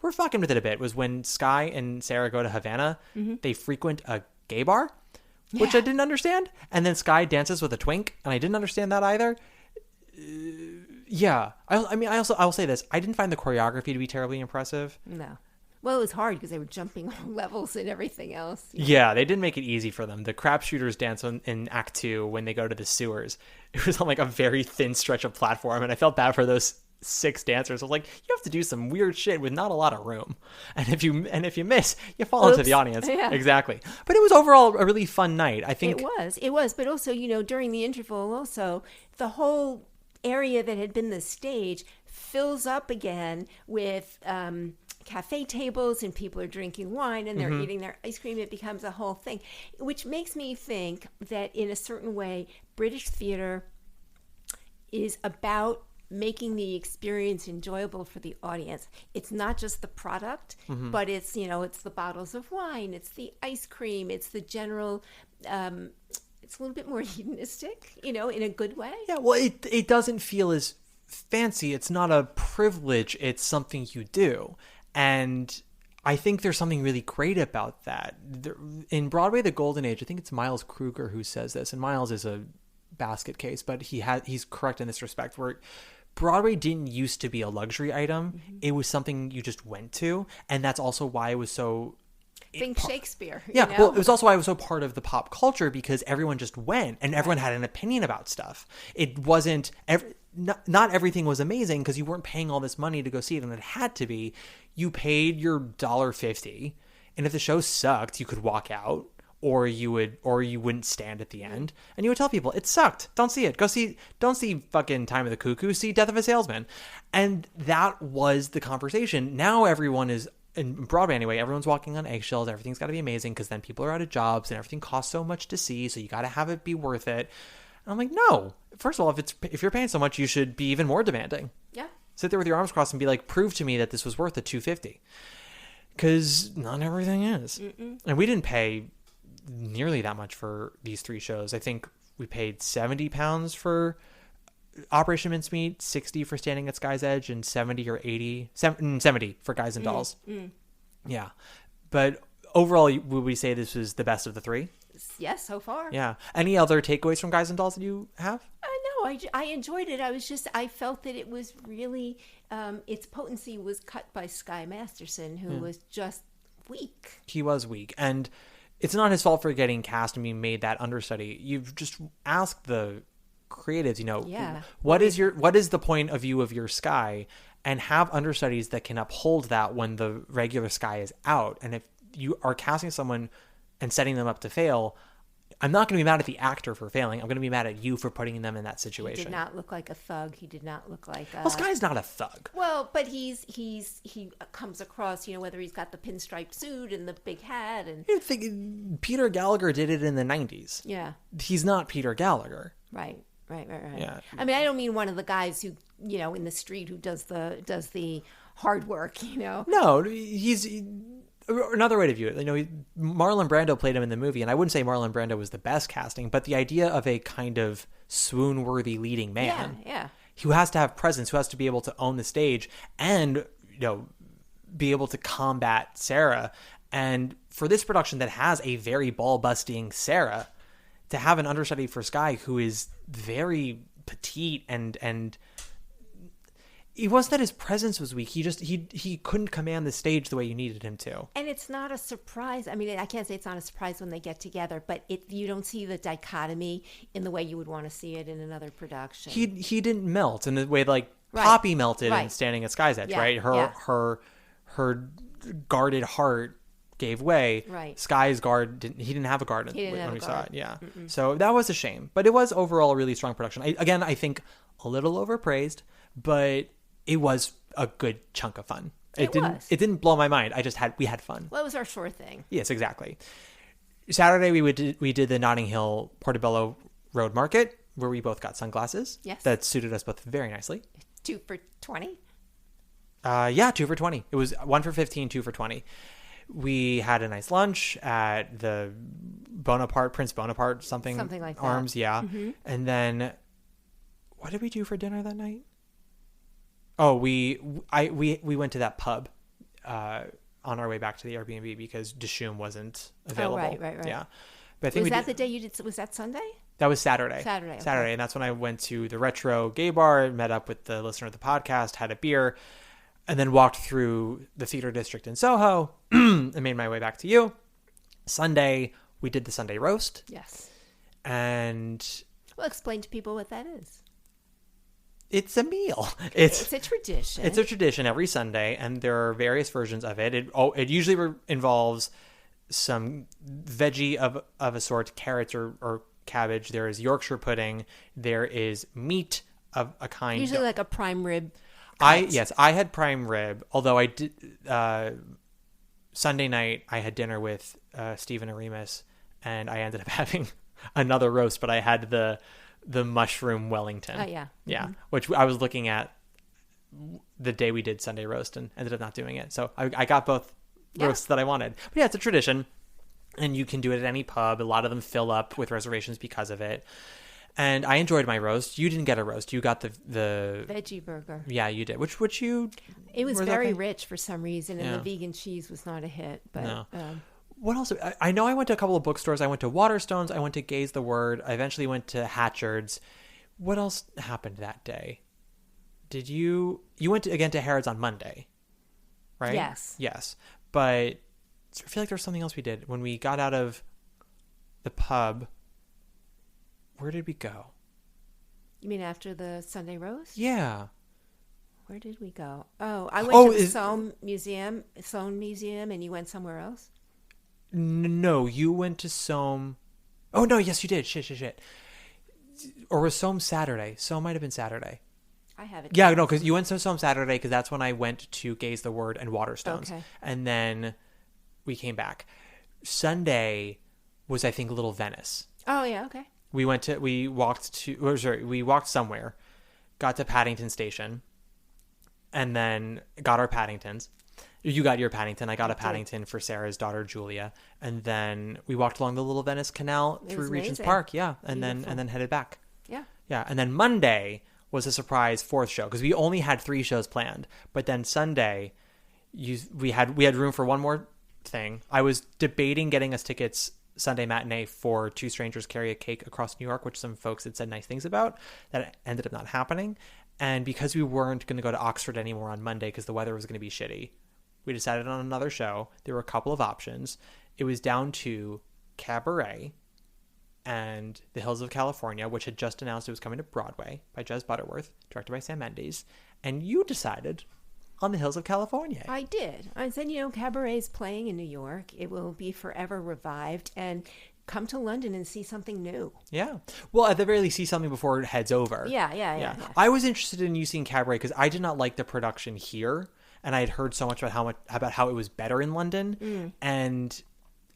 [SPEAKER 2] we're fucking with it a bit, was when Sky and Sarah go to Havana, they frequent a gay bar, which I didn't understand. And then Sky dances with a twink, and I didn't understand that either. I will say this. I didn't find the choreography to be terribly impressive.
[SPEAKER 3] No. Well, it was hard because they were jumping levels and everything else.
[SPEAKER 2] Yeah, they didn't make it easy for them. The crapshooters dance in Act 2 when they go to the sewers. It was on like a very thin stretch of platform, and I felt bad for those 6 dancers. I was like, you have to do some weird shit with not a lot of room, and if you miss, you fall into the audience.
[SPEAKER 3] Yeah.
[SPEAKER 2] Exactly. But it was overall a really fun night. I think
[SPEAKER 3] it was, but also during the interval, also the whole area that had been the stage fills up again with cafe tables, and people are drinking wine and they're eating their ice cream. It becomes a whole thing, which makes me think that in a certain way, British theater is about making the experience enjoyable for the audience. It's not just the product, but it's, it's the bottles of wine, it's the ice cream, it's the general, it's a little bit more hedonistic, in a good way. Yeah,
[SPEAKER 2] well, it doesn't feel as fancy. It's not a privilege. It's something you do. And I think there's something really great about that. In Broadway, the Golden Age, I think it's Miles Kruger who says this, and Miles is a basket case, but he's correct in this respect, where Broadway didn't used to be a luxury item. It was something you just went to, and that's also why it was so...
[SPEAKER 3] Think Shakespeare.
[SPEAKER 2] Yeah, well, it was also why it was so part of the pop culture, because everyone just went, and everyone had an opinion about stuff. It wasn't... Not everything was amazing, because you weren't paying all this money to go see it, and it had to be. You paid your $1.50, and if the show sucked, you could walk out, or you wouldn't stand at the end, and you would tell people it sucked. Don't see it. Don't see fucking Time of the Cuckoo. See Death of a Salesman. And that was the conversation. Now everyone is, in Broadway anyway, everyone's walking on eggshells. Everything's got to be amazing, because then people are out of jobs and everything costs so much to see, so you got to have it be worth it. And I'm like, no. First of all, if you're paying so much, you should be even more demanding.
[SPEAKER 3] Yeah.
[SPEAKER 2] Sit there with your arms crossed and be like, prove to me that this was worth the $2.50, because not everything is. And we didn't pay nearly that much for these 3 shows. I think we paid £70 for Operation Mincemeat, 60 for Standing at Sky's Edge, and 70 for Guys and Dolls. Yeah, but overall, would we say this was the best of the 3?
[SPEAKER 3] Yes, so far.
[SPEAKER 2] Yeah. Any other takeaways from Guys and Dolls that you have?
[SPEAKER 3] No, I enjoyed it. I felt that it was really, its potency was cut by Sky Masterson, who was just weak. He was weak,
[SPEAKER 2] and it's not his fault for getting cast and being made that understudy. You've just asked the creatives, what is the point of view of your Sky, and have understudies that can uphold that when the regular Sky is out. And if you are casting someone and setting them up to fail, I'm not going to be mad at the actor for failing. I'm going to be mad at you for putting them in that
[SPEAKER 3] He
[SPEAKER 2] situation.
[SPEAKER 3] did not look like a thug. He did not look like a...
[SPEAKER 2] Well, Sky's not a thug.
[SPEAKER 3] Well, but he comes across, whether he's got the pinstripe suit and the big hat and...
[SPEAKER 2] You think Peter Gallagher did it in the 90s.
[SPEAKER 3] Yeah.
[SPEAKER 2] He's not Peter Gallagher.
[SPEAKER 3] Right.
[SPEAKER 2] Yeah.
[SPEAKER 3] I mean, I don't mean one of the guys who, in the street who does the hard work,
[SPEAKER 2] No, he's... Another way to view it, Marlon Brando played him in the movie, and I wouldn't say Marlon Brando was the best casting, but the idea of a kind of swoon-worthy leading man, who has to have presence, who has to be able to own the stage, and be able to combat Sarah. And for this production that has a very ball-busting Sarah, to have an understudy for Sky who is very petite and it wasn't that his presence was weak. He couldn't command the stage the way you needed him to.
[SPEAKER 3] And it's not a surprise. I mean, I can't say it's not a surprise when they get together, but you don't see the dichotomy in the way you would want to see it in another production.
[SPEAKER 2] He didn't melt in the way
[SPEAKER 3] Right.
[SPEAKER 2] Poppy melted
[SPEAKER 3] Right.
[SPEAKER 2] in Standing at Sky's Edge,
[SPEAKER 3] Yeah.
[SPEAKER 2] right? Her guarded heart gave way.
[SPEAKER 3] Right.
[SPEAKER 2] Sky's guard didn't have a guard
[SPEAKER 3] He didn't have
[SPEAKER 2] when
[SPEAKER 3] a
[SPEAKER 2] we saw
[SPEAKER 3] guard.
[SPEAKER 2] it. Yeah. So that was a shame, but it was overall a really strong production. I think a little overpraised, but it was a good chunk of fun. It didn't blow my mind. We had fun.
[SPEAKER 3] Well, it was our sure thing.
[SPEAKER 2] Yes, exactly. Saturday we did the Notting Hill Portobello Road Market, where we both got sunglasses.
[SPEAKER 3] Yes.
[SPEAKER 2] That suited us both very nicely.
[SPEAKER 3] 2 for $20.
[SPEAKER 2] Yeah, 2 for $20. It was 1 for $15, 2 for $20. We had a nice lunch at the Prince Bonaparte something
[SPEAKER 3] like that.
[SPEAKER 2] Arms, yeah. And then what did we do for dinner that night? Oh, we went to that pub on our way back to the Airbnb because Dishoom wasn't available.
[SPEAKER 3] Oh, right.
[SPEAKER 2] Yeah. But I think
[SPEAKER 3] Was that the day you did? Was that Sunday?
[SPEAKER 2] That was Saturday.
[SPEAKER 3] Saturday,
[SPEAKER 2] And that's when I went to the Retro Gay Bar, met up with the listener of the podcast, had a beer, and then walked through the theater district in Soho and made my way back to you. Sunday, we did the Sunday roast.
[SPEAKER 3] Yes.
[SPEAKER 2] And
[SPEAKER 3] Well, explain to people what that is.
[SPEAKER 2] it's a meal.
[SPEAKER 3] It's a tradition.
[SPEAKER 2] It's a tradition every Sunday, and there are various versions of it. It usually involves some veggie of a sort, carrots or cabbage. There is Yorkshire pudding. There is meat of a kind.
[SPEAKER 3] Usually like a prime rib.
[SPEAKER 2] I had prime rib, although I did Sunday night I had dinner with Stephen Aremus, and I ended up having another roast, but I had the mushroom Wellington.
[SPEAKER 3] Oh, yeah.
[SPEAKER 2] Yeah, which I was looking at the day we did Sunday roast and ended up not doing it. So I got both roasts that I wanted. But yeah, it's a tradition, and you can do it at any pub. A lot of them fill up with reservations because of it. And I enjoyed my roast. You didn't get a roast. You got the
[SPEAKER 3] Veggie burger.
[SPEAKER 2] Yeah, you did. Which you...
[SPEAKER 3] It was very rich for some reason, and
[SPEAKER 2] Yeah.
[SPEAKER 3] the vegan cheese was not a hit. But
[SPEAKER 2] No. What else? I know I went to a couple of bookstores. I went to Waterstones. I went to Gaze the Word. I eventually went to Hatchard's. What else happened that day? Did you went again to Harrods on Monday, right? Yes. But I feel like there was something else we did when we got out of the pub. Where did we go?
[SPEAKER 3] You mean after the Sunday roast?
[SPEAKER 2] Yeah.
[SPEAKER 3] Where did we go? Oh, I went to the Soane Museum, and you went somewhere else?
[SPEAKER 2] No, you went to Soame. Oh, no, yes, you did. Shit. Or was Soame Saturday? Soame might have been Saturday.
[SPEAKER 3] I have it.
[SPEAKER 2] Yeah, no, because you went to Soame Saturday because that's when I went to Gaze the Word and Waterstones.
[SPEAKER 3] Okay.
[SPEAKER 2] And then we came back. Sunday was, I think, Little Venice.
[SPEAKER 3] Oh, yeah, okay.
[SPEAKER 2] We walked somewhere, got to Paddington Station, and then got our Paddingtons. You got your Paddington. I got a Paddington for Sarah's daughter, Julia. And then we walked along the Little Venice Canal through Regent's Park. Yeah. And then headed back.
[SPEAKER 3] Yeah.
[SPEAKER 2] Yeah. And then Monday was a surprise fourth show because we only had 3 shows planned. But then Sunday, we had room for one more thing. I was debating getting us tickets Sunday matinee for Two Strangers Carry a Cake Across New York, which some folks had said nice things about. That ended up not happening. And because we weren't going to go to Oxford anymore on Monday because the weather was going to be shitty, we decided on another show. There were a couple of options. It was down to Cabaret and The Hills of California, which had just announced it was coming to Broadway by Jez Butterworth, directed by Sam Mendes. And you decided on The Hills of California.
[SPEAKER 3] I did. I said, Cabaret's playing in New York. It will be forever revived. And come to London and see something new.
[SPEAKER 2] Yeah. Well, at the very least, see something before it heads over.
[SPEAKER 3] Yeah.
[SPEAKER 2] I was interested in you seeing Cabaret because I did not like the production here, and I had heard so much about how it was better in London, and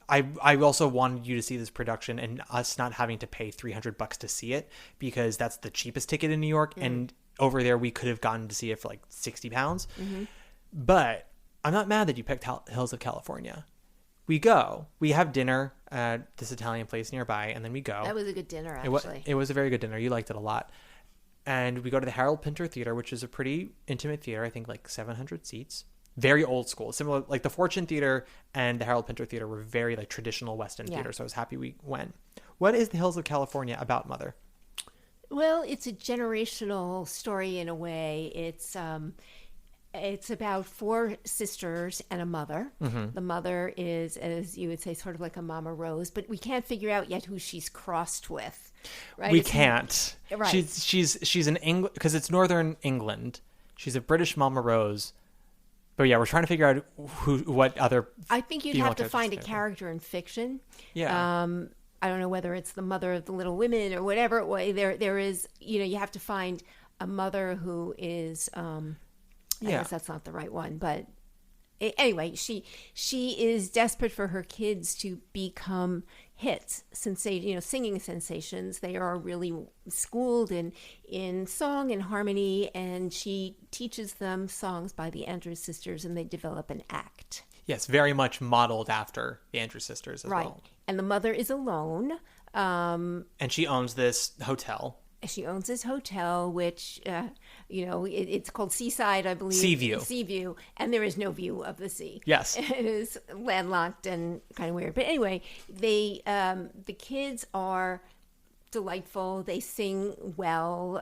[SPEAKER 2] I also wanted you to see this production and us not having to pay $300 to see it because that's the cheapest ticket in New York, and over there we could have gotten to see it for like £60. But I'm not mad that you picked Hills of California. We have dinner at this Italian place nearby, and then we go.
[SPEAKER 3] That was a good dinner, actually.
[SPEAKER 2] It was a very good dinner. You liked it a lot. And we go to the Harold Pinter Theater, which is a pretty intimate theater. I think like 700 seats. Very old school. Similar, like the Fortune Theater and the Harold Pinter Theater were very like traditional West End theater. So I was happy we went. What is the Hills of California about, Mother?
[SPEAKER 3] Well, it's a generational story in a way. It's about 4 sisters and a mother. The mother is, as you would say, sort of like a Mama Rose, but we can't figure out yet who she's crossed with. Right?
[SPEAKER 2] We can't.
[SPEAKER 3] Right.
[SPEAKER 2] She's an England because it's Northern England. She's a British Mama Rose. But yeah, we're trying to figure out what other.
[SPEAKER 3] I think you'd have to find a character in fiction.
[SPEAKER 2] Yeah.
[SPEAKER 3] I don't know whether it's the mother of the Little Women or whatever. There is, you have to find a mother who is. I guess that's not the right one, but anyway, she is desperate for her kids to become hits, singing sensations. They are really schooled in song and harmony, and she teaches them songs by the Andrews Sisters, and they develop an act.
[SPEAKER 2] Yes, very much modeled after the Andrews Sisters as well.
[SPEAKER 3] Right, and the mother is alone.
[SPEAKER 2] And she owns this hotel.
[SPEAKER 3] She owns this hotel, which, it's called Seaside, I believe.
[SPEAKER 2] Seaview,
[SPEAKER 3] and there is no view of the sea.
[SPEAKER 2] Yes.
[SPEAKER 3] It is landlocked and kind of weird. But anyway, the kids are delightful. They sing well.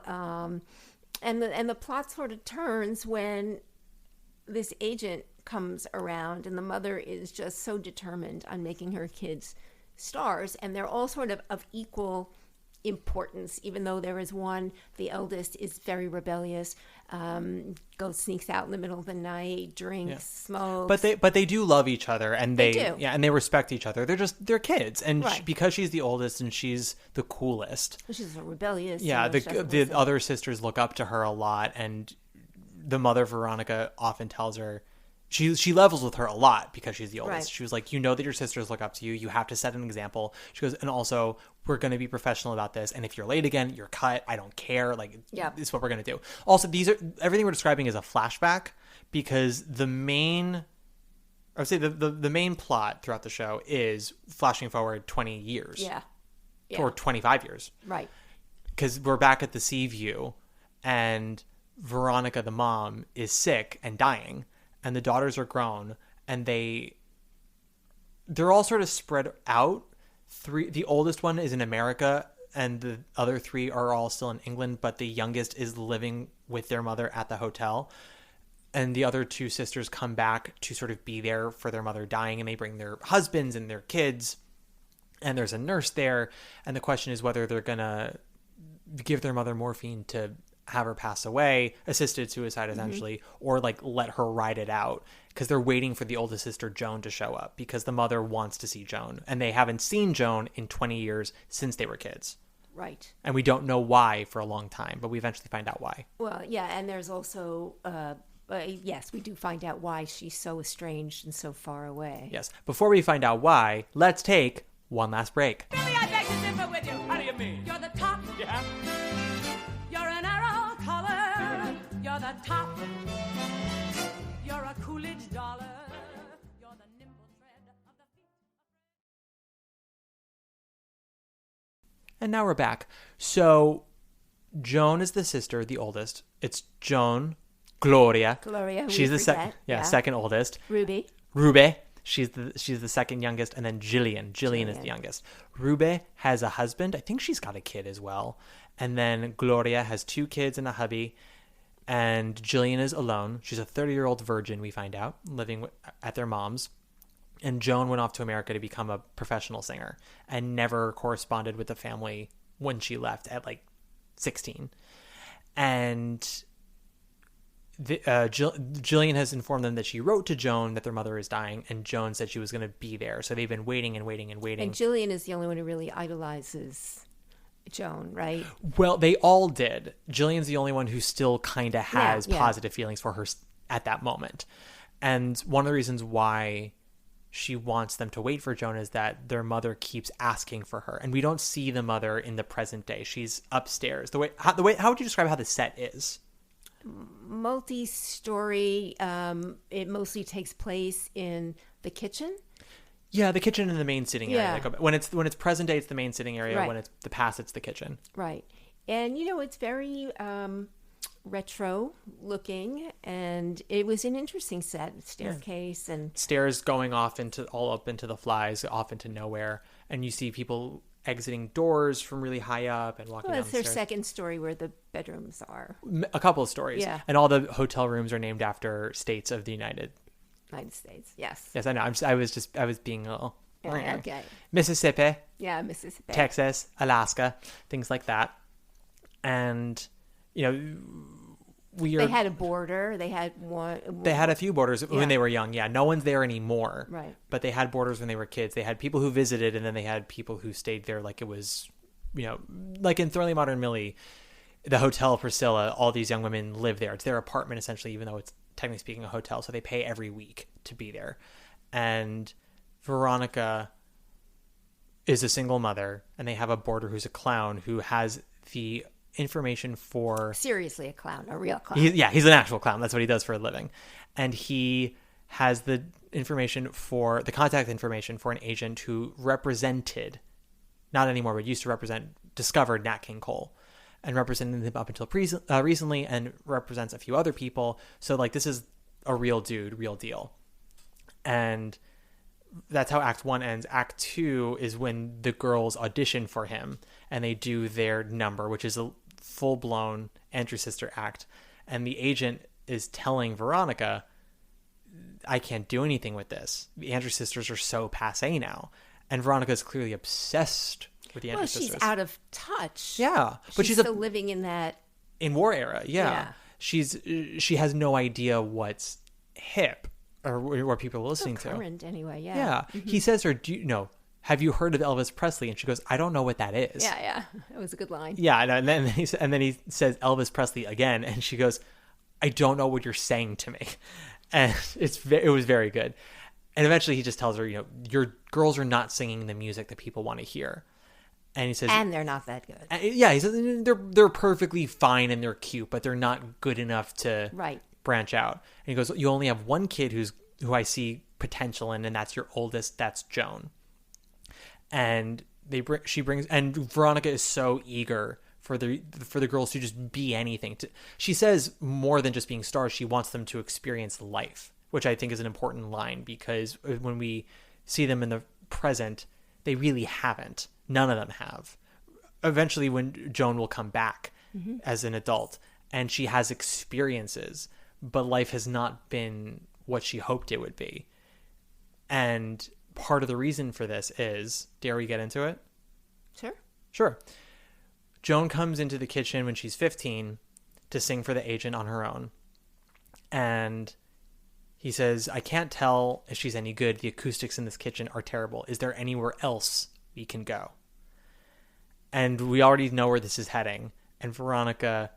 [SPEAKER 3] And the plot sort of turns when this agent comes around, and the mother is just so determined on making her kids stars. And they're all sort of equal importance, even though there is one, the eldest is very rebellious, sneaks out in the middle of the night, drinks, smokes.
[SPEAKER 2] But they do love each other, and they
[SPEAKER 3] do.
[SPEAKER 2] Yeah, and they respect each other. They're kids, and
[SPEAKER 3] right.
[SPEAKER 2] because she's the oldest and she's the coolest.
[SPEAKER 3] She's so rebellious.
[SPEAKER 2] Yeah, the other sisters look up to her a lot, and the mother Veronica often tells her. She levels with her a lot because she's the oldest.
[SPEAKER 3] Right.
[SPEAKER 2] She was like, that your sisters look up to you. You have to set an example. She goes, and also, we're going to be professional about this. And if you're late again, you're cut. I don't care. Like, this is what we're going to do. Also, everything we're describing is a flashback because the main plot throughout the show is flashing forward 20 years.
[SPEAKER 3] Yeah.
[SPEAKER 2] Or 25 years.
[SPEAKER 3] Right.
[SPEAKER 2] Because we're back at the Seaview, and Veronica, the mom, is sick and dying. And the daughters are grown, and they're all sort of spread out. The oldest one is in America, and the other 3 are all still in England, but the youngest is living with their mother at the hotel. And the other 2 sisters come back to sort of be there for their mother dying, and they bring their husbands and their kids. And there's a nurse there, and the question is whether they're going to give their mother morphine to have her pass away, assisted suicide essentially, or like let her ride it out, because they're waiting for the oldest sister Joan to show up because the mother wants to see Joan, and they haven't seen Joan in 20 years since they were kids.
[SPEAKER 3] Right.
[SPEAKER 2] And we don't know why for a long time, but we eventually find out why.
[SPEAKER 3] Well, yeah, and there's also yes, we do find out why she's so estranged and so far away.
[SPEAKER 2] Yes. Before we find out why, let's take one last break.
[SPEAKER 4] Billy, I beg to differ with you. How do you mean? You're the top. Yeah. You're an arrow collar. You're the top. You're a Coolidge dollar. You're the nimble tread of the feet.
[SPEAKER 2] And now we're back. So Joan is the sister, the oldest. It's Joan, Gloria.
[SPEAKER 3] Gloria,
[SPEAKER 2] she's the second oldest.
[SPEAKER 3] Ruby.
[SPEAKER 2] She's the second youngest, and then Jillian. Jillian is the youngest. Ruby has a husband. I think she's got a kid as well. And then Gloria has 2 kids and a hubby. And Jillian is alone. She's a 30-year-old virgin, we find out, living at their mom's. And Joan went off to America to become a professional singer and never corresponded with the family when she left at like 16. And Jillian has informed them that she wrote to Joan that their mother is dying, and Joan said she was going to be there. So they've been waiting and waiting and waiting.
[SPEAKER 3] And Jillian is the only one who really idolizes Joan, right?
[SPEAKER 2] Well, they all did. Jillian's the only one who still kind of has positive feelings for her at that moment. And one of the reasons why she wants them to wait for Joan is that their mother keeps asking for her. And we don't see the mother in the present day. She's upstairs. How would you describe how the set is?
[SPEAKER 3] Multi-story. It mostly takes place in the kitchen.
[SPEAKER 2] Yeah, the kitchen and the main sitting area.
[SPEAKER 3] Yeah.
[SPEAKER 2] When it's present day, it's the main sitting area.
[SPEAKER 3] Right.
[SPEAKER 2] When it's the past, it's the kitchen.
[SPEAKER 3] Right. And, it's very retro looking, and it was an interesting set. Staircase and
[SPEAKER 2] stairs going off all up into the flies, off into nowhere. And you see people exiting doors from really high up and walking down the stairs.
[SPEAKER 3] That's their second story where the bedrooms are.
[SPEAKER 2] A couple of stories.
[SPEAKER 3] Yeah.
[SPEAKER 2] And all the hotel rooms are named after states of the United
[SPEAKER 3] States. Yes.
[SPEAKER 2] Yes, I know. I was being a little...
[SPEAKER 3] Yeah, okay.
[SPEAKER 2] Mississippi.
[SPEAKER 3] Yeah, Mississippi.
[SPEAKER 2] Texas, Alaska, things like that. And, they
[SPEAKER 3] had a border. They had one.
[SPEAKER 2] They had a few borders when they were young. Yeah, no one's there anymore.
[SPEAKER 3] Right.
[SPEAKER 2] But they had borders when they were kids. They had people who visited, and then they had people who stayed there like it was, like in Thoroughly Modern Millie, the Hotel Priscilla, all these young women live there. It's their apartment, essentially, even though it's technically speaking a hotel. So they pay every week to be there. And Veronica is a single mother, and they have a boarder who's a clown who has the information for...
[SPEAKER 3] Seriously, a clown, a real clown.
[SPEAKER 2] He's an actual clown. That's what he does for a living. And he has the contact information for an agent who represented, not anymore, but used to discovered Nat King Cole, and represented him up until recently, and represents a few other people. So, this is a real dude, real deal. And that's how Act 1 ends. Act 2 is when the girls audition for him, and they do their number, which is a full-blown Andrew Sister act. And the agent is telling Veronica, I can't do anything with this. The Andrew Sisters are so passé now. And Veronica is clearly obsessed with the Andrew Sisters.
[SPEAKER 3] She's out of touch.
[SPEAKER 2] Yeah. But she's
[SPEAKER 3] still living in that...
[SPEAKER 2] In war era, yeah. She has no idea what's hip or what people are listening to.
[SPEAKER 3] Current, anyway, yeah.
[SPEAKER 2] Yeah. Mm-hmm. He says to her, have you heard of Elvis Presley? And she goes, I don't know what that is.
[SPEAKER 3] Yeah. It was a good line.
[SPEAKER 2] Yeah. And then he says Elvis Presley again. And she goes, I don't know what you're saying to me. And it was very good. And eventually he just tells her, your girls are not singing the music that people want to hear. And he says,
[SPEAKER 3] and they're not that good.
[SPEAKER 2] Yeah. He says, they're perfectly fine and they're cute, but they're not good enough to branch out. And he goes, you only have one kid who I see potential in, and that's your oldest. That's Joan. And and Veronica is so eager for the girls to just be anything. She says more than just being stars. She wants them to experience life, which I think is an important line, because when we see them in the present, they really haven't. None of them have. Eventually, when Joan will come back as an adult, and she has experiences, but life has not been what she hoped it would be. And part of the reason for this is, dare we get into it? Sure. Joan comes into the kitchen when she's 15 to sing for the agent on her own. And he says, I can't tell if she's any good. The acoustics in this kitchen are terrible. Is there anywhere else we can go? And we already know where this is heading. And Veronica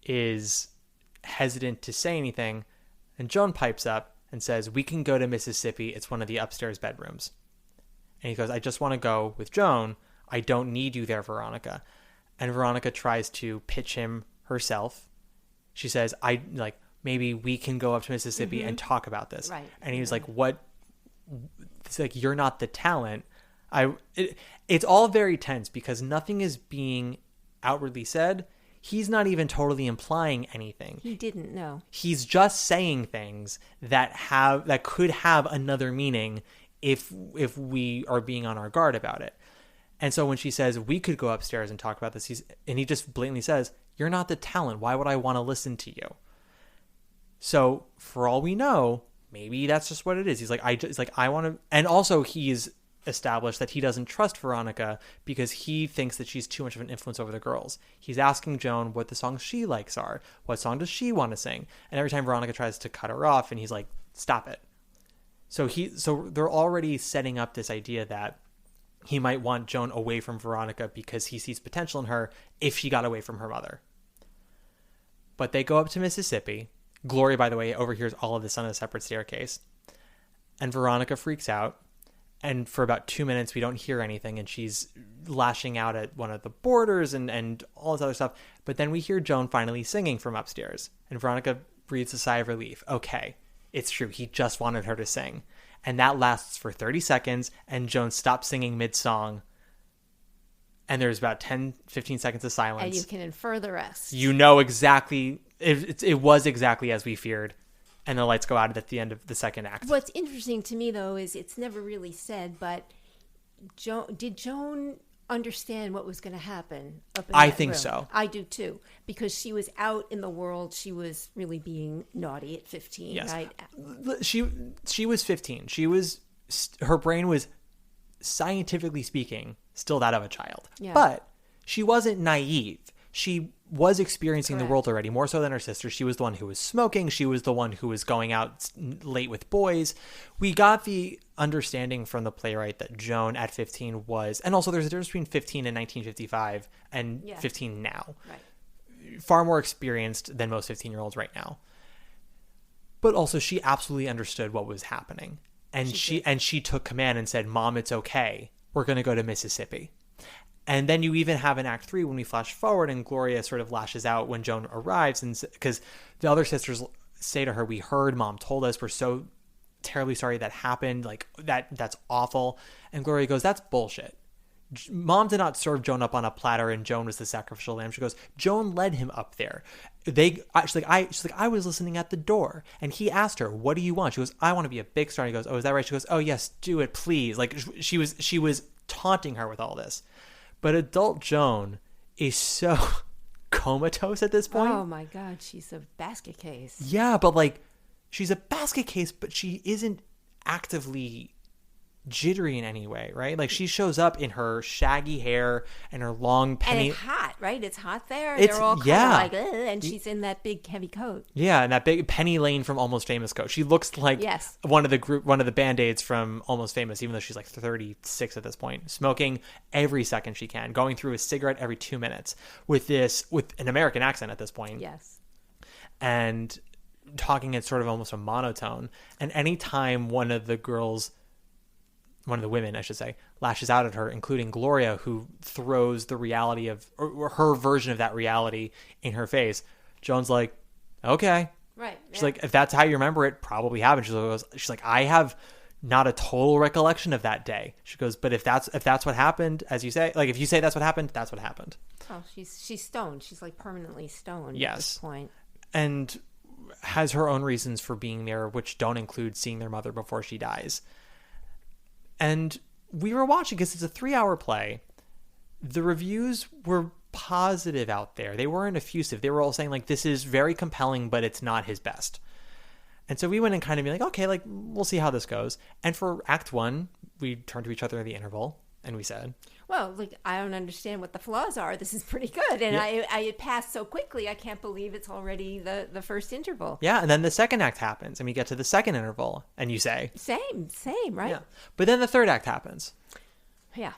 [SPEAKER 2] is hesitant to say anything. And Joan pipes up and says, we can go to Mississippi. It's one of the upstairs bedrooms. And he goes, I just want to go with Joan. I don't need you there, Veronica. And Veronica tries to pitch him herself. She says, maybe we can go up to Mississippi and talk about this.
[SPEAKER 3] Right.
[SPEAKER 2] And he was like, what? It's like, you're not the talent. It's all very tense because nothing is being outwardly said. He's not even totally implying anything.
[SPEAKER 3] He didn't know.
[SPEAKER 2] He's just saying things that could have another meaning if we are being on our guard about it. And so when she says, we could go upstairs and talk about this, he just blatantly says, you're not the talent. Why would I want to listen to you? So for all we know, maybe that's just what it is. He's like, I want to, and also he's establish that he doesn't trust Veronica because he thinks that she's too much of an influence over the girls. He's asking Joan what the songs she likes are. What song does she want to sing? And every time Veronica tries to cut her off, and he's like, stop it. So they're already setting up this idea that he might want Joan away from Veronica because he sees potential in her if she got away from her mother. But they go up to Mississippi. Gloria, by the way, overhears all of this on a separate staircase. And Veronica freaks out. And for about 2 minutes, we don't hear anything. And she's lashing out at one of the boarders and all this other stuff. But then we hear Joan finally singing from upstairs. And Veronica breathes a sigh of relief. Okay, it's true. He just wanted her to sing. And that lasts for 30 seconds. And Joan stops singing mid-song. And there's about 10, 15 seconds of silence.
[SPEAKER 3] And you can infer the rest.
[SPEAKER 2] You know exactly. It was exactly as we feared. And the lights go out at the end of the second act.
[SPEAKER 3] What's interesting to me, though, is it's never really said, but did Joan understand what was going to happen up in
[SPEAKER 2] I
[SPEAKER 3] that
[SPEAKER 2] think
[SPEAKER 3] room?
[SPEAKER 2] so.
[SPEAKER 3] I do, too. Because she was out in the world. She was really being naughty at 15,
[SPEAKER 2] Yes.
[SPEAKER 3] right?
[SPEAKER 2] She was 15. Her brain was, scientifically speaking, still that of a child.
[SPEAKER 3] Yeah.
[SPEAKER 2] But she wasn't naive. She was experiencing
[SPEAKER 3] Correct.
[SPEAKER 2] the world already, more so than her sister. She was the one who was smoking. She was the one who was going out late with boys. We got the understanding from the playwright that Joan at 15 was, and also there's a difference between 15 in 1955 and 15 now.
[SPEAKER 3] Right.
[SPEAKER 2] Far more experienced than most 15-year-olds right now. But also she absolutely understood what was happening. And she took command and said, Mom, it's okay. We're going to go to Mississippi. And then you even have in Act 3 when we flash forward and Gloria sort of lashes out when Joan arrives, and because the other sisters say to her, we heard, Mom told us, we're so terribly sorry that happened. Like that's awful. And Gloria goes, that's bullshit. Mom did not serve Joan up on a platter and Joan was the sacrificial lamb. She goes, Joan led him up there. She's like, I was listening at the door and he asked her, what do you want? She goes, I want to be a big star. And he goes, oh, is that right? She goes, oh yes, do it, please. Like she was taunting her with all this. But adult Joan is so comatose at this point.
[SPEAKER 3] Oh my God, she's a basket case.
[SPEAKER 2] Yeah, but like she's a basket case, but she isn't actively jittery in any way, right? Like she shows up in her shaggy hair and her long penny.
[SPEAKER 3] And it's hot, right? It's hot there.
[SPEAKER 2] It's-
[SPEAKER 3] They're all kind
[SPEAKER 2] yeah.
[SPEAKER 3] of like, ugh, and she's in that big heavy coat.
[SPEAKER 2] Yeah, and that big Penny Lane from Almost Famous coat. She looks like
[SPEAKER 3] Yes.
[SPEAKER 2] one of the Band-Aids from Almost Famous, even though she's like 36 at this point. Smoking every second she can, going through a cigarette every 2 minutes with an American accent at this point.
[SPEAKER 3] Yes.
[SPEAKER 2] And talking in sort of almost a monotone. And anytime one of the women, I should say, lashes out at her, including Gloria, who throws the reality of, or her version of that reality in her face, Joan's like, okay.
[SPEAKER 3] Right.
[SPEAKER 2] She's like, if that's how you remember it, probably happened. She's like, I have not a total recollection of that day. She goes, but if that's what happened, as you say, like if you say that's what happened, that's what happened.
[SPEAKER 3] Oh, she's stoned. She's like permanently stoned
[SPEAKER 2] Yes.
[SPEAKER 3] at this point.
[SPEAKER 2] And has her own reasons for being there, which don't include seeing their mother before she dies. And we were watching because it's a 3-hour play. The reviews were positive out there. They weren't effusive. They were all saying like, this is very compelling, but it's not his best. And so we went and kind of be like, okay, like we'll see how this goes. And for Act 1, we turned to each other at the interval and we said,
[SPEAKER 3] Well, like, I don't understand what the flaws are. This is pretty good. And
[SPEAKER 2] Yeah.
[SPEAKER 3] it passed so quickly. I can't believe it's already the first interval.
[SPEAKER 2] yeah. And then the second act happens and we get to the second interval and you say,
[SPEAKER 3] Same, right?
[SPEAKER 2] yeah. But then the third act happens.
[SPEAKER 3] Yeah.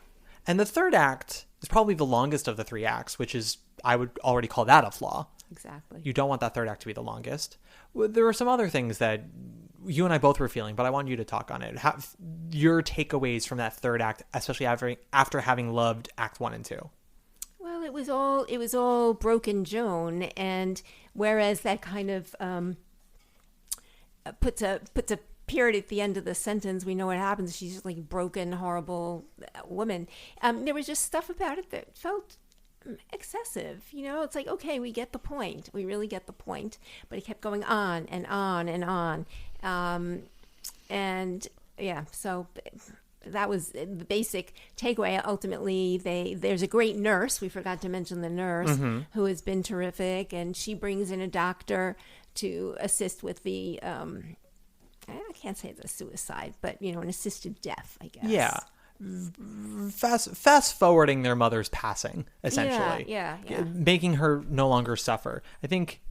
[SPEAKER 2] And the third act is probably the longest of the 3 acts, which is, I would already call that a flaw.
[SPEAKER 3] Exactly.
[SPEAKER 2] You don't want that third act to be the longest. Well, there were some other things that you and I both were feeling, but I want you to talk on it. Your takeaways from that third act, especially after having loved Act 1 and 2.
[SPEAKER 3] Well, it was all broken Joan, and whereas that kind of puts a period at the end of the sentence, we know what happens. She's just like a broken, horrible woman. There was just stuff about it that felt excessive. It's like, okay, we get the point. We really get the point. But it kept going on and on and on. And yeah, so that was the basic takeaway. Ultimately, there's a great nurse. We forgot to mention the nurse who has been terrific, and she brings in a doctor to assist with the I can't say it's a suicide, but an assisted death, I guess.
[SPEAKER 2] Yeah. fast forwarding their mother's passing, essentially.
[SPEAKER 3] Yeah.
[SPEAKER 2] Making her no longer suffer. I think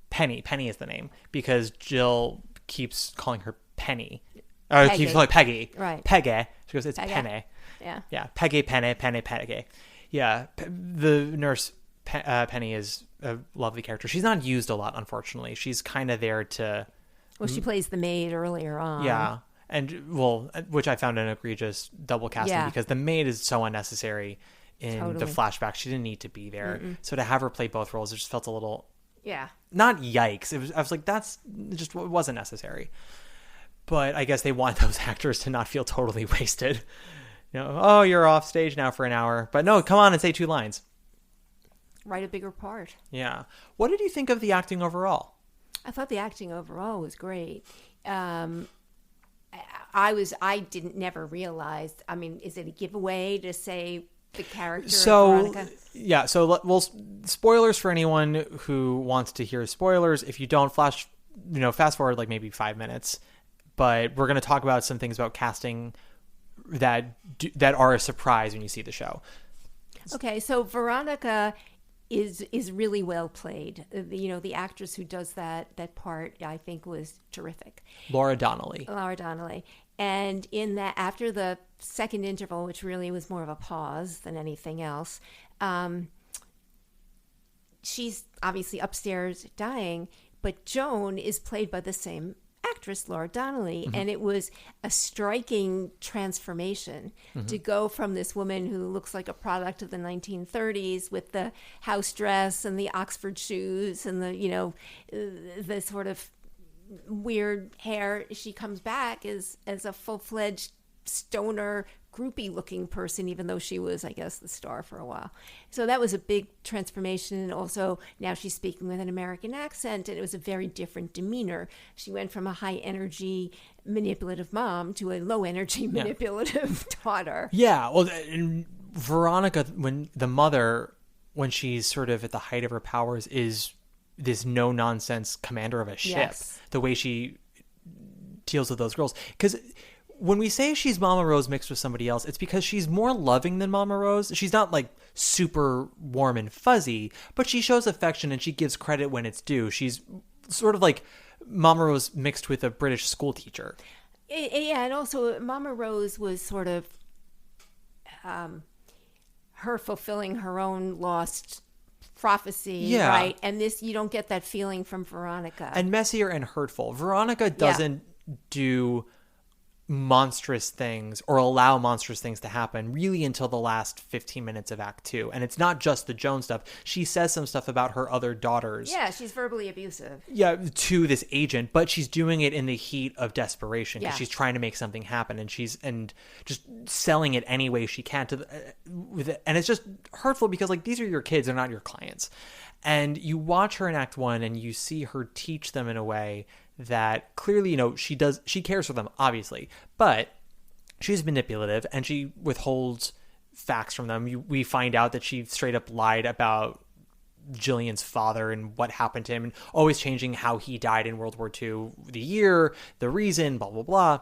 [SPEAKER 2] Penny is the name, because Jill keeps calling her Penny. Or
[SPEAKER 3] Peggy.
[SPEAKER 2] keeps calling Peggy.
[SPEAKER 3] Right.
[SPEAKER 2] Peggy. She goes, it's
[SPEAKER 3] Peggy.
[SPEAKER 2] Penny.
[SPEAKER 3] Yeah.
[SPEAKER 2] Yeah. Peggy. Yeah. The nurse, Penny, is a lovely character. She's not used a lot, unfortunately. She's kind of there to...
[SPEAKER 3] Well, she plays the maid earlier on.
[SPEAKER 2] Yeah. And, well, which I found an egregious double casting, because the maid is so unnecessary in the flashback. She didn't need to be there. So to have her play both roles, it just felt a little...
[SPEAKER 3] Yeah.
[SPEAKER 2] Not yikes. I was like, it just wasn't necessary. But I guess they want those actors to not feel totally wasted. Oh, you're off stage now for an hour. But no, come on and say 2 lines.
[SPEAKER 3] Write a bigger part.
[SPEAKER 2] Yeah. What did you think of the acting overall?
[SPEAKER 3] I thought the acting overall was great. I never realized. I mean, is it a giveaway to say the character of Veronica?
[SPEAKER 2] Yeah. So, spoilers for anyone who wants to hear spoilers. If you don't, fast forward like maybe 5 minutes. But we're going to talk about some things about casting that are a surprise when you see the show.
[SPEAKER 3] Okay, so Veronica is really well played. The actress who does that part, I think, was terrific.
[SPEAKER 2] Laura Donnelly.
[SPEAKER 3] And in that, after the second interval, which really was more of a pause than anything else, she's obviously upstairs dying, but Joan is played by the same actress, Laura Donnelly, and it was a striking transformation to go from this woman who looks like a product of the 1930s with the house dress and the Oxford shoes and the sort of weird hair. She comes back as a full-fledged stoner groupie looking person, even though she was, I guess, the star for a while. So that was a big transformation. And also now she's speaking with an American accent, and it was a very different demeanor. She went from a high energy manipulative mom to a low energy manipulative daughter.
[SPEAKER 2] Yeah. Well, and Veronica, when she's sort of at the height of her powers, is this no nonsense commander of a ship.
[SPEAKER 3] Yes.
[SPEAKER 2] The way she deals with those girls. Because when we say she's Mama Rose mixed with somebody else, it's because she's more loving than Mama Rose. She's not like super warm and fuzzy, but she shows affection and she gives credit when it's due. She's sort of like Mama Rose mixed with a British school teacher.
[SPEAKER 3] Yeah, and also Mama Rose was sort of her fulfilling her own lost prophecy, right? And this, you don't get that feeling from Veronica.
[SPEAKER 2] And messier and hurtful. Veronica doesn't do monstrous things or allow monstrous things to happen really until the last 15 minutes of Act 2. And it's not just the Joan stuff. She says some stuff about her other daughters.
[SPEAKER 3] Yeah, she's verbally abusive.
[SPEAKER 2] Yeah, to this agent, but she's doing it in the heat of desperation because she's trying to make something happen, and she's just selling it any way she can and it's just hurtful because like these are your kids, they're not your clients. And you watch her in Act 1 and you see her teach them in a way that clearly, she cares for them, obviously, but she's manipulative and she withholds facts from them. We find out that she straight up lied about Jillian's father and what happened to him, and always changing how he died in World War II, the year, the reason, blah, blah, blah.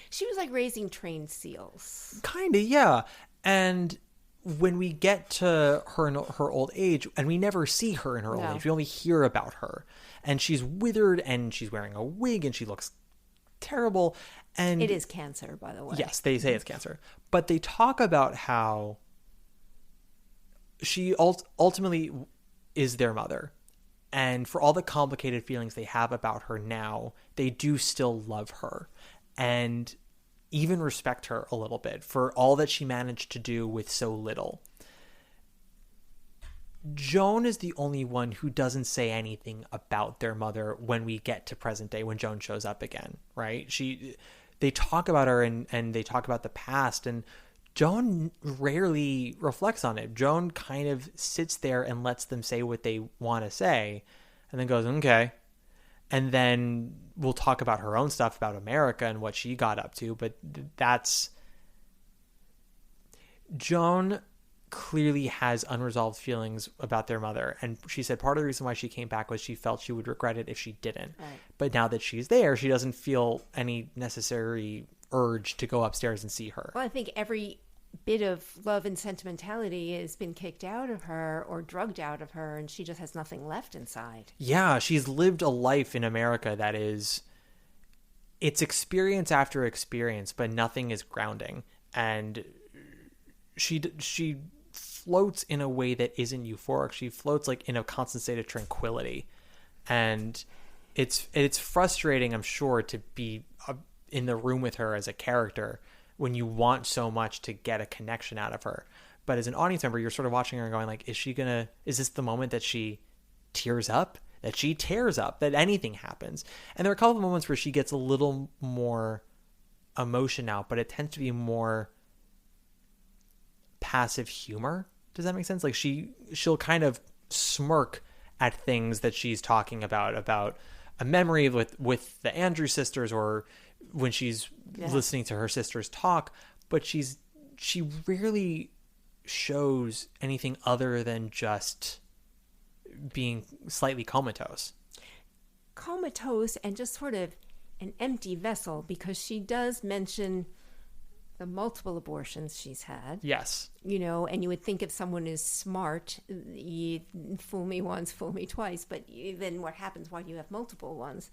[SPEAKER 3] She was like raising trained seals.
[SPEAKER 2] Kind of, yeah. And when we get to her in her old age, and we never see her in her old age, we only hear about her. And she's withered, and she's wearing a wig, and she looks terrible. And
[SPEAKER 3] it is cancer, by the way.
[SPEAKER 2] Yes, they say it's cancer. But they talk about how she ultimately is their mother. And for all the complicated feelings they have about her now, they do still love her. And even respect her a little bit for all that she managed to do with so little. Joan is the only one who doesn't say anything about their mother when we get to present day, when Joan shows up again, right? They talk about her and they talk about the past, and Joan rarely reflects on it. Joan kind of sits there and lets them say what they want to say and then goes, okay. And then we'll talk about her own stuff about America and what she got up to, but that's... Joan clearly has unresolved feelings about their mother, and she said part of the reason why she came back was she felt she would regret it if she didn't. Right. But now that she's there, she doesn't feel any necessary urge to go upstairs and see her.
[SPEAKER 3] Well, I think every bit of love and sentimentality has been kicked out of her or drugged out of her, and she just has nothing left inside.
[SPEAKER 2] Yeah, she's lived a life in America that is, it's experience after experience, but nothing is grounding. And she floats in a way that isn't euphoric. She floats like in a constant state of tranquility. And it's frustrating, I'm sure, to be in the room with her as a character when you want so much to get a connection out of her. But as an audience member, you're sort of watching her and going like, is this the moment that she tears up, that she tears up, that anything happens? And there are a couple of moments where she gets a little more emotion out, but it tends to be more passive humor. Does that make sense? Like she'll kind of smirk at things that she's talking about a memory with the Andrews sisters, or when she's listening to her sisters talk, but she rarely shows anything other than just being slightly comatose
[SPEAKER 3] And just sort of an empty vessel, because she does mention the multiple abortions she's had.
[SPEAKER 2] Yes.
[SPEAKER 3] And you would think if someone is smart, you fool me once, fool me twice, but then what happens? Why do you have multiple ones?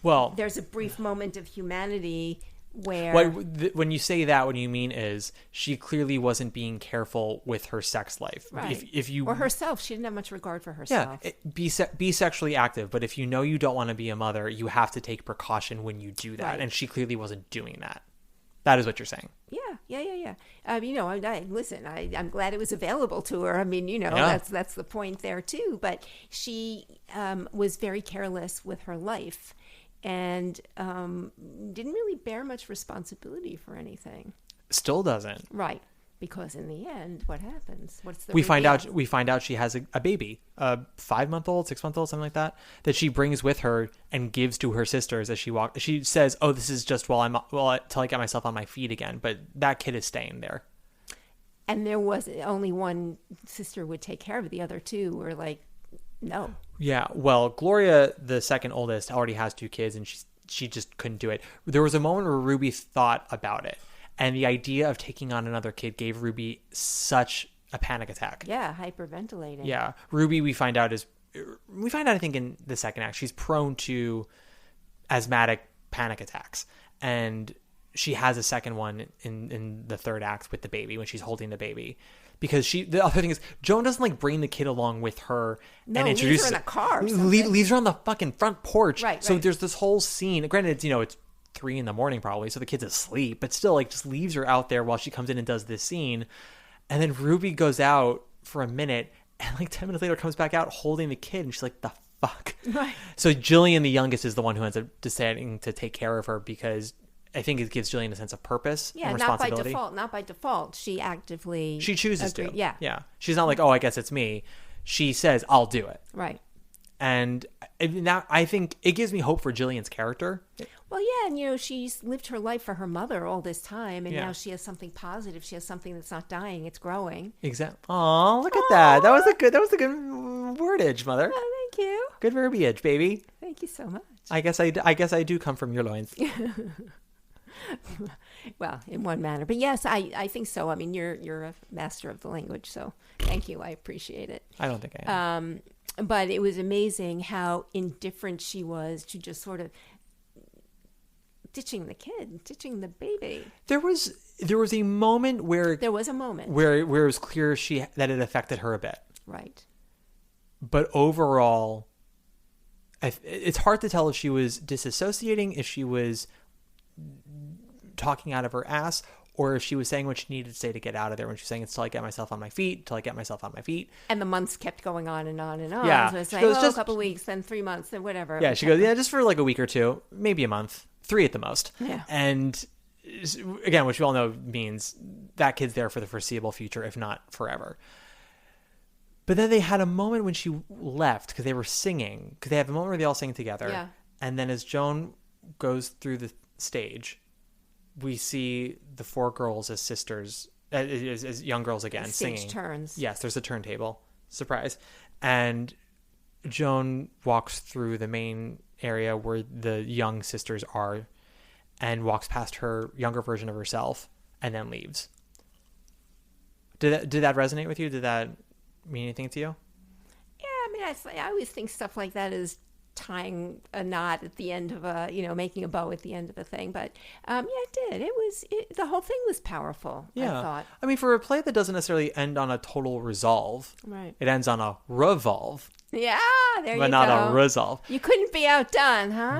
[SPEAKER 2] Well,
[SPEAKER 3] there's a brief moment of humanity where...
[SPEAKER 2] when you say that, what you mean is she clearly wasn't being careful with her sex life.
[SPEAKER 3] Right.
[SPEAKER 2] If
[SPEAKER 3] or herself. She didn't have much regard for herself.
[SPEAKER 2] Yeah, be sexually active, but if you know you don't want to be a mother, you have to take precaution when you do that.
[SPEAKER 3] Right.
[SPEAKER 2] And she clearly wasn't doing that. That is what you're saying. Yeah.
[SPEAKER 3] Listen, I'm glad it was available to her. That's the point there too. But she was very careless with her life and didn't really bear much responsibility for anything.
[SPEAKER 2] Still doesn't.
[SPEAKER 3] Right. Because in the end, what happens? What's the
[SPEAKER 2] we find out she has a baby, a 5-month-old, 6-month-old, something like that she brings with her and gives to her sisters as she walks. She says, "Oh, this is just till I get myself on my feet again." But that kid is staying there.
[SPEAKER 3] And there was only one sister would take care of it. The other two were like, no. Yeah.
[SPEAKER 2] Well, Gloria, the second oldest, already has 2 kids, and she just couldn't do it. There was a moment where Ruby thought about it. And the idea of taking on another kid gave Ruby such a panic attack.
[SPEAKER 3] Yeah, hyperventilating.
[SPEAKER 2] Yeah. Ruby, we find out, I think, in the second act, she's prone to asthmatic panic attacks. And she has a second one in the third act with the baby, when she's holding the baby. Because the other thing is, Joan doesn't bring the kid along with her and introduce
[SPEAKER 3] her in a car.
[SPEAKER 2] Leaves her on the fucking front porch.
[SPEAKER 3] Right.
[SPEAKER 2] So there's this whole scene. Granted, it's 3 a.m. probably, so the kid's asleep, but still just leaves her out there while she comes in and does this scene. And then Ruby goes out for a minute and 10 minutes later comes back out holding the kid, and she's like, the fuck?
[SPEAKER 3] Right.
[SPEAKER 2] So Jillian, the youngest, is the one who ends up deciding to take care of her, because I think it gives Jillian a sense of purpose and responsibility.
[SPEAKER 3] Not by default. She
[SPEAKER 2] chooses to.
[SPEAKER 3] Yeah.
[SPEAKER 2] She's not like, oh, I guess it's me. She says, I'll do it.
[SPEAKER 3] Right.
[SPEAKER 2] And now I think it gives me hope for Jillian's character.
[SPEAKER 3] Well, yeah, and she's lived her life for her mother all this time, and
[SPEAKER 2] Yeah.
[SPEAKER 3] now she has something positive. She has something that's not dying; it's growing.
[SPEAKER 2] Exactly. Oh, look at that! That was a good wordage, mother.
[SPEAKER 3] Oh, thank you.
[SPEAKER 2] Good verbiage, baby.
[SPEAKER 3] Thank you so much.
[SPEAKER 2] I guess I do come from your loins.
[SPEAKER 3] Well, in one manner, but yes, I think so. I mean, you're a master of the language, so thank you. I appreciate it.
[SPEAKER 2] I don't think I am.
[SPEAKER 3] But it was amazing how indifferent she was to just sort of ditching the baby.
[SPEAKER 2] There was a moment where
[SPEAKER 3] it
[SPEAKER 2] was clear that it affected her a bit.
[SPEAKER 3] Right.
[SPEAKER 2] But overall, it's hard to tell if she was disassociating, if she was talking out of her ass, or if she was saying what she needed to say to get out of there, when she was saying, it's till I get myself on my feet.
[SPEAKER 3] And the months kept going on and on and on.
[SPEAKER 2] Yeah.
[SPEAKER 3] So it's like, a couple of weeks, then 3 months, then whatever.
[SPEAKER 2] Yeah, she goes, just for a week or 2, maybe a month, 3 at the most.
[SPEAKER 3] Yeah.
[SPEAKER 2] And again, which we all know means that kid's there for the foreseeable future, if not forever. But then they had a moment when she left, because they were singing, because they have a moment where they all sing together.
[SPEAKER 3] Yeah.
[SPEAKER 2] And then as Joan goes through the stage, we see the 4 girls as sisters, as young girls again,
[SPEAKER 3] the stage
[SPEAKER 2] singing.
[SPEAKER 3] Turns.
[SPEAKER 2] Yes, there's a turntable. Surprise. And Joan walks through the main area where the young sisters are, and walks past her younger version of herself and then leaves. Did that resonate with you? Did that mean anything to you?
[SPEAKER 3] Yeah, I mean, I always think stuff like that is tying a knot at the end of a, making a bow at the end of a thing. But yeah, it did. The whole thing was powerful,
[SPEAKER 2] Yeah.
[SPEAKER 3] I thought.
[SPEAKER 2] I mean, for a play that doesn't necessarily end on a total resolve,
[SPEAKER 3] Right.
[SPEAKER 2] it ends on a revolve,
[SPEAKER 3] Yeah, there you go.
[SPEAKER 2] but not a resolve.
[SPEAKER 3] You couldn't be outdone, huh?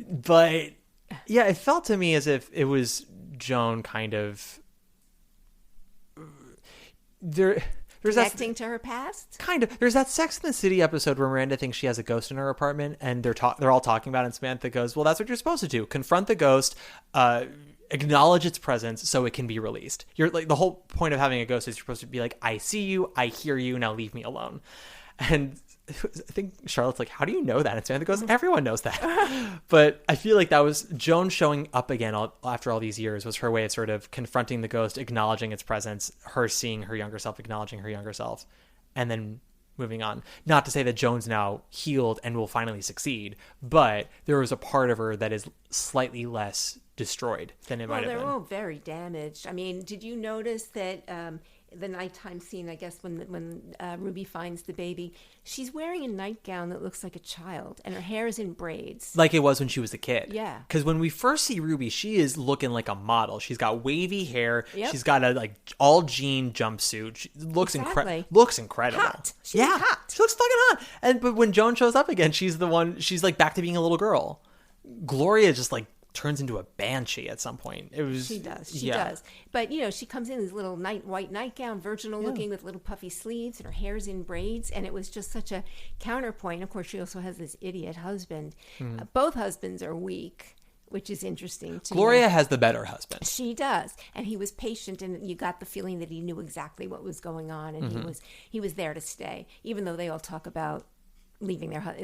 [SPEAKER 2] But yeah, it felt to me as if it was Joan kind of there's
[SPEAKER 3] Connecting to her past?
[SPEAKER 2] kind of there's that Sex and the City episode where Miranda thinks she has a ghost in her apartment, and they're all talking about it, and Samantha goes, well, that's what you're supposed to do, confront the ghost, acknowledge its presence so it can be released. You're like, the whole point of having a ghost is you're supposed to be like, I see you, I hear you, now leave me alone. And I think Charlotte's like, how do you know that? And Samantha goes, everyone knows that. But I feel like that was Joan showing up again after all these years was her way of sort of confronting the ghost, acknowledging its presence, her seeing her younger self, acknowledging her younger self, and then moving on. Not to say that Joan's now healed and will finally succeed, but there was a part of her that is slightly less destroyed than it might have
[SPEAKER 3] They're
[SPEAKER 2] been.
[SPEAKER 3] all very damaged. I mean, did you notice that the nighttime scene, I guess, when Ruby finds the baby, she's wearing a nightgown that looks like a child, and her hair is in braids.
[SPEAKER 2] Like it was when she was a kid.
[SPEAKER 3] Yeah.
[SPEAKER 2] Because when we first see Ruby, she is looking like a model. She's got wavy hair.
[SPEAKER 3] Yep.
[SPEAKER 2] She's got a all jean jumpsuit. She looks
[SPEAKER 3] Exactly.
[SPEAKER 2] looks incredible.
[SPEAKER 3] Hot. She looks hot.
[SPEAKER 2] She looks fucking hot. But when Joan shows up again, she's like back to being a little girl. Gloria just like turns into a banshee at some point.
[SPEAKER 3] She does. But she comes in this little white nightgown, virginal looking, with little puffy sleeves, and her hair's in braids, and it was just such a counterpoint. Of course, she also has this idiot husband. Both husbands are weak, which is interesting to
[SPEAKER 2] Gloria
[SPEAKER 3] me.
[SPEAKER 2] has the better husband.
[SPEAKER 3] She does, and he was patient, and you got the feeling that he knew exactly what was going on, and he was there to stay, even though they all talk about leaving their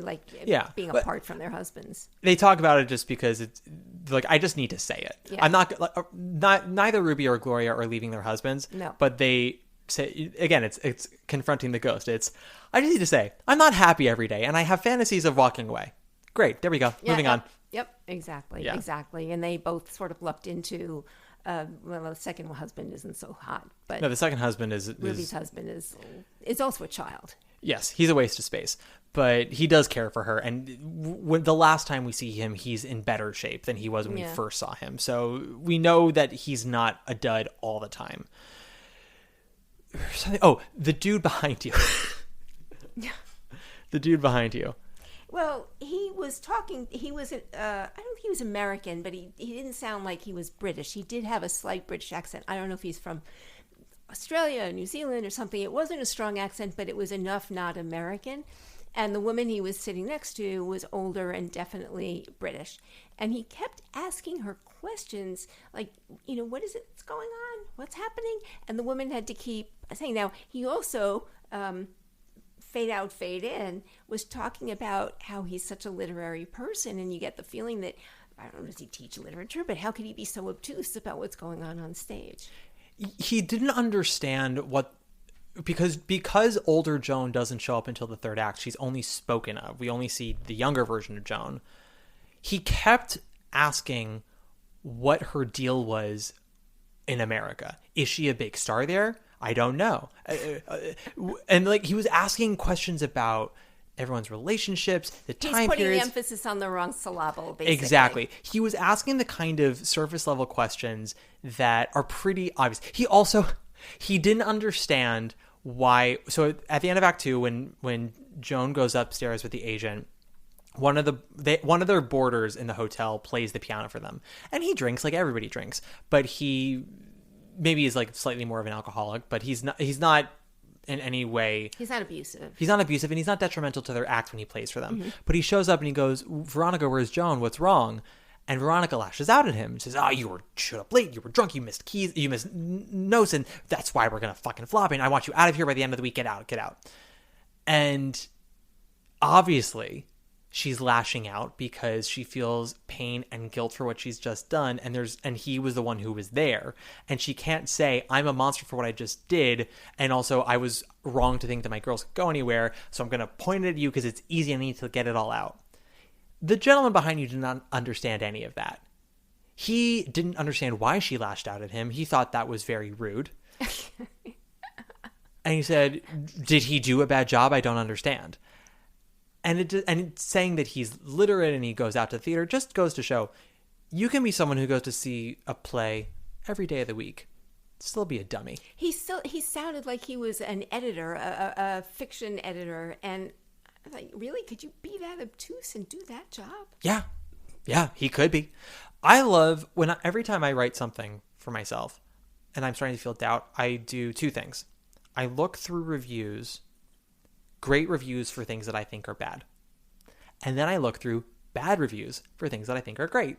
[SPEAKER 3] being apart from their husbands.
[SPEAKER 2] They talk about it just because it's like, I just need to say it.
[SPEAKER 3] Yeah.
[SPEAKER 2] I'm not neither Ruby or Gloria are leaving their husbands.
[SPEAKER 3] No.
[SPEAKER 2] But they say, again, it's confronting the ghost. I just need to say, I'm not happy every day, and I have fantasies of walking away. Great. There we go. Moving on.
[SPEAKER 3] Yep. Exactly.
[SPEAKER 2] Yeah.
[SPEAKER 3] Exactly. And they both sort of lucked into, the second husband isn't so hot, but
[SPEAKER 2] No, the second husband is
[SPEAKER 3] Ruby's husband is also a child.
[SPEAKER 2] Yes, he's a waste of space, but he does care for her. And when the last time we see him, he's in better shape than he was when we first saw him. So we know that he's not a dud all the time. Oh, the dude behind you. The dude behind you.
[SPEAKER 3] Well, he was talking. He was. I don't think he was American, but he didn't sound like he was British. He did have a slight British accent. I don't know if he's from Australia, New Zealand, or something. It wasn't a strong accent, but it was enough not American. And the woman he was sitting next to was older and definitely British. And he kept asking her questions like, what is it that's going on? What's happening? And the woman had to keep saying. Now, he also, fade out, fade in, was talking about how he's such a literary person. And you get the feeling that, I don't know, does he teach literature? But how could he be so obtuse about what's going on stage?
[SPEAKER 2] He didn't understand because older Joan doesn't show up until the third act. She's only spoken of. We only see the younger version of Joan. He kept asking what her deal was in America. Is she a big star there? I don't know. And he was asking questions about everyone's relationships, the time
[SPEAKER 3] He's putting
[SPEAKER 2] periods.
[SPEAKER 3] the emphasis on the wrong syllable, basically.
[SPEAKER 2] Exactly. He was asking the kind of surface level questions that are pretty obvious. He didn't understand why. So at the end of Act 2, when Joan goes upstairs with the agent, one of their boarders in the hotel plays the piano for them, and he drinks like everybody drinks, but he maybe is slightly more of an alcoholic, but he's not in any way.
[SPEAKER 3] He's not abusive.
[SPEAKER 2] He's not abusive, and he's not detrimental to their act when he plays for them. Mm-hmm. But he shows up and he goes, Veronica, where's Joan? What's wrong? And Veronica lashes out at him and says, you showed up late, you were drunk, you missed keys, you missed notes, and that's why we're going to fucking flop, and I want you out of here by the end of the week, get out. And obviously, she's lashing out because she feels pain and guilt for what she's just done, and he was the one who was there, and she can't say, I'm a monster for what I just did, and also I was wrong to think that my girls could go anywhere, so I'm going to point it at you because it's easy, I need to get it all out. The gentleman behind you did not understand any of that. He didn't understand why she lashed out at him. He thought that was very rude. And he said, did he do a bad job? I don't understand. And saying that he's literate and he goes out to theater just goes to show you can be someone who goes to see a play every day of the week. Still be a dummy. He
[SPEAKER 3] sounded like he was an editor, a fiction editor. And I was like, really? Could you be that obtuse and do that job?
[SPEAKER 2] Yeah. Yeah, he could be. I love every time I write something for myself and I'm starting to feel doubt, I do two things. I look through reviews, great reviews for things that I think are bad. And then I look through bad reviews for things that I think are great.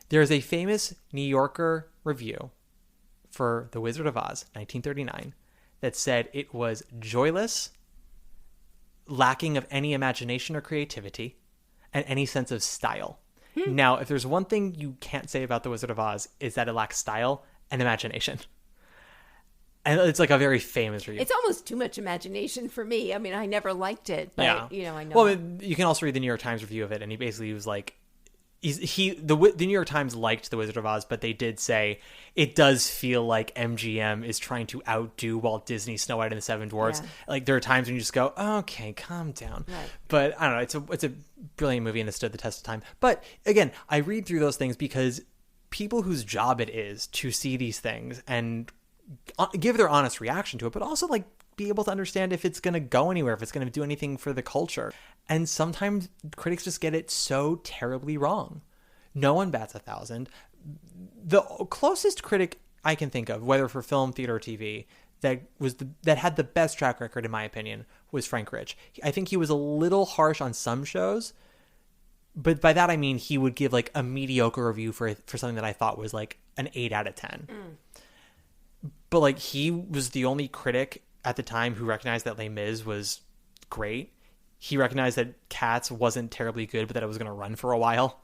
[SPEAKER 2] There's a famous New Yorker review for The Wizard of Oz, 1939, that said it was joyless, lacking of any imagination or creativity, and any sense of style. Now, if there's one thing you can't say about The Wizard of Oz, is that it lacks style and imagination. And it's like a very famous review.
[SPEAKER 3] It's almost too much imagination for me. I mean, I never liked it, but I know.
[SPEAKER 2] Well, you can also read the New York Times review of it, and he basically was like, the New York Times liked The Wizard of Oz, but they did say it does feel like MGM is trying to outdo Walt Disney Snow White and the Seven Dwarfs. Yeah. Like there are times when you just go, okay, calm down. Right. But I don't know. It's a brilliant movie and it stood the test of time. But again, I read through those things because people whose job it is to see these things and give their honest reaction to it, but also like be able to understand if it's going to go anywhere, if it's going to do anything for the culture. And sometimes critics just get it so terribly wrong. No one bats 1,000. The closest critic I can think of, whether for film, theater, or TV, that had the best track record, in my opinion, was Frank Rich. I think he was a little harsh on some shows, but by that I mean he would give like a mediocre review for something that I thought was like an 8 out of 10. But like he was the only critic at the time who recognized that Les Mis was great. He recognized that Cats wasn't terribly good, but that it was going to run for a while.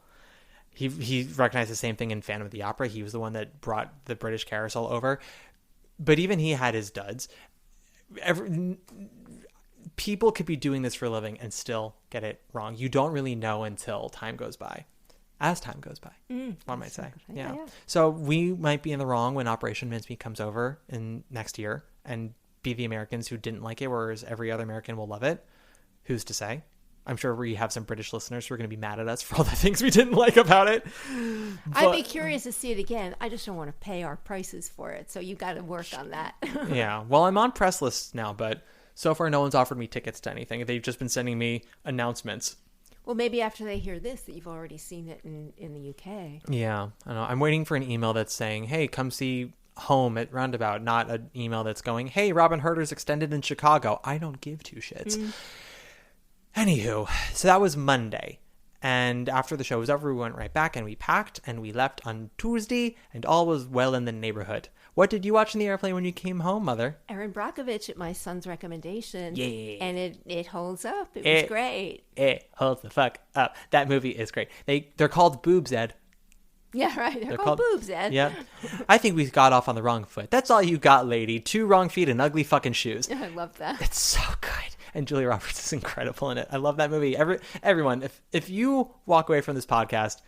[SPEAKER 2] He recognized the same thing in Phantom of the Opera. He was the one that brought the British carousel over. But even he had his duds. People could be doing this for a living and still get it wrong. You don't really know until time goes by. As time goes by, one might say. Yeah. So we might be in the wrong when Operation Mincemeat comes over in next year and be the Americans who didn't like it, whereas every other American will love it. Who's to say? I'm sure we have some British listeners who are going to be mad at us for all the things we didn't like about it.
[SPEAKER 3] I'd be curious to see it again. I just don't want to pay our prices for it. So you got to work on that.
[SPEAKER 2] Yeah. Well, I'm on press lists now, but so far no one's offered me tickets to anything. They've just been sending me announcements.
[SPEAKER 3] Well, maybe after they hear this, that you've already seen it in the UK.
[SPEAKER 2] Yeah. I know. I'm waiting for an email that's saying, hey, come see Home at Roundabout, not an email that's going, hey, Robin Herder's extended in Chicago. I don't give two shits. Anywho, so that was Monday. And after the show was over, we went right back and we packed and we left on Tuesday and all was well in the neighborhood. What did you watch in the airplane when you came home, Mother?
[SPEAKER 3] Erin Brockovich at my son's recommendation.
[SPEAKER 2] Yeah.
[SPEAKER 3] And it holds up. It was great.
[SPEAKER 2] It holds the fuck up. That movie is great. They're called boobs, Ed.
[SPEAKER 3] Yeah, right. They're called boobs, Ed.
[SPEAKER 2] Yeah. I think we got off on the wrong foot. That's all you got, lady. 2 wrong feet and ugly fucking shoes.
[SPEAKER 3] I love that.
[SPEAKER 2] It's so good. And Julia Roberts is incredible in it. I love that movie. Everyone, if you walk away from this podcast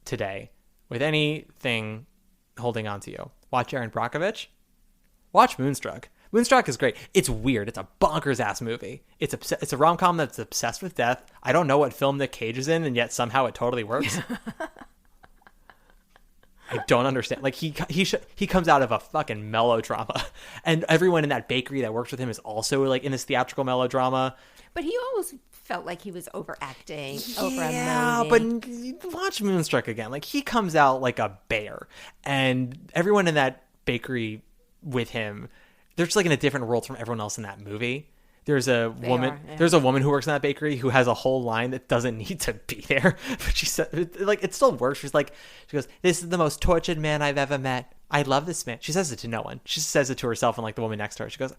[SPEAKER 2] today with anything holding on to you, watch Erin Brockovich. Watch Moonstruck. Moonstruck is great. It's weird. It's a bonkers-ass movie. It's a rom-com that's obsessed with death. I don't know what film Nick Cage is in, and yet somehow it totally works. I don't understand. Like he comes out of a fucking melodrama, and everyone in that bakery that works with him is also like in this theatrical melodrama.
[SPEAKER 3] But he almost felt like he was overacting,
[SPEAKER 2] yeah, but watch Moonstruck again. Like he comes out like a bear, and everyone in that bakery with him, they're just like in a different world from everyone else in that movie. There's a woman. There's a woman who works in that bakery who has a whole line that doesn't need to be there, but she said, like, it still works. She goes, "This is the most tortured man I've ever met. I love this man." She says it to no one. She says it to herself and like the woman next to her. She goes,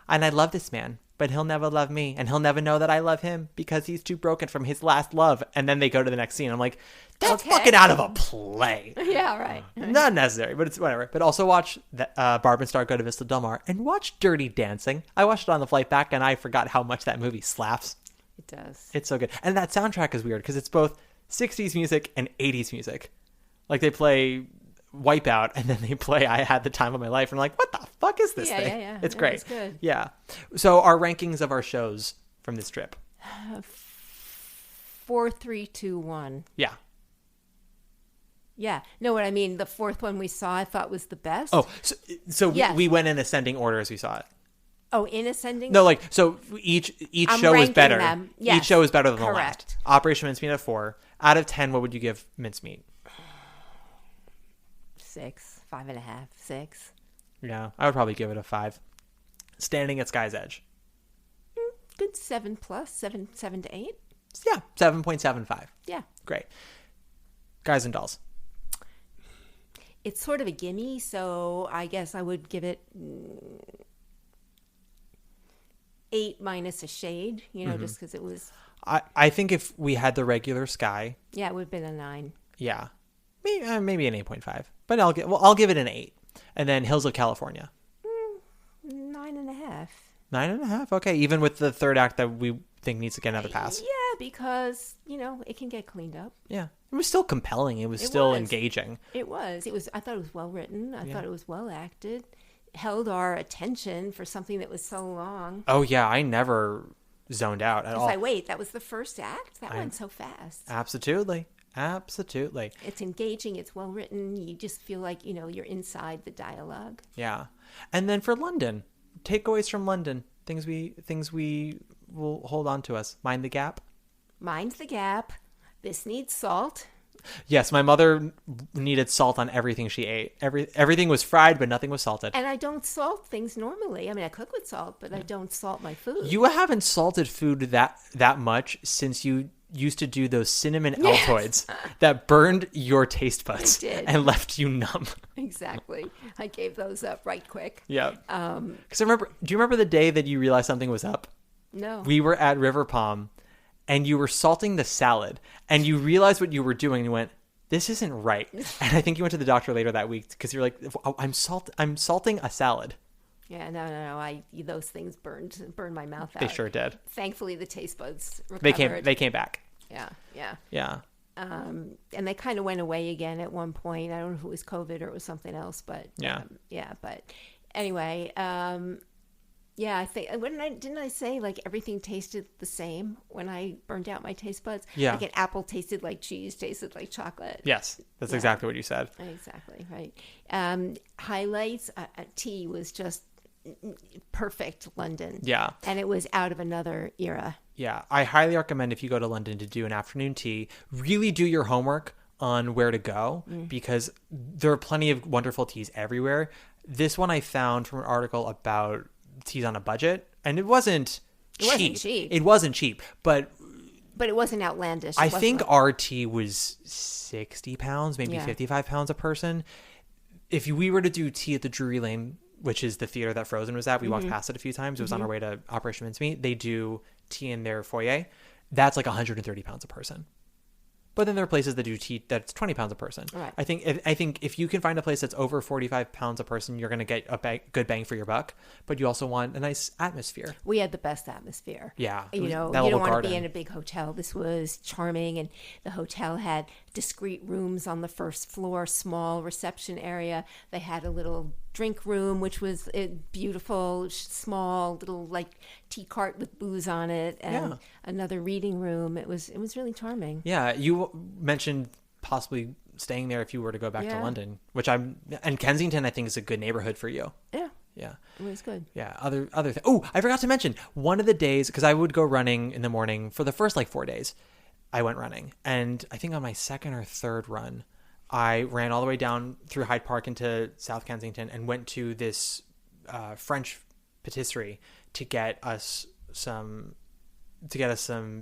[SPEAKER 2] "And I love this man, but he'll never love me, and he'll never know that I love him because he's too broken from his last love." And then they go to the next scene. I'm like, that's fucking out of a play.
[SPEAKER 3] Yeah, right.
[SPEAKER 2] Not necessary, but it's whatever. But also watch Barb and Star Go to Vista Del Mar and watch Dirty Dancing. I watched it on the flight back and I forgot how much that movie slaps.
[SPEAKER 3] It does.
[SPEAKER 2] It's so good. And that soundtrack is weird because it's both 60s music and 80s music, Like they play Wipeout and then they play I Had the Time of My Life. And I'm like, what the fuck is this thing?
[SPEAKER 3] Yeah.
[SPEAKER 2] It's great.
[SPEAKER 3] It's good.
[SPEAKER 2] Yeah. So our rankings of our shows from this trip.
[SPEAKER 3] 4, 3, 2, 1.
[SPEAKER 2] Yeah.
[SPEAKER 3] Yeah. No, what I mean, the fourth one we saw, I thought was the best.
[SPEAKER 2] Oh, so
[SPEAKER 3] Yes.
[SPEAKER 2] we went in ascending order as we saw it.
[SPEAKER 3] Oh, in ascending?
[SPEAKER 2] No, like, so each
[SPEAKER 3] I'm
[SPEAKER 2] show is
[SPEAKER 3] ranking
[SPEAKER 2] better.
[SPEAKER 3] them. Yes.
[SPEAKER 2] Each show is better than the
[SPEAKER 3] Correct.
[SPEAKER 2] last. Operation Mincemeat at 4. Out of 10, what would you give Mincemeat?
[SPEAKER 3] 6, 5.5, 6.
[SPEAKER 2] Yeah, I would probably give it a 5. Standing at Sky's Edge.
[SPEAKER 3] Good 7+, 7 to 8.
[SPEAKER 2] Yeah, 7.75.
[SPEAKER 3] Yeah.
[SPEAKER 2] Great. Guys and Dolls.
[SPEAKER 3] It's sort of a gimme, so I guess I would give it 8 minus a shade, just because it was...
[SPEAKER 2] I think if we had the regular Sky,
[SPEAKER 3] Yeah, it would have been a 9.
[SPEAKER 2] yeah, maybe an 8.5. But I'll give it an 8. And then Hills of California.
[SPEAKER 3] 9.5.
[SPEAKER 2] 9.5. Okay, even with the third act that we think needs to get another pass.
[SPEAKER 3] Yeah, because, it can get cleaned up.
[SPEAKER 2] Yeah, it was still compelling. It was still
[SPEAKER 3] was.
[SPEAKER 2] engaging.
[SPEAKER 3] It was. I thought it was well written. I thought it was well acted. Held our attention for something that was so long.
[SPEAKER 2] Oh yeah, I never zoned out at all.
[SPEAKER 3] Wait, that was the first act? That went so fast.
[SPEAKER 2] Absolutely.
[SPEAKER 3] It's engaging. It's well written. You just feel like, you're inside the dialogue.
[SPEAKER 2] Yeah. And then for London, takeaways from London, things we will hold on to us. Mind the Gap.
[SPEAKER 3] Mind the Gap. This needs salt.
[SPEAKER 2] Yes, my mother needed salt on everything she ate. Everything was fried, but nothing was salted.
[SPEAKER 3] And I don't salt things normally. I mean, I cook with salt, but I don't salt my food.
[SPEAKER 2] You haven't salted food that much since you used to do those cinnamon Altoids that burned your taste buds and left you numb.
[SPEAKER 3] Exactly. I gave those up right quick.
[SPEAKER 2] Yeah. Because do you remember the day that you realized something was up?
[SPEAKER 3] No.
[SPEAKER 2] We were at River Palm and you were salting the salad and you realized what you were doing and you went, this isn't right. And I think you went to the doctor later that week because you're like, oh, I'm salting a salad.
[SPEAKER 3] Yeah, no. Those things burned my mouth out.
[SPEAKER 2] They sure did.
[SPEAKER 3] Thankfully, the taste buds recovered.
[SPEAKER 2] They came back.
[SPEAKER 3] Yeah. And they kind of went away again at one point. I don't know if it was COVID or it was something else, but but anyway, I think didn't I say like everything tasted the same when I burned out my taste buds?
[SPEAKER 2] Yeah.
[SPEAKER 3] Like an apple tasted like cheese, tasted like chocolate.
[SPEAKER 2] Yes, that's exactly what you said.
[SPEAKER 3] Exactly right. Highlights. Tea was just perfect. London.
[SPEAKER 2] Yeah.
[SPEAKER 3] And it was out of another era.
[SPEAKER 2] Yeah, I highly recommend if you go to London to do an afternoon tea, really do your homework on where to go because there are plenty of wonderful teas everywhere. This one I found from an article about teas on a budget, and it wasn't cheap. It wasn't cheap, but
[SPEAKER 3] it wasn't outlandish.
[SPEAKER 2] I think our tea was £60, maybe £55 a person. If we were to do tea at the Drury Lane, which is the theater that Frozen was at, we walked past it a few times. It was on our way to Operation Mincemeat. They do tea in their foyer. That's like £130 a person. But then there are places that do tea that's £20 a person.
[SPEAKER 3] Right.
[SPEAKER 2] I think if you can find a place that's over £45 a person, you're going to get a good bang for your buck. But you also want a nice atmosphere.
[SPEAKER 3] We had the best atmosphere.
[SPEAKER 2] Yeah.
[SPEAKER 3] You don't want to be in a big hotel. This was charming, and the hotel had discrete rooms on the first floor, small reception area. They had a little drink room, which was beautiful, small little like tea cart with booze on it, and another reading room. It was really charming. Yeah,
[SPEAKER 2] you mentioned possibly staying there if you were to go back to London, and Kensington I think is a good neighborhood for you. Yeah,
[SPEAKER 3] it was good.
[SPEAKER 2] Yeah, other thing. Oh, I forgot to mention one of the days because I would go running in the morning for the first 4 days. I went running, and I think on my second or third run, I ran all the way down through Hyde Park into South Kensington and went to this French patisserie to get us some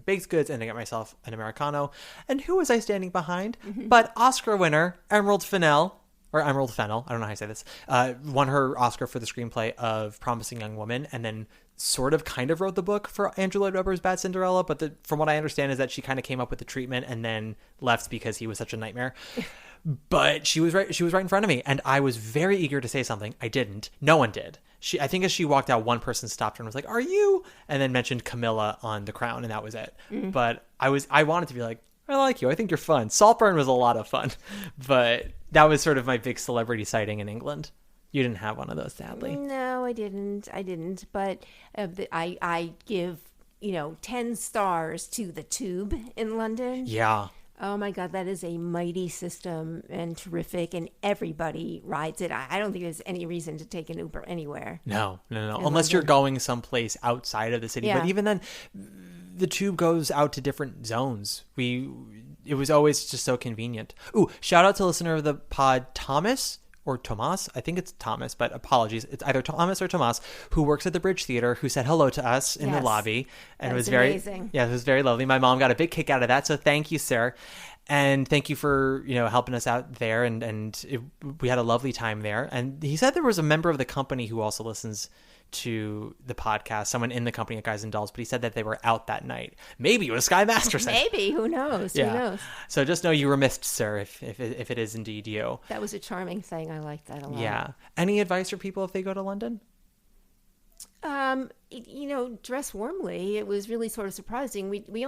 [SPEAKER 2] baked goods and to get myself an Americano. And who was I standing behind? But Oscar winner Emerald Fennell. I don't know how I say this, won her Oscar for the screenplay of Promising Young Woman, and then sort of kind of wrote the book for Andrew Lloyd Webber's Bad Cinderella, but from what I understand is that she kind of came up with the treatment and then left because he was such a nightmare. But she was right in front of me, and I was very eager to say something. I didn't. No one did. I think as she walked out, one person stopped her and was like, "Are you?" and then mentioned Camilla on The Crown, and that was it. But I wanted to be like, I like you. I think you're fun. Saltburn was a lot of fun, but that was sort of my big celebrity sighting in England. You didn't have one of those, sadly.
[SPEAKER 3] No, I didn't. But I give 10 stars to the Tube in London.
[SPEAKER 2] Yeah.
[SPEAKER 3] Oh my God, that is a mighty system and terrific, and everybody rides it. I don't think there's any reason to take an Uber anywhere.
[SPEAKER 2] No. Unless you're going someplace outside of the city.
[SPEAKER 3] Yeah.
[SPEAKER 2] But even then, the Tube goes out to different zones. It was always just so convenient. Ooh, shout out to listener of the pod, Thomas. Or Tomas, I think it's Thomas, but apologies. It's either Thomas or Tomas, who works at the Bridge Theater, who said hello to us in the lobby. And it was very
[SPEAKER 3] amazing.
[SPEAKER 2] Yeah, it was very lovely. My mom got a big kick out of that. So thank you, sir. And thank you for, helping us out there. We had a lovely time there. And he said there was a member of the company who also listens to the podcast, someone in the company at Guys and Dolls, but he said that they were out that night. Maybe it was Sky Masterson.
[SPEAKER 3] Maybe, who knows?
[SPEAKER 2] Yeah.
[SPEAKER 3] Who knows?
[SPEAKER 2] So just know you were missed, sir, if it is indeed you.
[SPEAKER 3] That was a charming thing. I liked that a lot.
[SPEAKER 2] Yeah. Any advice for people if they go to London?
[SPEAKER 3] Dress warmly. It was really sort of surprising. We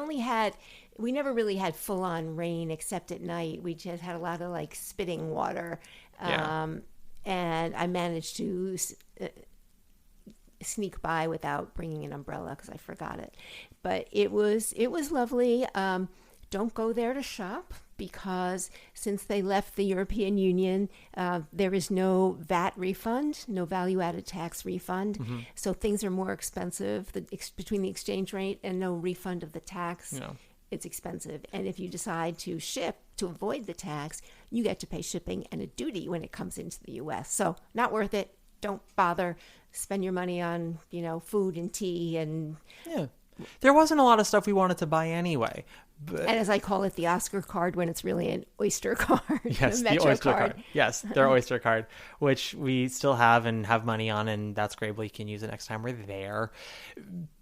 [SPEAKER 3] never really had full on rain except at night. We just had a lot of like spitting water. And I managed to sneak by without bringing an umbrella because I forgot it. But it was lovely. Don't go there to shop because since they left the European Union, there is no VAT refund, no value-added tax refund. Mm-hmm. So things are more expensive between the exchange rate and no refund of the tax. No. It's expensive. And if you decide to ship to avoid the tax, you get to pay shipping and a duty when it comes into the U.S. So not worth it. Don't bother. Spend your money on, food and tea and... Yeah.
[SPEAKER 2] There wasn't a lot of stuff we wanted to buy anyway. But...
[SPEAKER 3] And as I call it, the Oscar card when it's really an Oyster card.
[SPEAKER 2] Yes, the Oyster card. Yes, their Oyster card, which we still have and have money on, and that's great. We can use it next time we're there.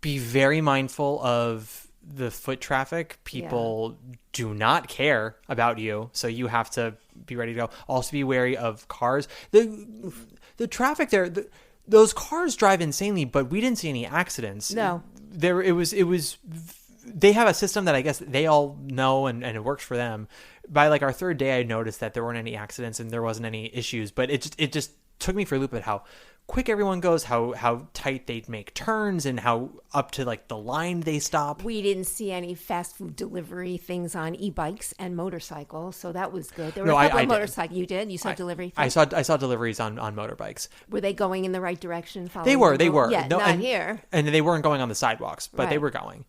[SPEAKER 2] Be very mindful of the foot traffic. People do not care about you, so you have to be ready to go. Also be wary of cars. The traffic there... Those cars drive insanely, but we didn't see any accidents.
[SPEAKER 3] No.
[SPEAKER 2] It was they have a system that I guess they all know and it works for them. By like our third day, I noticed that there weren't any accidents and there wasn't any issues, but it just took me for a loop at how quick everyone goes, how tight they make turns, and how up to like the line they stop.
[SPEAKER 3] We didn't see any fast food delivery things on e-bikes and motorcycles, so that was good. There were a couple of motorcycles. You did? You saw delivery?
[SPEAKER 2] I saw deliveries on motorbikes.
[SPEAKER 3] Were they going in the right direction?
[SPEAKER 2] They were.
[SPEAKER 3] Yeah,
[SPEAKER 2] no,
[SPEAKER 3] not here.
[SPEAKER 2] And they weren't going on the sidewalks, but they were going.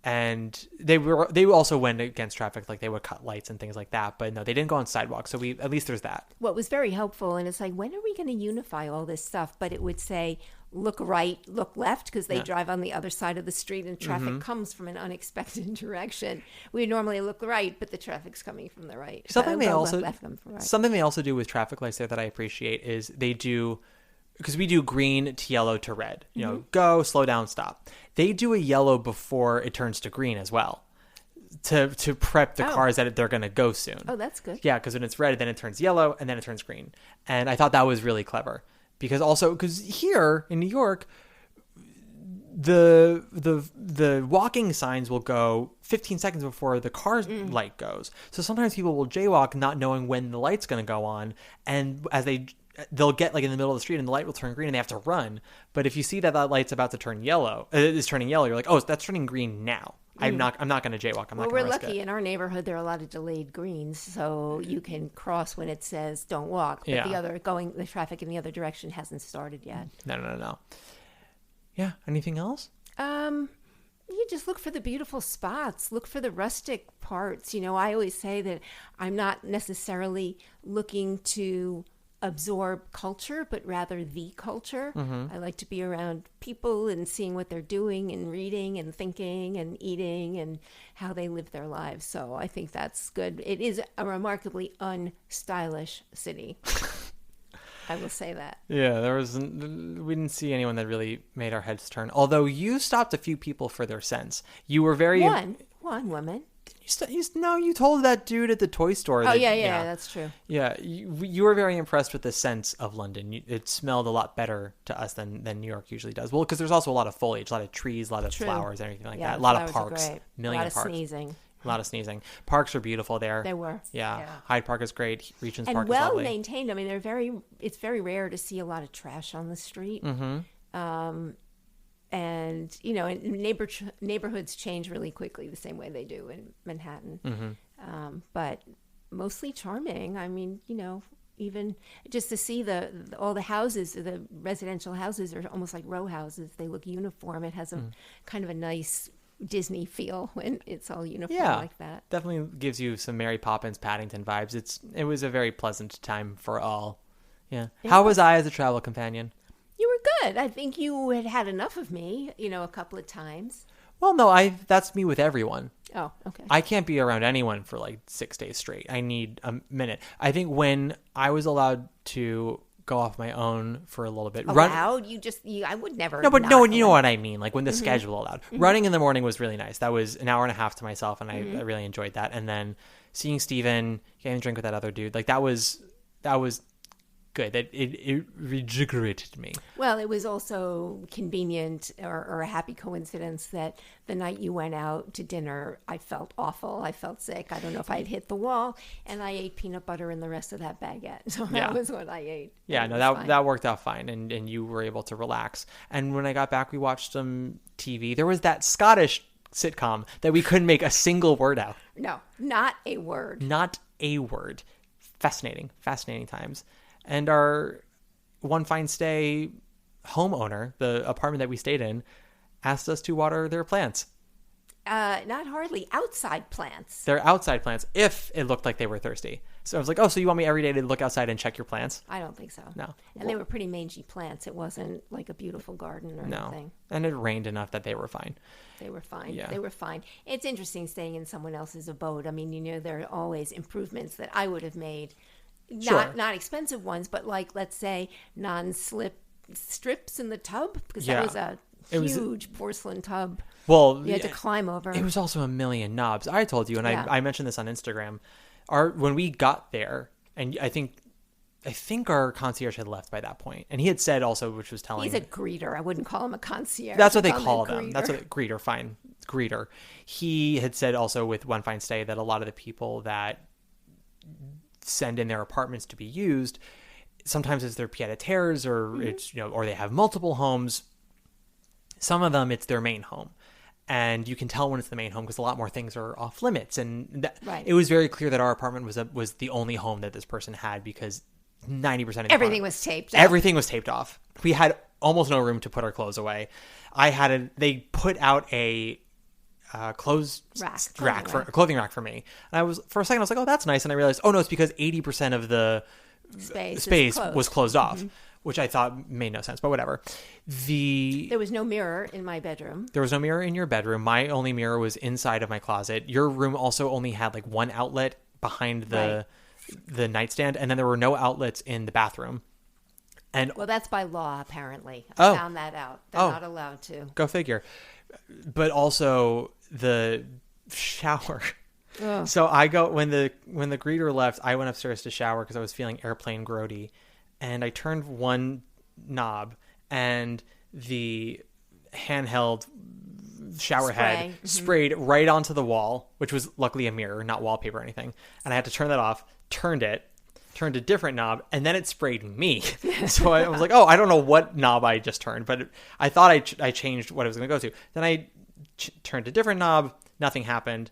[SPEAKER 2] And they also went against traffic, like they would cut lights and things like that. But no, they didn't go on sidewalks. So at least there's that.
[SPEAKER 3] What was very helpful, and it's like, when are we going to unify all this stuff? But it would say, look right, look left, because they drive on the other side of the street and traffic comes from an unexpected direction. We normally look right, but the traffic's coming from the right.
[SPEAKER 2] Something they also do with traffic lights there that I appreciate is they do... Because we do green to yellow to red, go, slow down, stop. They do a yellow before it turns to green as well to prep the cars that they're going to go soon.
[SPEAKER 3] Oh, that's good.
[SPEAKER 2] Yeah, because when it's red, then it turns yellow and then it turns green. And I thought that was really clever because here in New York, the walking signs will go 15 seconds before the car's light goes. So sometimes people will jaywalk not knowing when the light's going to go on. And as they'll get like in the middle of the street and the light will turn green and they have to run. But if you see that light's about to turn yellow, it's turning yellow, you're like, oh, that's turning green now. I'm not going to jaywalk. I'm not going to risk it.
[SPEAKER 3] Well, we're lucky in our neighborhood. There are a lot of delayed greens, so you can cross when it says don't walk. But the traffic in the other direction hasn't started yet.
[SPEAKER 2] No. Yeah. Anything else?
[SPEAKER 3] You just look for the beautiful spots. Look for the rustic parts. I always say that I'm not necessarily looking to absorb culture, but rather the culture. I like to be around people and seeing what they're doing and reading and thinking and eating and how they live their lives. So I think that's good. It is a remarkably unstylish city. I will say that. Yeah,
[SPEAKER 2] we didn't see anyone that really made our heads turn. Although you stopped a few people for their sense. You were very...
[SPEAKER 3] One woman.
[SPEAKER 2] You told that dude at the toy store.
[SPEAKER 3] Yeah, that's true.
[SPEAKER 2] Yeah, you were very impressed with the sense of London. It smelled a lot better to us than New York usually does. Well, because there's also a lot of foliage, a lot of trees, a lot of flowers, and everything like that. A lot of parks,
[SPEAKER 3] a lot of
[SPEAKER 2] parks.
[SPEAKER 3] sneezing.
[SPEAKER 2] A lot of sneezing. Parks are beautiful there.
[SPEAKER 3] They were.
[SPEAKER 2] Yeah. Hyde Park is great. Regent's
[SPEAKER 3] And
[SPEAKER 2] Park is
[SPEAKER 3] well
[SPEAKER 2] lovely.
[SPEAKER 3] maintained. I mean, it's very rare to see a lot of trash on the street. And, you know, neighborhoods change really quickly the same way they do in Manhattan. But mostly charming. I mean, you know, even just to see all the houses, the residential houses are almost like row houses. They look uniform. It has a kind of a nice Disney feel when it's all uniform like that.
[SPEAKER 2] Definitely gives you some Mary Poppins, Paddington vibes. It was a very pleasant time for all. Yeah. How was I as a travel companion?
[SPEAKER 3] You were good. I think you had enough of me, you know, a couple of times.
[SPEAKER 2] Well, no, that's me with everyone.
[SPEAKER 3] Oh, okay.
[SPEAKER 2] I can't be around anyone for like 6 days straight. I need a minute. I think when I was allowed to go off my own for a little bit.
[SPEAKER 3] Allowed? I would never.
[SPEAKER 2] No, but no, you know what I mean. Like when the schedule allowed. Running in the morning was really nice. That was an hour and a half to myself, and I really enjoyed that. And then seeing Steven, getting a drink with that other dude, like that was good. It rejuvenated me.
[SPEAKER 3] Well, it was also convenient or a happy coincidence that the night you went out to dinner, I felt awful. I felt sick. I don't know if I'd hit the wall, and I ate peanut butter and the rest of that baguette. So that was what I ate.
[SPEAKER 2] Yeah, no, that worked out fine, and you were able to relax. And when I got back, we watched some TV. There was that Scottish sitcom that we couldn't make a single word out.
[SPEAKER 3] No, not a word.
[SPEAKER 2] Not a word. Fascinating times. And our one fine stay homeowner, the apartment that we stayed in, asked us to water their plants.
[SPEAKER 3] Not hardly. Outside plants.
[SPEAKER 2] They're outside plants, if it looked like they were thirsty. So I was like, oh, so you want me every day to look outside and check your plants?
[SPEAKER 3] I don't think so.
[SPEAKER 2] No.
[SPEAKER 3] And they were pretty mangy plants. It wasn't like a beautiful garden or anything.
[SPEAKER 2] And it rained enough that they were fine.
[SPEAKER 3] They were fine.
[SPEAKER 2] Yeah.
[SPEAKER 3] They were fine. It's interesting staying in someone else's abode. I mean, you know, there are always improvements that I would have made. Not expensive ones, but like, let's say, non-slip strips in the tub, because that was a huge porcelain tub.
[SPEAKER 2] Well,
[SPEAKER 3] you had to climb over.
[SPEAKER 2] It was also a million knobs. I told you, and I mentioned this on Instagram. When we got there, and I think our concierge had left by that point, and he had said also, which was telling.
[SPEAKER 3] He's a greeter. I wouldn't call him a concierge.
[SPEAKER 2] That's what they call them. That's what greeter. Fine, greeter. He had said also with One Fine Stay that a lot of the people that send in their apartments to be used, sometimes it's their pied-à-terres, or it's, you know, or they have multiple homes. Some of them it's their main home, and you can tell when it's the main home because a lot more things are off limits. And it was very clear that our apartment was the only home that this person had, because 90% of
[SPEAKER 3] everything was taped.
[SPEAKER 2] Everything was taped off. We had almost no room to put our clothes away. They put out a clothing rack for me. And for a second I was like, oh, that's nice. And I realized, oh no, it's because 80% of the space was closed off, which I thought made no sense, but whatever. There
[SPEAKER 3] was no mirror in my bedroom.
[SPEAKER 2] There was no mirror in your bedroom. My only mirror was inside of my closet. Your room also only had like one outlet behind the nightstand, and then there were no outlets in the bathroom.
[SPEAKER 3] Well, that's by law, apparently. I found that out. They're not allowed to.
[SPEAKER 2] Go figure. But also the shower. Ugh. So I go when the greeter left, I went upstairs to shower because I was feeling airplane grody, and I turned one knob, and the handheld shower head sprayed right onto the wall, which was luckily a mirror, not wallpaper or anything. And I had to turn that off. Turned a different knob, and then it sprayed me. So I was like, oh, I don't know what knob I just turned, but I thought I changed what I was going to go to. Then I turned a different knob, nothing happened.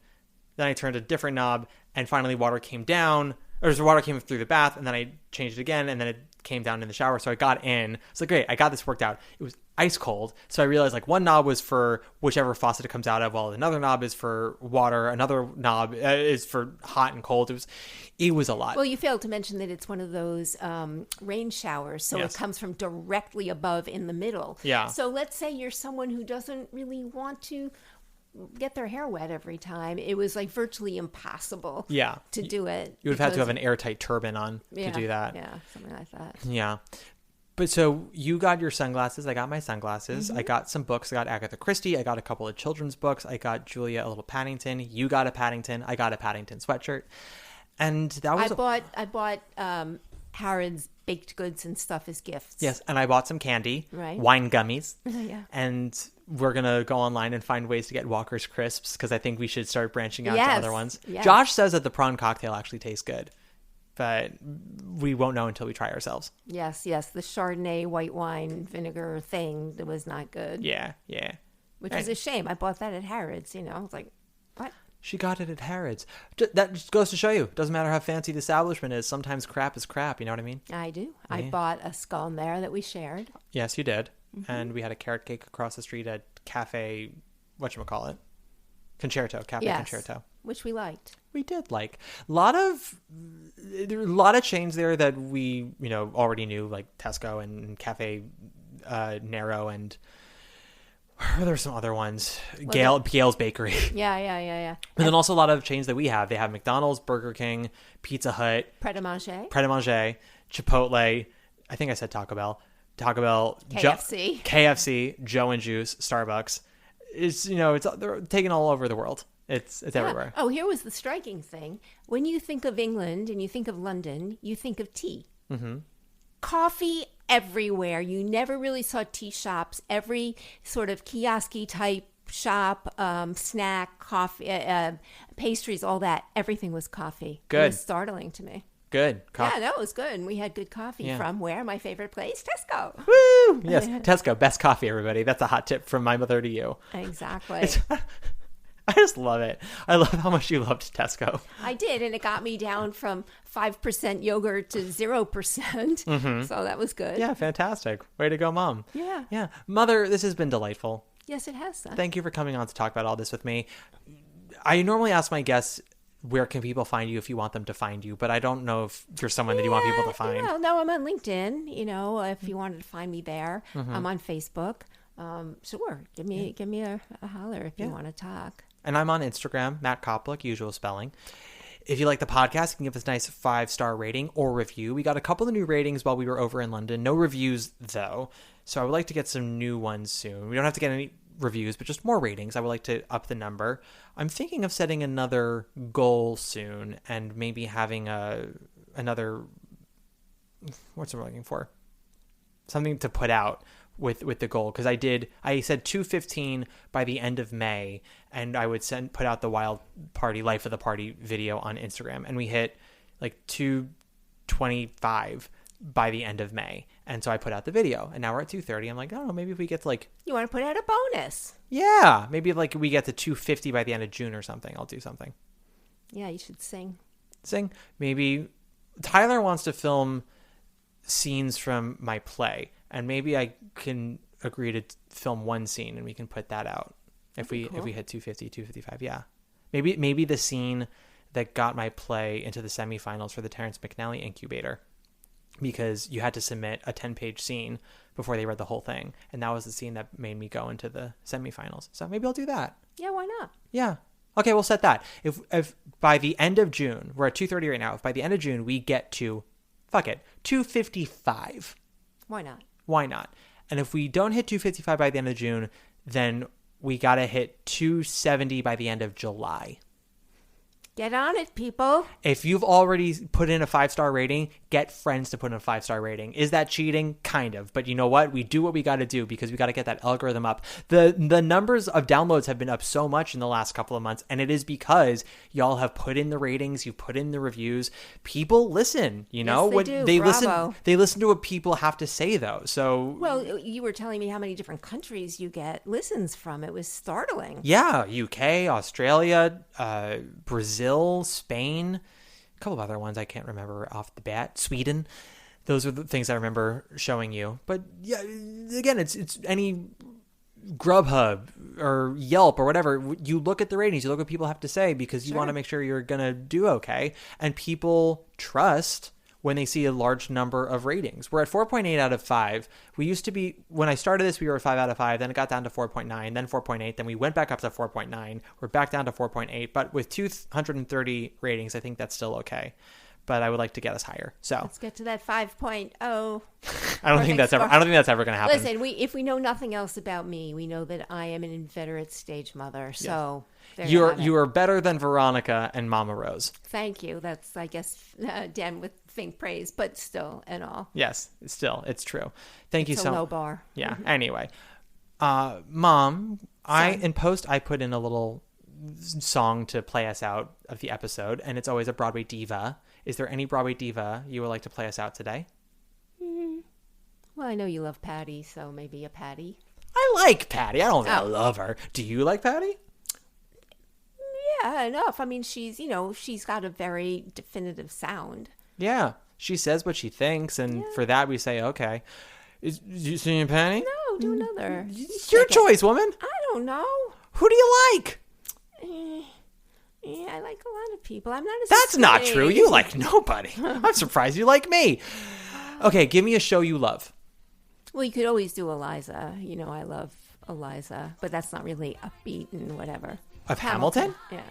[SPEAKER 2] Then I turned a different knob, and finally water came down, or the water came through the bath, and then I changed it again, and then it came down in the shower. So I got in. It's like, great, I got this worked out. It was ice cold. So I realized like one knob was for whichever faucet it comes out of, while another knob is for water. Another knob is for hot and cold. It was a lot.
[SPEAKER 3] Well, you failed to mention that it's one of those rain showers. So it comes from directly above in the middle.
[SPEAKER 2] Yeah.
[SPEAKER 3] So let's say you're someone who doesn't really want to get their hair wet every time. It was like virtually impossible to do it.
[SPEAKER 2] You would have had to have an airtight turban on to do that.
[SPEAKER 3] Yeah, something like that.
[SPEAKER 2] Yeah. But so you got your sunglasses. I got my sunglasses. I got some books. I got Agatha Christie. I got a couple of children's books. I got Julia a little Paddington. You got a Paddington. I got a Paddington sweatshirt. And that was...
[SPEAKER 3] I bought Harrod's baked goods and stuff as gifts.
[SPEAKER 2] Yes, and I bought some candy.
[SPEAKER 3] Right.
[SPEAKER 2] Wine gummies.
[SPEAKER 3] Yeah.
[SPEAKER 2] And we're going to go online and find ways to get Walker's Crisps because I think we should start branching out to
[SPEAKER 3] Yes,
[SPEAKER 2] other ones.
[SPEAKER 3] yes.
[SPEAKER 2] Josh says that the prawn cocktail actually tastes good, but we won't know until we try ourselves.
[SPEAKER 3] Yes, the Chardonnay white wine vinegar thing that was not good.
[SPEAKER 2] Yeah.
[SPEAKER 3] Which is a shame. I bought that at Harrods, you know. I was like, what?
[SPEAKER 2] She got it at Harrods. That just goes to show you. Doesn't matter how fancy the establishment is. Sometimes crap is crap. You know what I mean?
[SPEAKER 3] I do.
[SPEAKER 2] Yeah.
[SPEAKER 3] I bought a scone there that we shared.
[SPEAKER 2] Yes, you did. And we had a carrot cake across the street at Cafe, whatchamacallit? Concerto. Cafe Concerto.
[SPEAKER 3] Which we liked.
[SPEAKER 2] We did like. There are a lot of chains there that we, already knew, like Tesco and Cafe Nero and there's some other ones. Gail's Bakery.
[SPEAKER 3] Yeah.
[SPEAKER 2] And then also a lot of chains that we have. They have McDonald's, Burger King, Pizza Hut,
[SPEAKER 3] Pret a Manger,
[SPEAKER 2] Chipotle. I think I said Taco Bell,
[SPEAKER 3] KFC,
[SPEAKER 2] KFC, Joe and Juice, Starbucks. It's they're taken all over the world. It's everywhere.
[SPEAKER 3] Oh, here was the striking thing. When you think of England and you think of London, you think of tea. Mm-hmm. Coffee everywhere. You never really saw tea shops. Every sort of kiosk-y type shop, snack, coffee, pastries, all that. Everything was coffee.
[SPEAKER 2] Good.
[SPEAKER 3] It was startling to me.
[SPEAKER 2] Good.
[SPEAKER 3] Yeah, no, it was good. And we had good coffee from where? My favorite place, Tesco.
[SPEAKER 2] Woo! Yes, Tesco, best coffee, everybody. That's a hot tip from my mother to you.
[SPEAKER 3] Exactly.
[SPEAKER 2] I just love it. I love how much you loved Tesco.
[SPEAKER 3] I did, and it got me down from 5% yogurt to 0%. Mm-hmm. So that was good.
[SPEAKER 2] Yeah, fantastic. Way to go, Mom.
[SPEAKER 3] Yeah.
[SPEAKER 2] Mother, this has been delightful.
[SPEAKER 3] Yes, it has, son.
[SPEAKER 2] Thank you for coming on to talk about all this with me. I normally ask my guests, where can people find you if you want them to find you? But I don't know if you're someone that you want people to find.
[SPEAKER 3] No, I'm on LinkedIn. If you wanted to find me there. Mm-hmm. I'm on Facebook. Sure. Give me a holler if you want to talk.
[SPEAKER 2] And I'm on Instagram, Matt Koplik, usual spelling. If you like the podcast, you can give us a nice 5-star rating or review. We got a couple of new ratings while we were over in London. No reviews, though. So I would like to get some new ones soon. We don't have to get any reviews, but just more ratings. I would like to up the number. I'm thinking of setting another goal soon and maybe having another... What's I'm looking for? Something to put out with the goal, because I said 215 by the end of May, and I would put out the Wild Party Life of the Party video on Instagram, and we hit like 225 by the end of May, and so I put out the video, and now we're at 230. I'm like, I don't know, maybe if we get to like,
[SPEAKER 3] you want to put out a bonus?
[SPEAKER 2] Yeah, maybe if like we get to 250 by the end of June or something, I'll do something.
[SPEAKER 3] Yeah, you should sing.
[SPEAKER 2] Maybe Tyler wants to film scenes from my play, and maybe I can agree to film one scene and we can put that out if we hit 250, 255. Yeah, maybe the scene that got my play into the semifinals for the Terrence McNally Incubator, because you had to submit a 10-page scene before they read the whole thing, and that was the scene that made me go into the semifinals. So maybe I'll do that.
[SPEAKER 3] Yeah, why not?
[SPEAKER 2] Yeah. Okay, we'll set that. If by the end of June, we're at 230 right now, if by the end of June we get to 255. Why not? And if we don't hit 255 by the end of June, then we got to hit 270 by the end of July.
[SPEAKER 3] Get on it, people.
[SPEAKER 2] If you've already put in a 5-star rating, get friends to put in a 5-star rating. Is that cheating? Kind of. But you know what? We do what we got to do because we got to get that algorithm up. The numbers of downloads have been up so much in the last couple of months, and it is because y'all have put in the ratings, you put in the reviews. People listen,
[SPEAKER 3] Yes, they do.
[SPEAKER 2] They
[SPEAKER 3] Bravo.
[SPEAKER 2] They listen to what people have to say, though. So,
[SPEAKER 3] well, you were telling me how many different countries you get listens from. It was startling.
[SPEAKER 2] Yeah, UK, Australia, Brazil, Spain, a couple of other ones I can't remember off the bat. Sweden. Those are the things I remember showing you. But yeah, again, it's any Grubhub or Yelp or whatever. You look at the ratings, you look at what people have to say, because you want to make sure you're going to do okay. And people trust when they see a large number of ratings. We're at 4.8 out of 5. We used to be, when I started this, we were at 5 out of 5. Then it got down to 4.9, then 4.8. Then we went back up to 4.9. We're back down to 4.8. But with 230 ratings, I think that's still okay. But I would like to get us higher. So
[SPEAKER 3] let's get to that 5.0.
[SPEAKER 2] I don't think that's ever going to happen.
[SPEAKER 3] Listen, if we know nothing else about me, we know that I am an inveterate stage mother. So
[SPEAKER 2] you are better than Veronica and Mama Rose.
[SPEAKER 3] Thank you. That's, I guess, Dan would think praise, but still and all.
[SPEAKER 2] Yes, still, it's true. Thank you so much.
[SPEAKER 3] It's a low bar.
[SPEAKER 2] Yeah. Anyway, Mom, in post, I put in a little song to play us out of the episode, and it's always a Broadway diva. Is there any Broadway diva you would like to play us out today?
[SPEAKER 3] Well, I know you love Patty, so maybe a Patty.
[SPEAKER 2] I like Patty. I don't think I love her. Do you like Patty?
[SPEAKER 3] Yeah, enough. I mean, she's got a very definitive sound.
[SPEAKER 2] Yeah. She says what she thinks, and for that we say, okay. You singing Patty?
[SPEAKER 3] No, do another.
[SPEAKER 2] It's your choice, woman.
[SPEAKER 3] I don't know.
[SPEAKER 2] Who do you like?
[SPEAKER 3] Yeah, I like a lot of people. I'm not as
[SPEAKER 2] That's not
[SPEAKER 3] afraid.
[SPEAKER 2] true. You like nobody. I'm surprised you like me. Okay, give me a show you love.
[SPEAKER 3] Well, you could always do Eliza. I love Eliza, but that's not really upbeat and whatever.
[SPEAKER 2] Of Hamilton?
[SPEAKER 3] Yeah.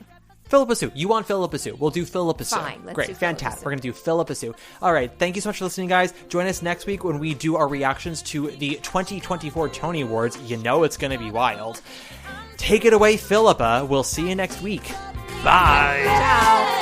[SPEAKER 2] Philippa Sue. You want Philippa Sue. We'll do Philippa Sue.
[SPEAKER 3] Fine, let's
[SPEAKER 2] Great.
[SPEAKER 3] do
[SPEAKER 2] Fantastic.
[SPEAKER 3] Philippa Sue.
[SPEAKER 2] We're going to do Philippa Sue. All right. Thank you so much for listening, guys. Join us next week when we do our reactions to the 2024 Tony Awards. You know it's going to be wild. Take it away, Philippa. We'll see you next week. Bye.
[SPEAKER 3] Ciao.